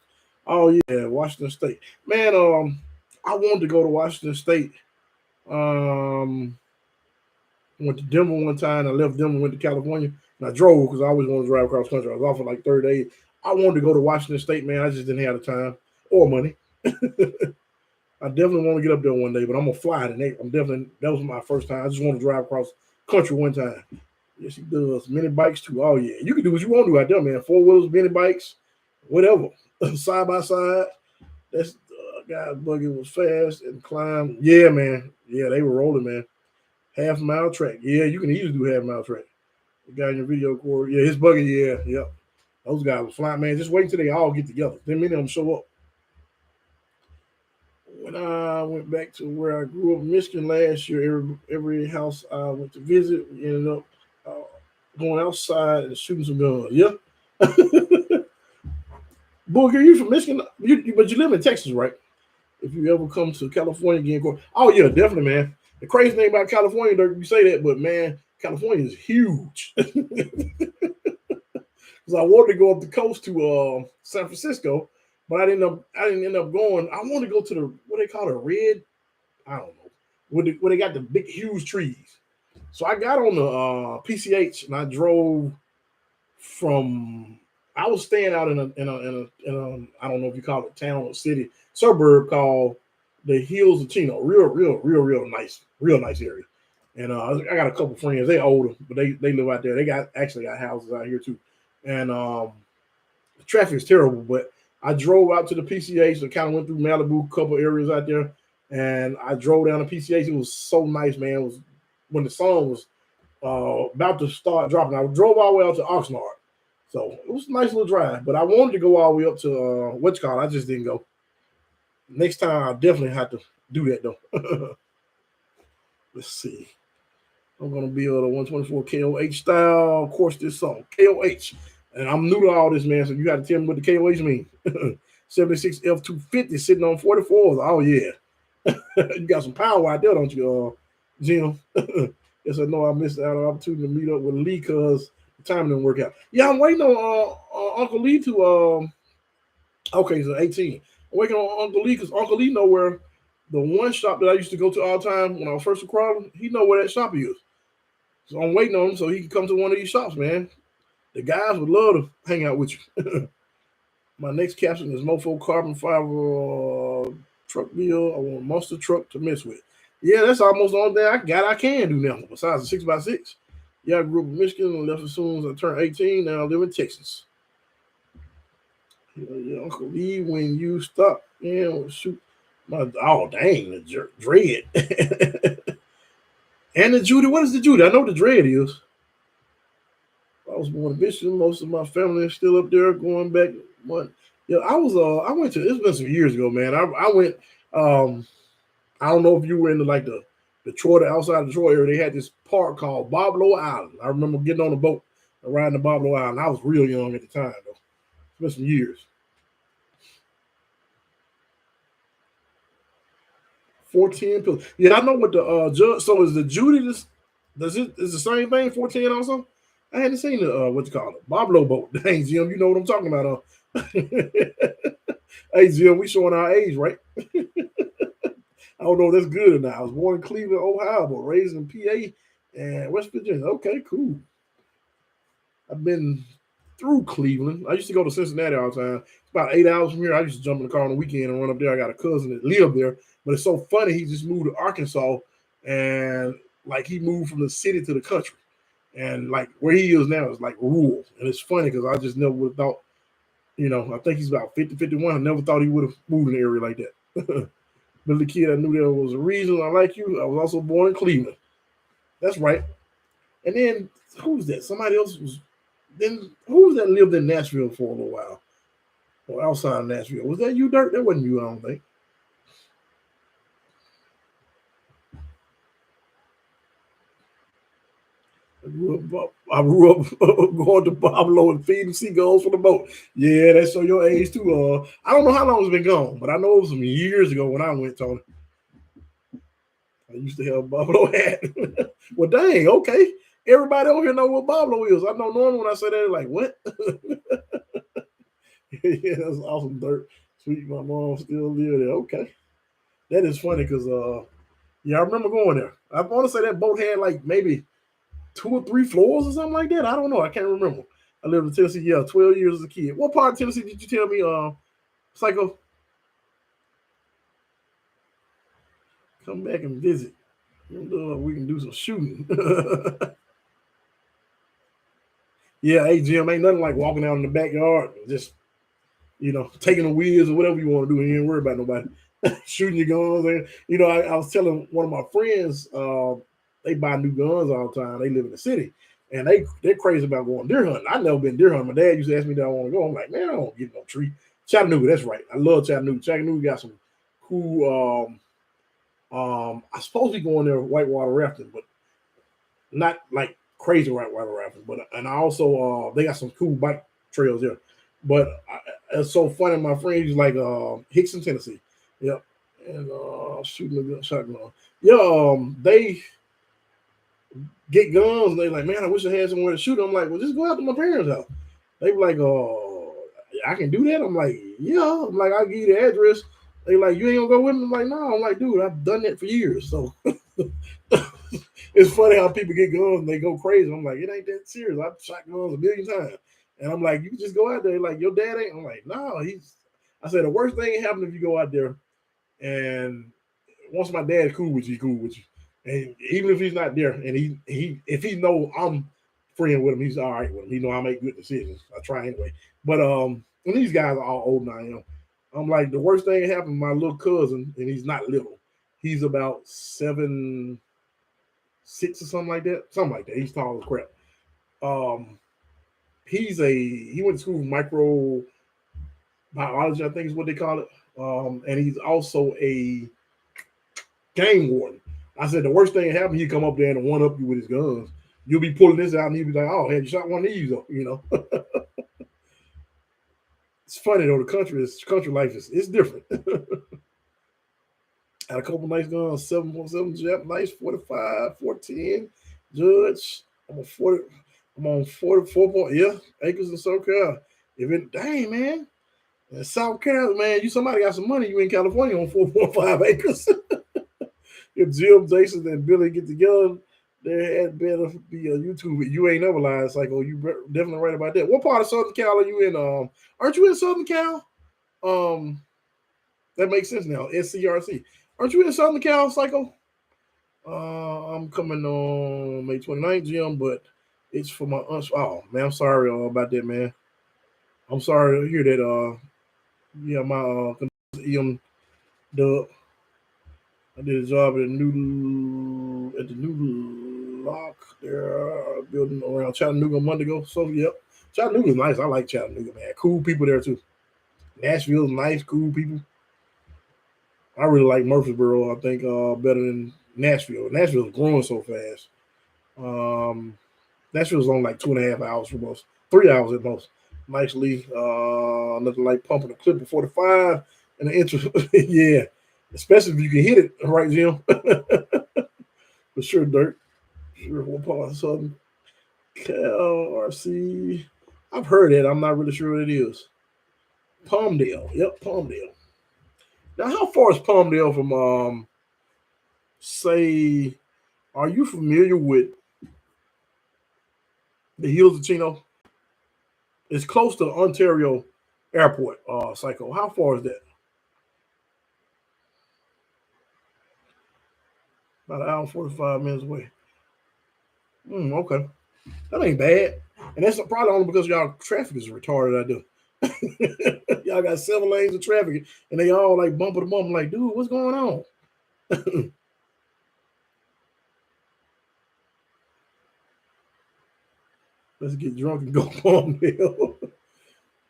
Oh, yeah, Washington State. Man, I wanted to go to Washington State. Went to Denver one time. I left Denver, went to California, and I drove because I always wanted to drive across country. I was off for like 30 days. I wanted to go to Washington State, man. I just didn't have the time. or money. I definitely want to get up there one day, but I'm gonna fly it. And that was my first time. I just want to drive across country one time. Yes, he does. Mini bikes too. Oh yeah, you can do what you want to do out there, man. 4-wheelers, mini bikes, whatever, side by side. That's guy's buggy was fast and climbed. Yeah, man. Yeah, they were rolling, man. Half-mile track. Yeah, you can easily do half-mile track. The guy in your video cord. Yeah, his buggy. Yeah. Those guys were flying, man. Just wait until they all get together. Then many of them show up. When I went back to where I grew up in Michigan last year, every house I went to visit, we ended up going outside and shooting some guns. Yeah. Booger, you from Michigan? But you live in Texas, right? If you ever come to California again, oh yeah, definitely, man. The crazy thing about California, Dirk, you say that, but man, California is huge. Because I wanted to go up the coast to San Francisco, but I didn't end up going. I want to go to the what they call it, red. I don't know where they got the big huge trees. So I got on the PCH and I drove from. I was staying out in a I don't know if you call it town or city suburb called the Hills of Chino. Real nice area. And I got a couple friends. They older, but they live out there. They actually got houses out here too. And the traffic is terrible. But I drove out to the PCH and kind of went through Malibu, a couple areas out there. And I drove down the PCH. It was so nice, man. It was when the sun was about to start dropping. I drove all the way out to Oxnard. So it was a nice little drive, but I wanted to go all the way up to what's called. I just didn't go. Next time I definitely have to do that though. Let's see. I'm gonna build a 124 KOH style. Of course, this song KOH, and I'm new to all this, man. So you got to tell me what the KOH mean. 76 F250 sitting on 44s. Oh yeah, you got some power out there, don't you, Jim? Yes, I know I missed out on the opportunity to meet up with Lee because time didn't work out. Yeah, I'm waiting on Uncle Lee to okay, so 18. I'm waiting on Uncle Lee because Uncle Lee know where the one shop that I used to go to all the time when I was first in Crawley, he know where that shop is. So I'm waiting on him so he can come to one of these shops, man. The guys would love to hang out with you. My next caption is Mofo carbon fiber truck bill. I want a monster truck to mess with. Yeah, that's almost the only thing I can do now, besides the 6x6. Yeah, I grew up in Michigan and left as soon as I turned 18. Now I live in Texas. Yeah, Uncle Lee, when you stop, shoot my dang, the dread. And the Judy, what is the Judy? I know the dread is. I was born in Michigan. Most of my family is still up there going back. Yeah, I went to, it's been some years ago, man. I went, I don't know if you were into like the Detroit, outside of Detroit area, they had this park called Boblo Island. I remember getting on a boat and riding the Boblo Island. I was real young at the time, though. It's been some years. 410 pills. Yeah, I know what the judge. So is the Judy is the same thing? 410 also. I hadn't seen the what you call it, Boblo boat. Dang, Jim, you know what I'm talking about? Hey, Jim, we showing our age, right? I don't know if that's good or not. I was born in Cleveland, Ohio, but raised in PA and West Virginia. Okay, cool. I've been through Cleveland. I used to go to Cincinnati all the time. It's about 8 hours from here. I used to jump in the car on the weekend and run up there. I got a cousin that lived there, but it's so funny. He just moved to Arkansas, and like he moved from the city to the country, and like where he is now is like rural. And it's funny because I just never would have thought. I think he's about 50, 51. I never thought he would have moved in an area like that. But the kid, I knew there was a reason I like you. I was also born in Cleveland. That's right. And then who's that? Somebody else was. Then who was that lived in Nashville for a little while? Or outside of Nashville? Was that you, Dirk? That wasn't you, I don't think. I grew up going to Pablo and feeding seagulls from the boat. Yeah, that's so your age too. I don't know how long it's been gone, but I know it was some years ago when I went, Tony. I used to have a Pablo hat. Well, dang, okay. Everybody over here know what Pablo is. I know normally when I say that, they're like, what? Yeah, that's awesome, Dirk. Sweet, my mom still live there. Okay. That is funny because, I remember going there. I want to say that boat had like maybe 2 or 3 floors or something like that. I don't know. I can't remember. I lived in Tennessee, 12 years as a kid. What part of Tennessee did you tell me, Psycho? Come back and visit. We can do some shooting. Yeah, hey Jim, ain't nothing like walking out in the backyard, just taking the wheels or whatever you want to do, and you ain't worry about nobody shooting your guns. And I was telling one of my friends, they buy new guns all the time. They live in the city, and they're crazy about going deer hunting. I've never been deer hunting. My dad used to ask me that I want to go. I'm like, man, I don't get no tree. Chattanooga, that's right. I love Chattanooga. Chattanooga got some cool. I supposed to be going there whitewater rafting, but not like crazy whitewater rafting. But and I also they got some cool bike trails there. But it's so funny. My friend he's like Hickson, Tennessee. Yep, and shooting a gun, shotgun. Yeah, they get guns. And they like, man, I wish I had somewhere to shoot. I'm like, well, just go out to my parents' house. They were like, I can do that. I'm like, yeah. I'm like, I'll give you the address. They like, you ain't gonna go with me? I'm like, no. I'm like, dude, I've done that for years. So it's funny how people get guns and they go crazy. I'm like, it ain't that serious. I've shot guns a million times. And I'm like, you just go out there. Like, your dad ain't. I'm like, no, I said, the worst thing happen if you go out there and once my dad's cool with you, he's cool with you. And even if he's not there and if he know I'm friend with him, he's all right with him. He know I make good decisions. I try anyway. But and these guys are all old now, I'm like, the worst thing that happened to my little cousin, and he's not little. He's about 7'6" or something like that. Something like that. He's tall as crap. He went to school for microbiology, I think is what they call it. And he's also a game warden. I said the worst thing that happened, he'd come up there and one up you with his guns. You'll be pulling this out and he'll be like, oh, had you shot one of these, It's funny though, country life is different. Had a couple nice guns, 7.7 Jap, nice 45, 410, Judge. I'm on 44 acres in South Carolina. Dang, man. In South Carolina, man, somebody got some money, you in California on 4.5 acres. If Jim, Jason, and Billy get together, there had better be a YouTube. You ain't never lied, Psycho. You definitely right about that. What part of Southern Cal are you in? Aren't you in Southern Cal? That makes sense now. SCRC. Aren't you in Southern Cal, Psycho? I'm coming on May 29th, Jim, but it's for my aunt. Oh, man, I'm sorry about that, man. I'm sorry to hear that. Yeah, my EM Dub. I did a job at the new lock there, building around Chattanooga a month ago. So yep, Chattanooga's nice. I like Chattanooga, man. Cool people there too. Nashville's nice, cool people. I really like Murfreesboro. I think better than Nashville. Nashville's growing so fast. Nashville's only like 2.5 hours for most, 3 hours at most. Nicely, nothing like pumping a clip of 45 and the intro. Yeah, especially if you can hit it right, Jim. For sure, Dirt. Sure, what part of Southern Cal RC? I've heard it. I'm not really sure what it is. Palmdale. Yep, Palmdale. Now, how far is Palmdale from, say, are you familiar with the Hills of Chino? It's close to Ontario Airport, Psycho. How far is that? About an hour and 45 minutes away. Okay. That ain't bad. And that's probably only because y'all traffic is retarded out there. Y'all got 7 lanes of traffic and they all like bumper to bumper, like, dude, what's going on? Let's get drunk and go Palmdale.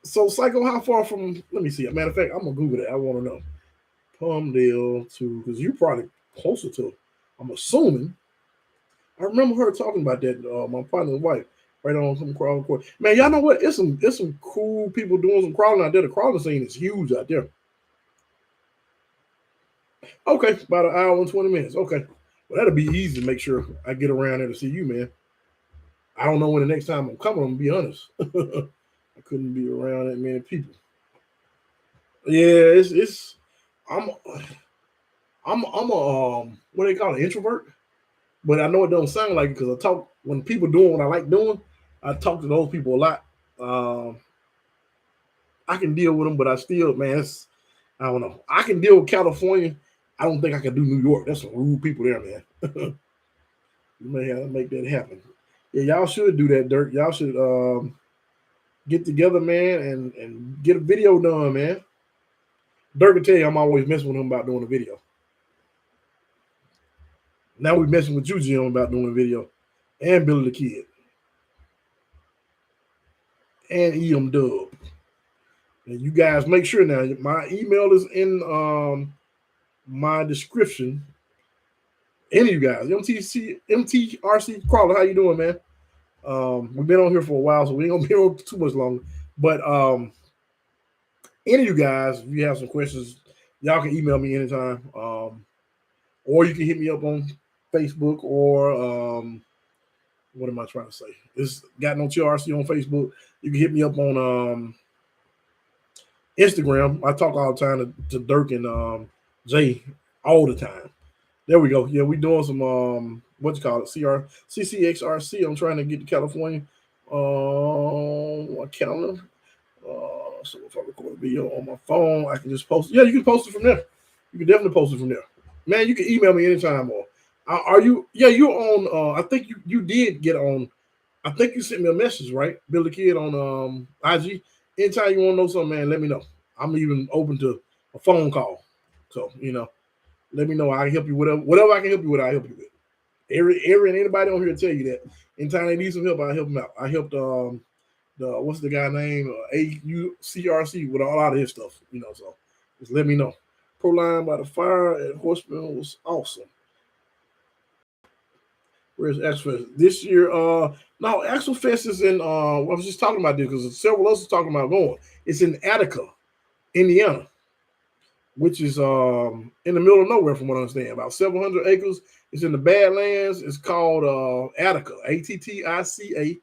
So, Psycho, how far from, let me see. As a matter of fact, I'm going to Google that. I want to know. Palmdale to, because you're probably closer to, I'm assuming. I remember her talking about that, my partner's wife, right on some crawling court. Man, y'all know what? It's some cool people doing some crawling out there. The crawling scene is huge out there. Okay, about an hour and 20 minutes. Okay. Well, that'll be easy to make sure I get around there to see you, man. I don't know when the next time I'm coming, I'm gonna be honest. I couldn't be around that many people. Yeah, I'm a what do they call it, introvert? But I know it don't sound like it because I talk when people doing what I like doing. I talk to those people a lot. I can deal with them, but I still, man, I don't know. I can deal with California. I don't think I can do New York. That's some rude people there, man. You may have to make that happen. Yeah, y'all should do that, Dirk. Y'all should get together, man, and get a video done, man. Dirk will tell you I'm always messing with him about doing a video. Now we're messing with you, Jim, about doing a video. And Billy the Kid. And EM Dub. And you guys make sure now, my email is in my description. Any of you guys, MTRC Crawler, how you doing, man? We've been on here for a while, so we ain't gonna be on too much longer. But any of you guys, if you have some questions, y'all can email me anytime. Or you can hit me up on Facebook or what am I trying to say? It's Got No TRC on Facebook. You can hit me up on Instagram. I talk all the time to Dirk and Jay all the time. There we go. Yeah, we doing some what you call it? CCXRC. I'm trying to get to California. My calendar. So if I record a video on my phone, I can just post it. Yeah, you can post it from there. You can definitely post it from there. Man, you can email me anytime. Or are you? Yeah, you're on. I think you did get on. I think you sent me a message, right, Bill the Kid, on IG. Anytime you want to know something, man, let me know. I'm even open to a phone call. So let me know. I can help you with whatever I can help you with. I help you with. Every and anybody on here tell you that. Anytime they need some help, I help them out. I helped what's the guy name? ACCRC with a lot of his stuff. So just let me know. Pro Line by the Fire at Horseman was awesome. Where's Axel Fest? This year, no, Axel Fest is in I was just talking about this because several of us are talking about going. It's in Attica, Indiana, which is in the middle of nowhere from what I understand. About 700 acres. It's in the Badlands. It's called Attica, Attica.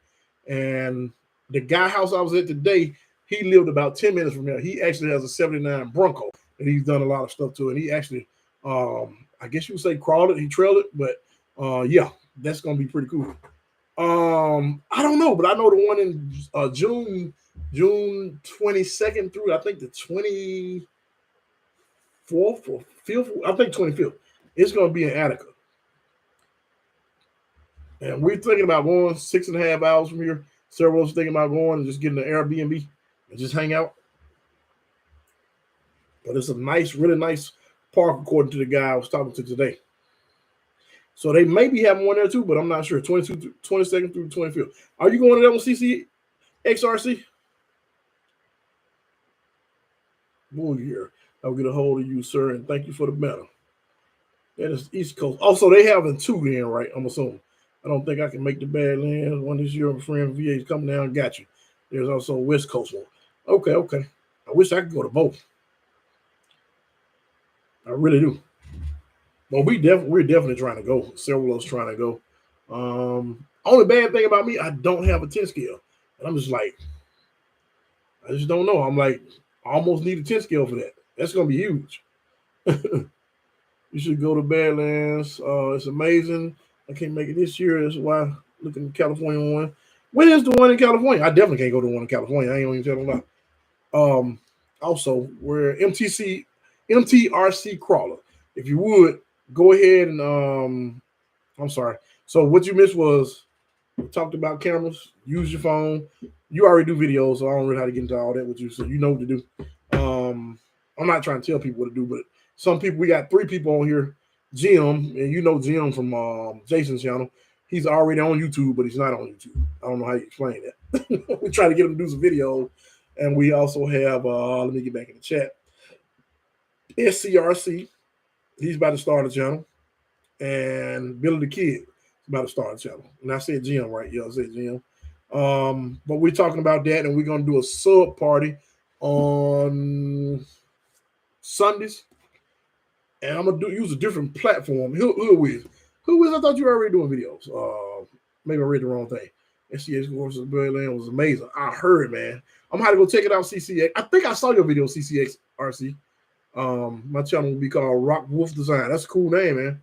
And the guy house I was at today, he lived about 10 minutes from there. He actually has a 79 Bronco, and he's done a lot of stuff to it. He actually, I guess you would say crawled it. He trailed it, but yeah, that's going to be pretty cool. I don't know, but I know the one in June 22nd through, I think the 24th or 5th, I think 25th. It's going to be in Attica. And we're thinking about going 6.5 hours from here. Several of us thinking about going and just getting an Airbnb and just hang out. But it's a nice, really nice park, according to the guy I was talking to today. So they may be having one there too, but I'm not sure. 22nd through 25th. Are you going to that one, CCXRC? Bull year. I'll get a hold of you, sir, and thank you for the medal. That is East Coast. Also, they having two then, right? I'm assuming. I don't think I can make the Badlands one this year. My friend VA is coming down and got you. There's also a West Coast one. Okay. I wish I could go to both. I really do. But we're definitely trying to go. Several of us trying to go. Only bad thing about me, I don't have a 10 scale. And I'm just like, I just don't know. I'm like, I almost need a 10 scale for that. That's going to be huge. You should go to Badlands. It's amazing. I can't make it this year. That's why I'm looking at the California one. When is the one in California? I definitely can't go to the one in California. I ain't even telling you that. Also, we're MTRC Crawler. If you would, go ahead and I'm sorry. So what you missed was we talked about cameras. Use your phone. You already do videos, so I don't really know how to get into all that with you. So you know what to do. I'm not trying to tell people what to do, but some people, we got 3 people on here. Jim, and you know Jim from Jason's channel. He's already on YouTube, but he's not on YouTube. I don't know how you explain that. We try to get him to do some videos. And we also have, let me get back in the chat. SCRC. He's about to start a channel. And Billy the Kid is about to start a channel. And I said Jim, right? Yeah, I said Jim. But we're talking about that, and we're going to do a sub party on Sundays. And I'm going to use a different platform. Who is? I thought you were already doing videos. Maybe I read the wrong thing. SCX24 Bronco was amazing. I heard, man. I'm going to go check it out, CCX. I think I saw your video, CCXRC. My channel will be called Rock Wolf Design. That's a cool name, man.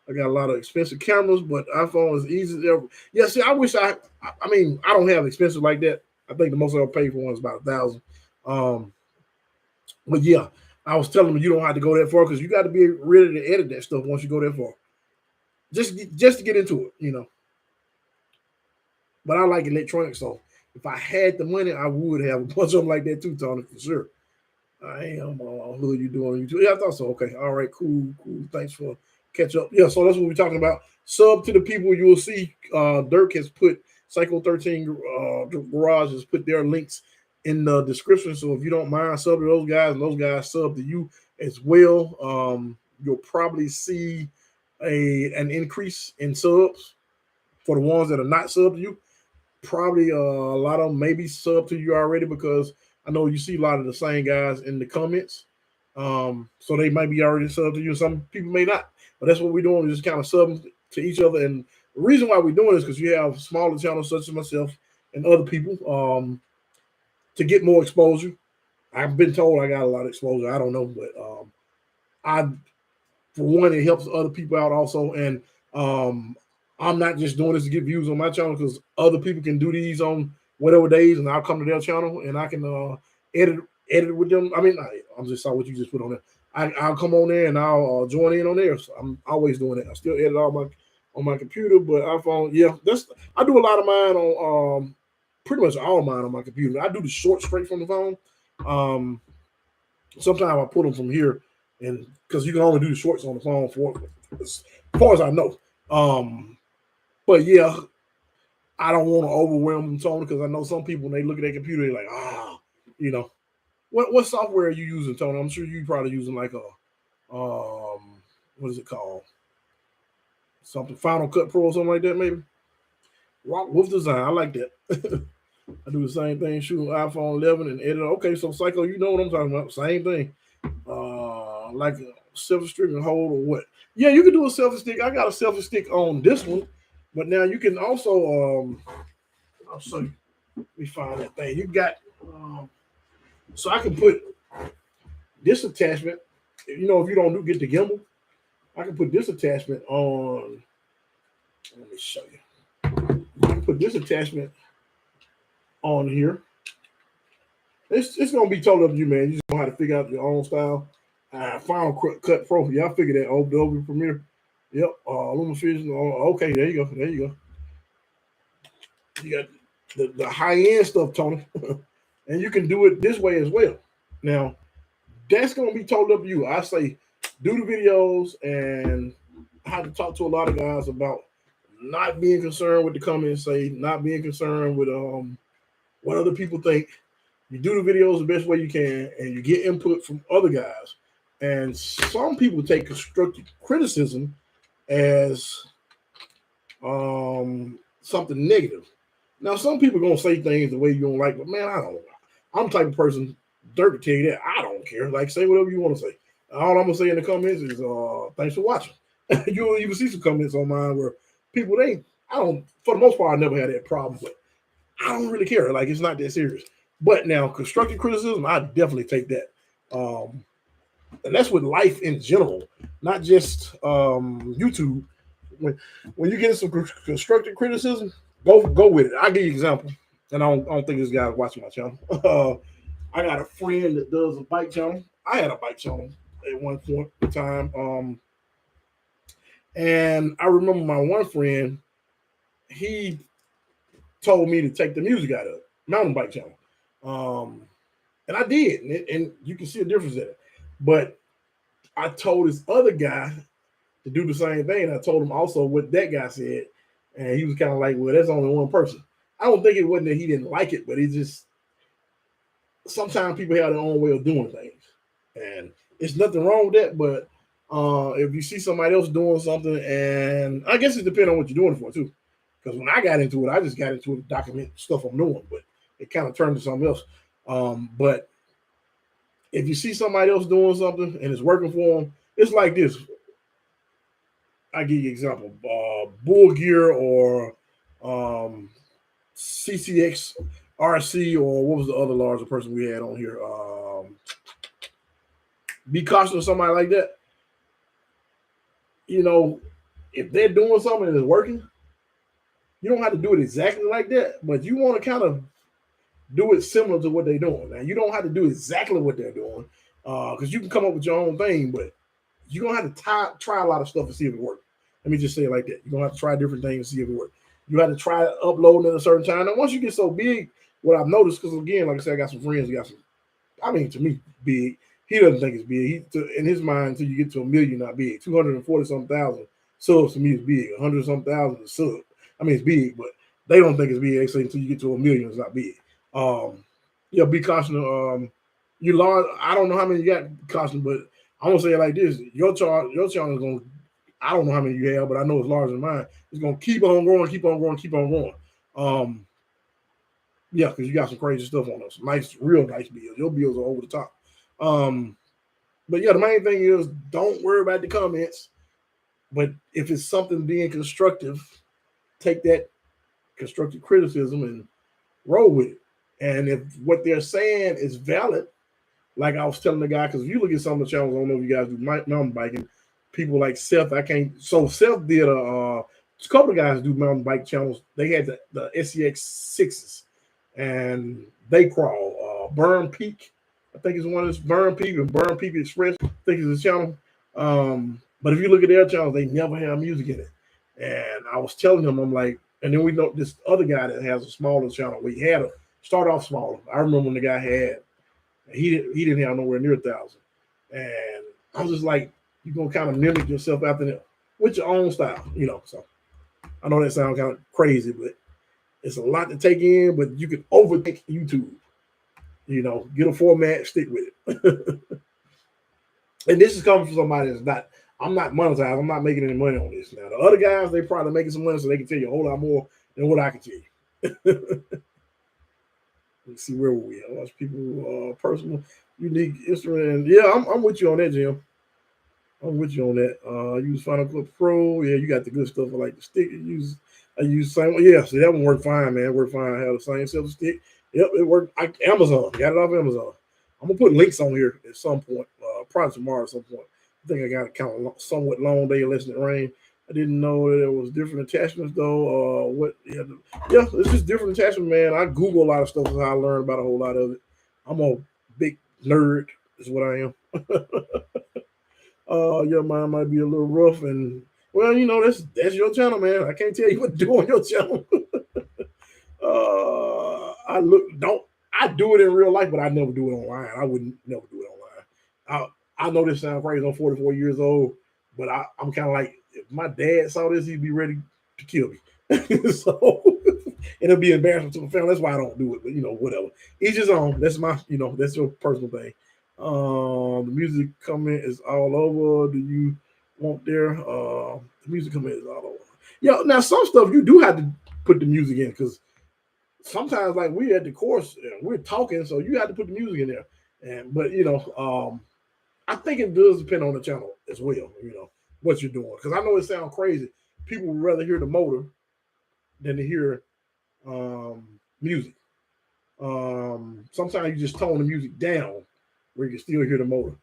I got a lot of expensive cameras, but iPhone is easy as ever. Yeah, see, I wish I mean, I don't have expensive like that. I think the most I'll pay for one is about $1,000. But yeah, I was telling them you don't have to go that far because you got to be ready to edit that stuff once you go that far. Just to get into it, you know. But I like electronics, so if I had the money, I would have a bunch of them like that too, Tony, for sure. I am. Who are you doing? Yeah, I thought so. Okay. All right. Cool. Cool. Thanks for catch up. Yeah. So that's what we're talking about. Sub to the people you will see. Dirk has put Psycho 13 Garage has put their links in the description. So if you don't mind, sub to those guys, and those guys sub to you as well. You'll probably see an increase in subs for the ones that are not sub to you. Probably a lot of them maybe sub to you already because I know you see a lot of the same guys in the comments. So they might be already subbed to you. Some people may not. But that's what we're doing, is just kind of subbing to each other. And the reason why we're doing this is because you have smaller channels such as myself and other people to get more exposure. I've been told I got a lot of exposure. I don't know, but I, for one, it helps other people out also. And I'm not just doing this to get views on my channel because other people can do these on whatever days, and I'll come to their channel and I can edit with them. I mean, I just saw what you just put on there. I'll come on there and I'll join in on there. So I'm always doing it. I still edit all on my computer, but iPhone, yeah, I do a lot of mine on pretty much all of mine on my computer. I do the short straight from the phone. Sometimes I put them from here, and because you can only do the shorts on the phone as far as I know. But yeah, I don't want to overwhelm them, Tony, because I know some people when they look at their computer, they're like, you know. What software are you using, Tony? I'm sure you're probably using like a what is it called? Something Final Cut Pro or something like that, maybe. Rock Wolf Design. I like that. I do the same thing, shooting iPhone 11 and edit. Okay, so Psycho, you know what I'm talking about. Same thing. Like a selfie stick and hold or what? Yeah, you can do a selfie stick. I got a selfie stick on this one, but now you can also I'll show you. Let me find that thing. You got so I can put this attachment. You know, if you don't get the gimbal, I can put this attachment on. Let me show you. I can put this attachment on here. It's gonna be totally up to you, man. You just know how to figure out your own style. Final Cut Pro. Yeah, I figured that. Adobe Premiere. Yep. LumaFusion. Okay, there you go. There you go. You got the high end stuff, Tony, and you can do it this way as well. Now, that's gonna be totally up to you. I say do the videos, and I have to talk to a lot of guys about not being concerned with the comments, not being concerned with what other people think. You do the videos the best way you can, and you get input from other guys. And some people take constructive criticism as something negative. Now, some people are gonna say things the way you don't like, but man, I don't. I'm the type of person, Dirk, to tell you that I don't care. Like, say whatever you want to say. All I'm gonna say in the comments is thanks for watching. You'll even see some comments on mine where people I don't, for the most part, I never had that problem, but I don't really care. Like, it's not that serious. But now, constructive criticism, I definitely take that. And that's with life in general, not just YouTube. When you get some constructive criticism, go with it. I'll give you an example. And I don't think this guy's watching my channel. I got a friend that does a bike channel. I had a bike channel at one point in time. And I remember my one friend, he told me to take the music out of it, mountain bike channel. And I did. And you can see a difference in it. But I told this other guy to do the same thing. And I told him also what that guy said. And he was kind of like, well, that's only one person. I don't think it wasn't that he didn't like it, but it just, sometimes people have their own way of doing things. And it's nothing wrong with that, but if you see somebody else doing something, and I guess it depends on what you're doing it for too. Because when I got into it, I just got into it to document stuff I'm doing, but it kind of turned to something else. But if you see somebody else doing something and it's working for them, it's like this. I give you an example. Bull Gear or CCXRC, or what was the other larger person we had on here? Be Cautious or somebody like that. You know, if they're doing something and it's working, you don't have to do it exactly like that, but you want to kind of do it similar to what they're doing. Now, you don't have to do exactly what they're doing, because you can come up with your own thing, but you're gonna have to try a lot of stuff to see if it works. Let me just say it like that. You're gonna have to try different things to see if it works. You have to try uploading at a certain time. And once you get so big, what I've noticed, because again, like I said, I got some friends, I mean, to me, big. He doesn't think it's big. In his mind, until you get to 1 million, not big. 240 something thousand subs to me is big. 100 something thousand is sub. I mean, it's big, but they don't think it's big. They say until you get to 1 million, it's not big. Yeah, be cautious. You large. I don't know how many you got, caution, but I'm gonna say it like this: your channel is gonna. I don't know how many you have, but I know it's larger than mine. It's gonna keep on growing, keep on growing, keep on growing. Yeah, because you got some crazy stuff on us. Nice, real nice bills. Your bills are over the top. But yeah, the main thing is don't worry about the comments. But if it's something being constructive, take that constructive criticism and roll with it. And if what they're saying is valid, like I was telling the guy, because if you look at some of the channels, I don't know if you guys do mountain biking, people like Seth, Seth did a couple of guys do mountain bike channels. They had the SCX6s and they crawl. Burn Peak, I think it's one of this Burn Peak and Burn Peak Express, I think is a channel. But if you look at their channels, they never have music in it. And I was telling them, I'm like, and then we know this other guy that has a smaller channel. We had to start off smaller. I remember when the guy had, he didn't have nowhere near 1,000. And I was just like, you're going to kind of mimic yourself after that with your own style, you know. So I know that sounds kind of crazy, but it's a lot to take in, but you can overthink YouTube. You know, get a format, stick with it. And this is coming from somebody that's not, I'm not monetized. I'm not making any money on this. Now, the other guys, they probably making some money so they can tell you a whole lot more than what I can tell you. Let's see, where were we? I watch people, personal, unique instrument. Yeah, I'm with you on that, Jim. I'm with you on that. Use Final Cut Pro. Yeah, you got the good stuff. I like the stick. I use the same one. Yeah, see, that one worked fine, man. It worked fine. I have the same self stick. Yep, it worked. Amazon. Got it off Amazon. I'm going to put links on here at some point. Probably tomorrow at some point. I think I got a kind of somewhat long day of listening to rain. I didn't know that there was different attachments though. Yeah, it's just different attachments, man. I Google a lot of stuff, so I learned about a whole lot of it. I'm a big nerd, is what I am. Your mind might be a little rough, and well, you know, that's your channel, man. I can't tell you what to do on your channel. I do it in real life, but I never do it online. I wouldn't never do it online. I know this sounds crazy. I'm 44 years old, but I'm kind of like, if my dad saw this, he'd be ready to kill me. So it'll be embarrassing to the family. That's why I don't do it. But you know, whatever. Each his own. That's my, you know, that's your personal thing. The music comment is all over. Do you want there? The music comment is all over. Yeah. Now some stuff you do have to put the music in because sometimes, like we're at the course, we're talking, so you have to put the music in there. But you know, I think it does depend on the channel as well. You know what you're doing, because I know it sounds crazy. People would rather hear the motor than to hear music. Sometimes you just tone the music down where you can still hear the motor.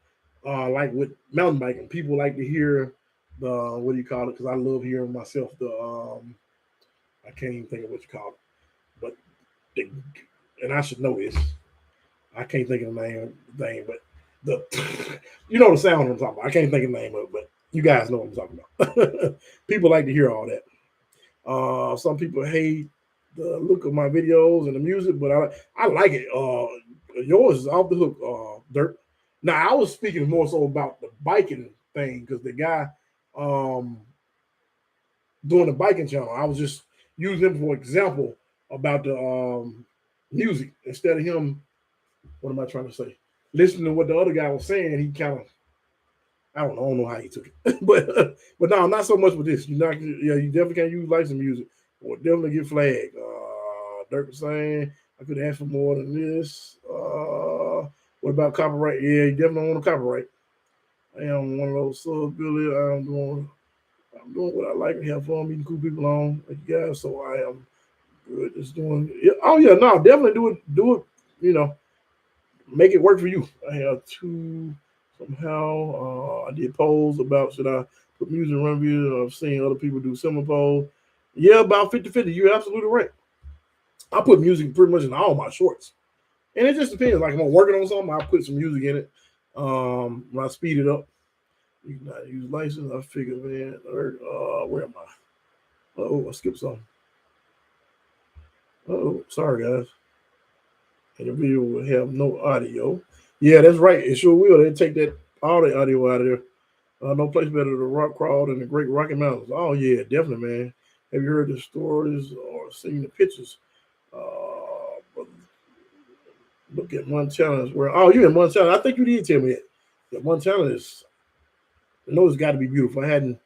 Like with mountain biking, people like to hear the, what do you call it? Because I love hearing myself. I can't even think of what you call it, but and I should know this. I can't think of the name, but you know the sound I'm talking about. I can't think of the name of it, but you guys know what I'm talking about. People like to hear all that. Some people hate the look of my videos and the music, but I like it. Yours is off the hook, Dirt. Now I was speaking more so about the biking thing because the guy doing the biking channel, I was just using him for example about the music instead of him. What am I trying to say? Listening to what the other guy was saying, he kind of, I don't know how he took it, but no, not so much with this. You definitely can't use licensed music, or definitely get flagged. Dirk was saying I could ask for more than this. What about copyright? Yeah, you definitely want to copyright. I am one of those Billy. I'm doing what I like and have fun meeting cool people on like you guys. So I am good. Just doing. Oh yeah, no, definitely do it. You know, make it work for you. I have two. Somehow, I did polls about should I put music in review. I've seen other people do similar polls. Yeah, about 50-50. You're absolutely right. I put music pretty much in all my shorts. And it just depends. Like if I'm working on something, I'll put some music in it. When I speed it up, you can not use license. I figure, man, where am I? Oh, I skipped something. Oh, sorry guys. And the video will have no audio. Yeah, that's right. It sure will. They take that all the audio out of there. No place better to rock crawl than the Great Rocky Mountains. Oh yeah, definitely, man. Have you heard the stories or seen the pictures? Look at Montana as well. Oh, you in Montana? I think you did tell me that. Yeah, Montana is. I know it's got to be beautiful. I hadn't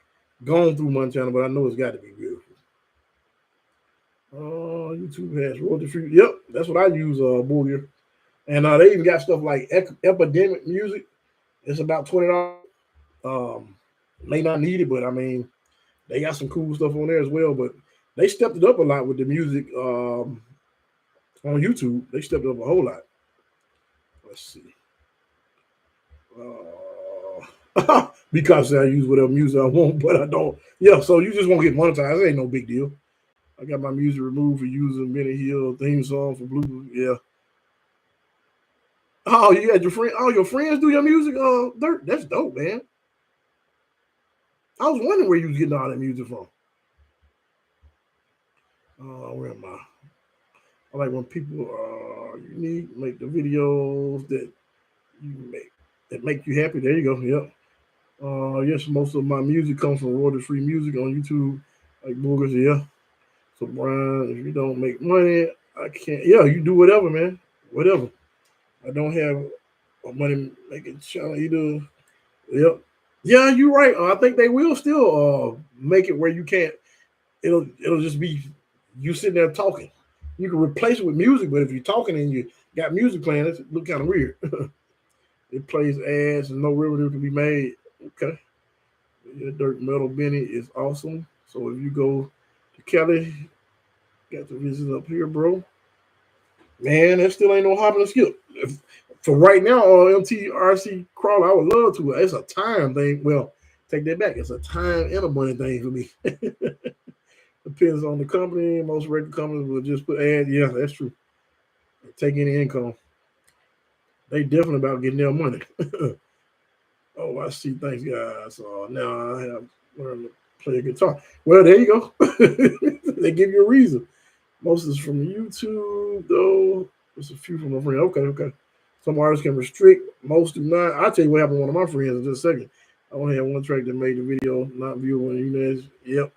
gone through Montana, but I know it's got to be beautiful. YouTube has royalty free. Yep, that's what I use, Booger. And they even got stuff like epidemic music. It's about $20. May not need it, but I mean, they got some cool stuff on there as well. But they stepped it up a lot with the music on YouTube. They stepped it up a whole lot. Let's see. Because I use whatever music I want, but I don't. Yeah, so you just won't get monetized. It ain't no big deal. I got my music removed for using Benny Hill theme song for Blue. Yeah. Oh, you got your friend. Oh, your friends do your music. Dirt. That's dope, man. I was wondering where you was getting all that music from. Where am I? I like when people are unique, make the videos that you make you happy. There you go. Yep. Yes, most of my music comes from royalty-free music on YouTube, like Boogers. Yeah. So Brian, if you don't make money, I can't. Yeah, you do whatever, man. Whatever. I don't have a money making channel either. Yep. Yeah, you're right. I think they will still make it where you can't. It'll just be you sitting there talking. You can replace it with music, but if you're talking and you got music playing, it look kind of weird. It plays ads and no revenue can be made. Okay. Yeah, Dirt Metal Benny is awesome. So if you go to Kelly, got to visit up here, bro. Man, that still ain't no hopping and skip. For right now, on MTRC crawler, I would love to. It's a time thing. Well, take that back. It's a time and a money thing for me. Depends on the company. Most record companies will just put ads. Yeah, that's true. Take any income. They definitely about getting their money. Oh, I see. Thanks, guys. Now I have learned to play a guitar. Well, there you go. They give you a reason. Most is from YouTube, though. There's a few from my friend. Okay. Some artists can restrict. Most do not. I'll tell you what happened to one of my friends in just a second. I only had one track that made the video not viewable. Yep.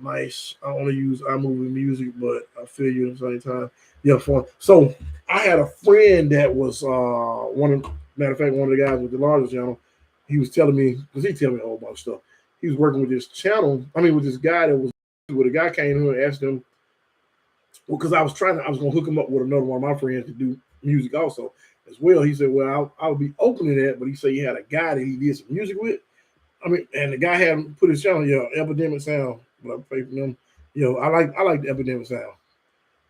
Nice. I only use iMovie music, but I feel you at the same time. Yeah, fun. So I had a friend that was matter of fact, one of the guys with the largest channel. He was telling me, because he tell me a whole bunch of stuff. He was working with this channel. I mean, with this guy that was where the guy came here and asked him, well, because I was gonna hook him up with another one of my friends to do music also as well. He said, well, I'll be open to that, but he said he had a guy that he did some music with. I mean, and the guy had put his channel, Epidemic Sound. But I pay for them. I like the Epidemic Sound.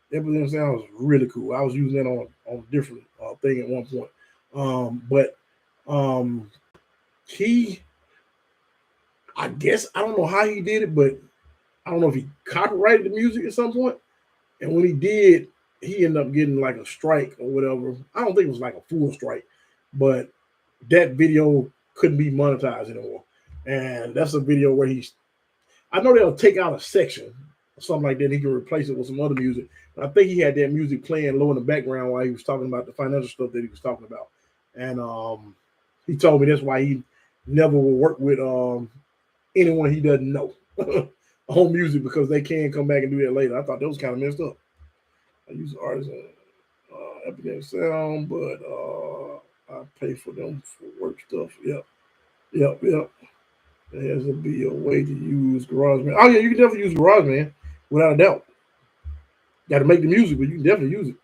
The Epidemic Sound is really cool. I was using that on a different thing at one point. But he, I guess, I don't know how he did it, but I don't know if he copyrighted the music at some point. And when he did, he ended up getting like a strike or whatever. I don't think it was like a full strike, but that video couldn't be monetized anymore. And that's a video where I know they'll take out a section or something like that. He can replace it with some other music. But I think he had that music playing low in the background while he was talking about the financial stuff that he was talking about. And he told me that's why he never will work with anyone he doesn't know on music, because they can come back and do that later. I thought that was kind of messed up. I use artists Epidemic Sound, but I pay for them for work stuff. Yep. There has to be a way to use GarageBand. Oh yeah, you can definitely use GarageBand without a doubt. Got to make the music, but you can definitely use it.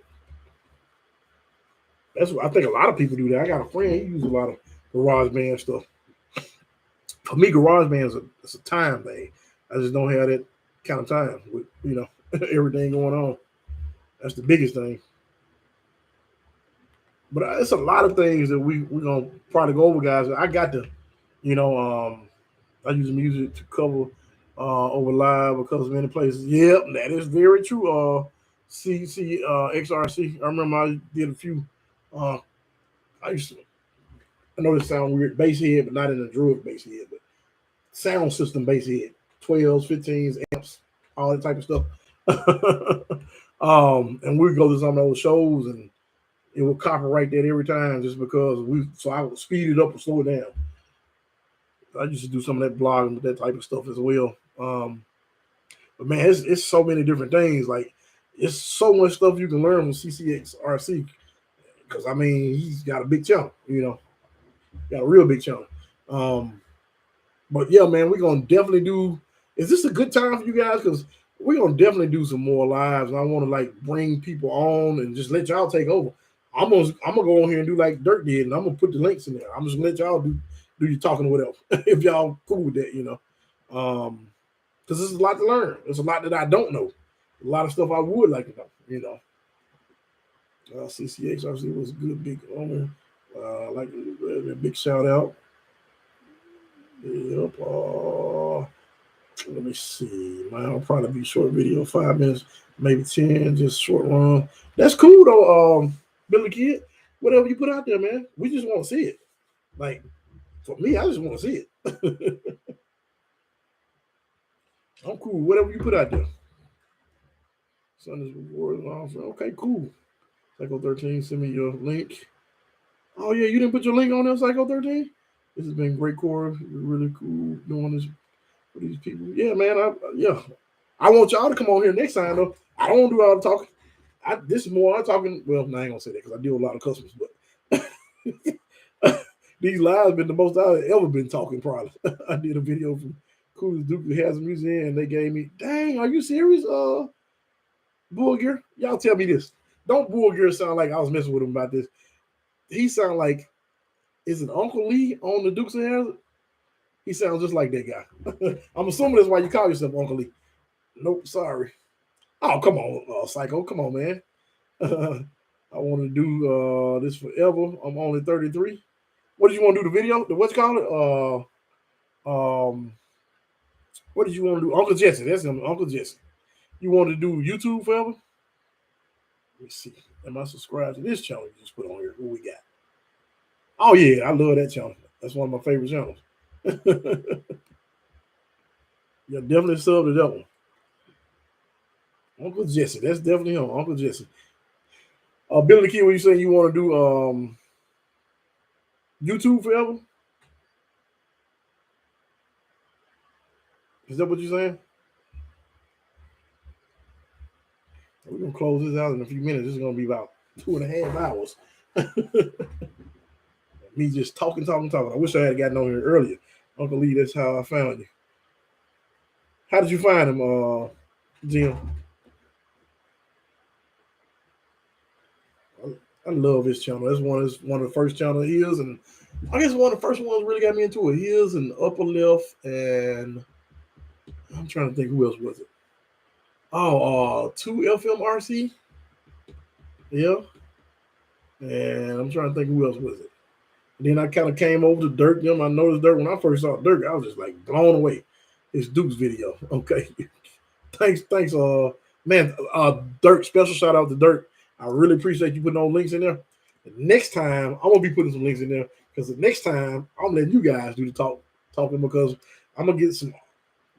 That's what I think a lot of people do that. I got a friend, he uses a lot of GarageBand stuff. For me, GarageBand is a time thing. I just don't have that kind of time with everything going on. That's the biggest thing. But it's a lot of things that we're gonna probably go over, guys. I got to, I use music to cover over live because of many places. Yep, that is very true. XRC. I remember I did a few. I used to I know this sounds weird, bass head, but not in the drug bass head, but sound system bass head, 12s, 15s, amps, all that type of stuff. And we go to some of those shows and it will copyright that every time just because so I would speed it up or slow it down. I used to do some of that blogging with that type of stuff as well. But man, it's so many different things. Like it's so much stuff you can learn from SCX24. Because I mean, he's got a big channel, got a real big channel. But yeah, man, we're gonna definitely do. Is this a good time for you guys? Because we're gonna definitely do some more lives, and I want to like bring people on and just let y'all take over. I'm gonna go on here and do like Dirk did, and I'm gonna put the links in there. I'm just gonna let y'all do your talking or whatever, if y'all cool with that, because this is a lot to learn. There's a lot that I don't know. A lot of stuff I would like to know, CCXRC was a good big owner. Like a big shout out. Yep. Let me see. Mine will probably be short video, 5 minutes, maybe 10, just short run. That's cool though, Billy Kid. Whatever you put out there, man. We just want to see it. Like for me, I just want to see it. I'm cool. Whatever you put out there. Sunday's reward offer. Okay, cool. Psycho 13, send me your link. Oh yeah, you didn't put your link on there, Psycho 13? This has been great, Core. Really cool doing this for these people. Yeah, man. I want y'all to come on here next time though. I don't do all the talking. This is more I'm talking. Well, I ain't gonna say that because I deal with a lot of customers, but these lives been the most I've ever been talking. Probably. I did a video from Cool Duke who has a museum, and they gave me. Dang, are you serious? Bull Gear, y'all tell me this. Don't Bull Gear sound like I was messing with him about this? He sound like, is it Uncle Lee on the Dukes of Hazzard? He sounds just like that guy. I'm assuming that's why you call yourself Uncle Lee. Nope, sorry. Oh, come on, Psycho. Come on, man. I want to do this forever. I'm only 33. What did you want to do? The video? What you call it? What did you want to do? Uncle Jesse. That's him, Uncle Jesse. You want to do YouTube forever? Let me see. Am I subscribed to this channel you just put on here? What we got? Oh, yeah. I love that channel. That's one of my favorite channels. Yeah, definitely sub to that one. Uncle Jesse. That's definitely him. Uncle Jesse. Billy the Kid, what you saying you want to do YouTube forever? Is that what you're saying? We're going to close this out in a few minutes. This is going to be about 2.5 hours. Me just talking. I wish I had gotten on here earlier. Uncle Lee, that's how I found you. How did you find him, Jim? I love his channel. That's one of the first channels he is, and I guess one of the first ones really got me into it. His and Upper Left, and I'm trying to think who else was it. Oh, 2FMRC. Yeah. And I'm trying to think who else was it. And then I kind of came over to Dirk. I noticed Dirk. When I first saw Dirk, I was just like blown away. His Duke's video. Okay. thanks, man. Dirk, special shout out to Dirk. I really appreciate you putting those links in there. The next time, I'm gonna be putting some links in there because the next time I'm letting you guys do the talking because I'm gonna get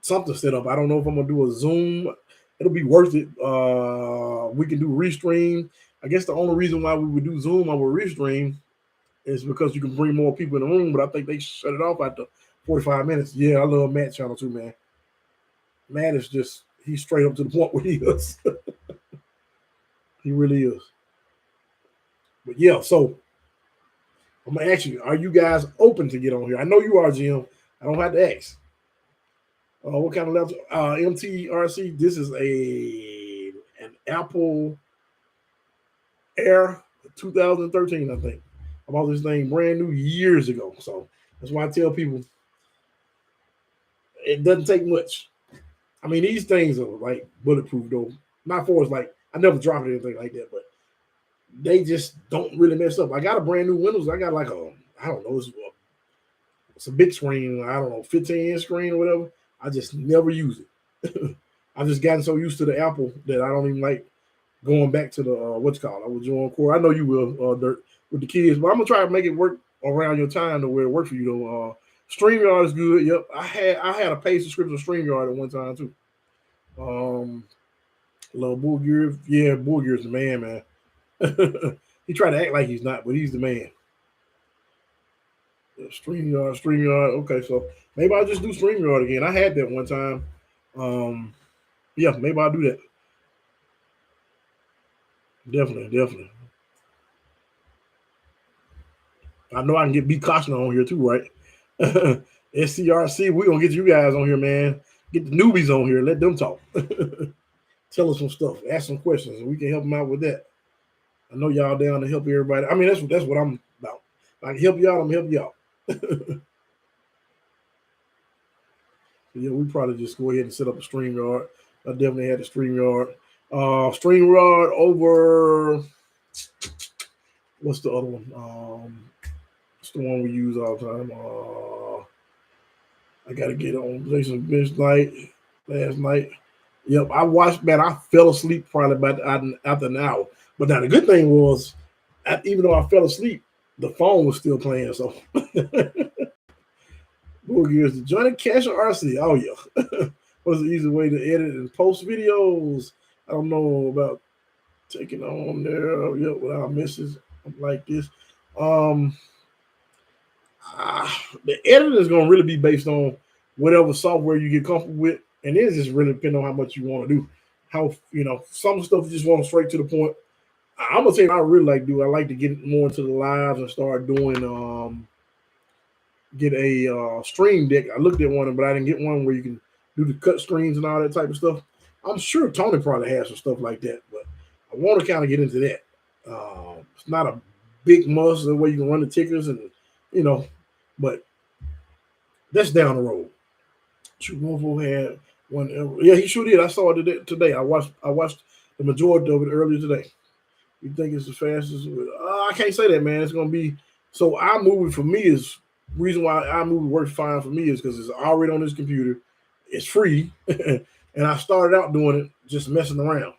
something set up. I don't know if I'm gonna do a Zoom. It'll be worth it. We can do restream. I guess the only reason why we would do Zoom over restream is because you can bring more people in the room, but I think they shut it off after 45 minutes. Yeah, I love Matt's channel too, man. Matt is just, he's straight up to the point where he is. He really is. But yeah, so I'm going to ask you, are you guys open to get on here? I know you are, Jim. I don't have to ask. What kind of laptop? MTRC. This is an Apple Air 2013, I think. I bought this thing brand new years ago. So that's why I tell people it doesn't take much. I mean, these things are like bulletproof, though. Not for us, like, I never dropped anything like that, but they just don't really mess up. I got a brand new Windows. I got like I don't know, it's a big screen. I don't know, 15-inch screen or whatever. I just never use it. I've just gotten so used to the Apple that I don't even like going back to the what's called. I will join Core. I know you will, Dirt, with the kids, but I'm gonna try to make it work around your time to where it worked for you though. StreamYard is good. Yep, I had a paid subscription to StreamYard at one time too. Little Bull Gear, yeah, Bull Gear's the man. He tried to act like he's not, but he's the man. StreamYard. Okay, so maybe I'll just do StreamYard again. I had that one time. Yeah, maybe I'll do that. Definitely. I know I can get B Costner on here too, right? SCRC, we're gonna get you guys on here, man. Get the newbies on here, let them talk. Tell us some stuff, ask some questions, and we can help them out with that. I know y'all down to help everybody. I mean, that's what I'm about. If I can help y'all, I'm help y'all. Yeah, we probably just go ahead and set up a StreamYard. I definitely had a StreamYard. StreamYard over. What's the other one? It's the one we use all the time. I got to get on Jason Bench night last night. Yep, I watched, man. I fell asleep probably about after an hour. But now the good thing was, even though I fell asleep, the phone was still playing. So, Gears, the Johnny Cash or RC? Oh yeah. What's the easy way to edit and post videos? I don't know about taking on there. Yep, without misses like this. The editing is going to really be based on whatever software you get comfortable with, and it just really depends on how much you want to do. How, some stuff you just want straight to the point. I'm gonna tell you what I really like to do. I like to get more into the lives and start doing get a stream deck. I looked at one, but I didn't get one where you can do the cut streams and all that type of stuff. I'm sure Tony probably has some stuff like that, but I want to kind of get into that. It's not a big must the way you can run the tickers and but that's down the road. Mofo had one. Yeah, he sure did. I saw it today. I watched the majority of it earlier today. You think it's the fastest? I can't say that, man. It's gonna be so. iMovie for me is reason why iMovie works fine for me is because it's already on this computer. It's free, and I started out doing it just messing around,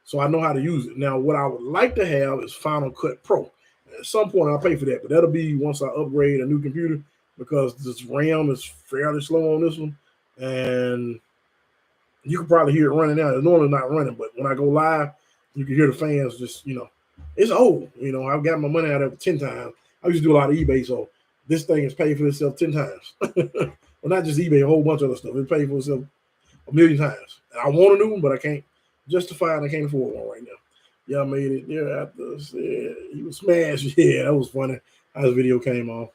so I know how to use it. Now, what I would like to have is Final Cut Pro. At some point, I'll pay for that, but that'll be once I upgrade a new computer because this RAM is fairly slow on this one, and you can probably hear it running now. It's normally not running, but when I go live, you can hear the fans just, it's old. I've got my money out of it 10 times. I used to do a lot of eBay, so this thing has paid for itself 10 times. Well, not just eBay, a whole bunch of other stuff. It paid for itself a million times. And I want a new one, but I can't justify it. I can't afford one right now. Y'all made it there after said he was smashed. Yeah, that was funny how his video came on.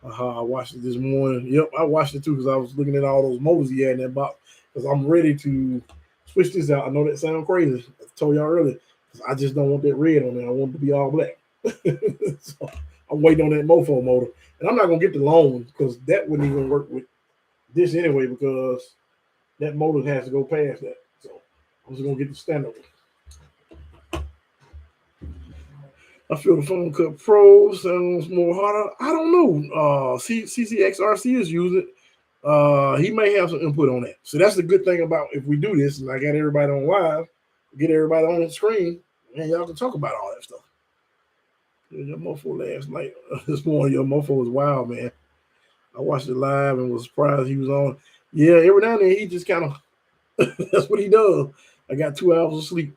I watched it this morning. Yep, I watched it too because I was looking at all those motors he had in that box because I'm ready to switch this out. I know that sounds crazy. I told y'all earlier. I just don't want that red on there. I want it to be all black. So I'm waiting on that mofo motor. And I'm not going to get the long one because that wouldn't even work with this anyway because that motor has to go past that. So I'm just going to get the standard one. I feel the Phone Cut Pro sounds more harder. I don't know. CCXRC is using it. He may have some input on that. So that's the good thing about if we do this and I got everybody on live, get everybody on the screen, and y'all can talk about all that stuff. Your mofo last night, this morning, your mofo was wild, man. I watched it live and was surprised he was on. Yeah, every now and then he just kind of, that's what he does. I got 2 hours of sleep.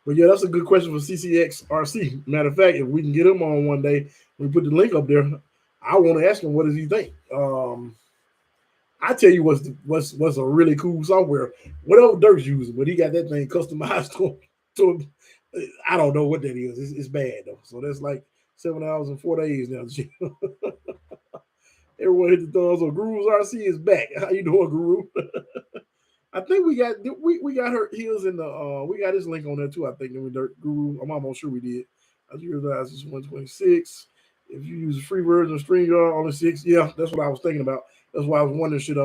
But yeah, that's a good question for CCXRC. Matter of fact, if we can get him on one day, we put the link up there. I want to ask him what does he think. I tell you what's a really cool software. Whatever Dirk's using, but he got that thing customized to him. I don't know what that is. It's bad though. So that's like 7 hours and 4 days now. Everyone hit the thumbs up. Guru's RC is back. How you doing, Guru? I think we got her heels in the we got his link on there too. I think then we Dirt Guru. I'm almost sure we did. I just realized it's 126. If you use a free version of StreamYard on the 6, yeah, that's what I was thinking about. That's why I was wondering should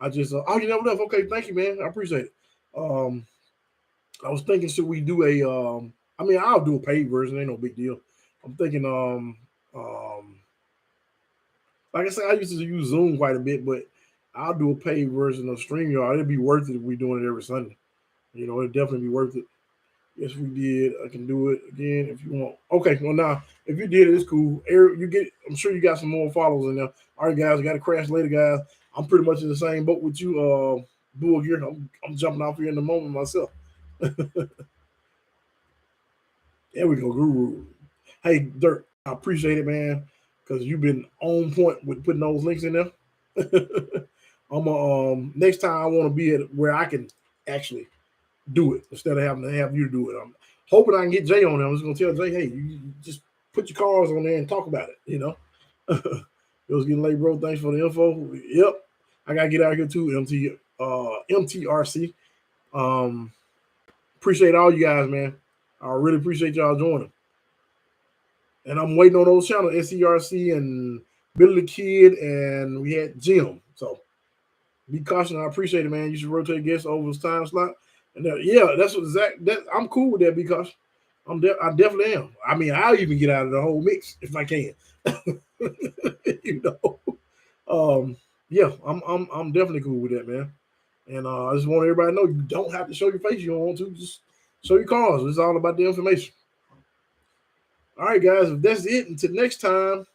I just oh you never left. Okay, thank you, man. I appreciate it. I was thinking should we do a I mean I'll do a paid version, ain't no big deal. I'm thinking like I said, I used to use Zoom quite a bit, but I'll do a paid version of StreamYard. It'd be worth it if we're doing it every Sunday. It'd definitely be worth it. Yes, we did. I can do it again if you want. Okay, well now if you did it, it's cool. Eric, you get. I'm sure you got some more followers in there. All right, guys, I got to crash later, guys. I'm pretty much in the same boat with you, Bull Gear. I'm jumping off here in the moment myself. There we go, Guru. Hey, Dirk, I appreciate it, man, because you've been on point with putting those links in there. I'm next time I want to be at where I can actually do it instead of having to have you do it. I'm hoping I can get Jay on there. I'm just gonna tell Jay, hey, you just put your cars on there and talk about it. You know, it was getting late, bro. Thanks for the info. Yep, I gotta get out here too. MTRC. Appreciate all you guys, man. I really appreciate y'all joining. And I'm waiting on those channels, SCRC and Billy the Kid, and we had Jim. So be cautious. I appreciate it, man. You should rotate guests over this time slot. And yeah, that's what that I'm cool with that because I definitely am. I mean, I'll even get out of the whole mix if I can. You know. Yeah, I'm definitely cool with that, man. And I just want everybody to know you don't have to show your face. You don't want to just show your cars. It's all about the information. All right, guys. If that's it, until next time,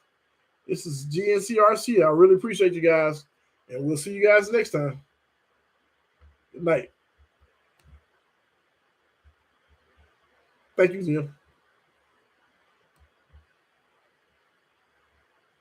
this is GNCRC. I really appreciate you guys, and we'll see you guys next time. Good night. Thank you, Jim.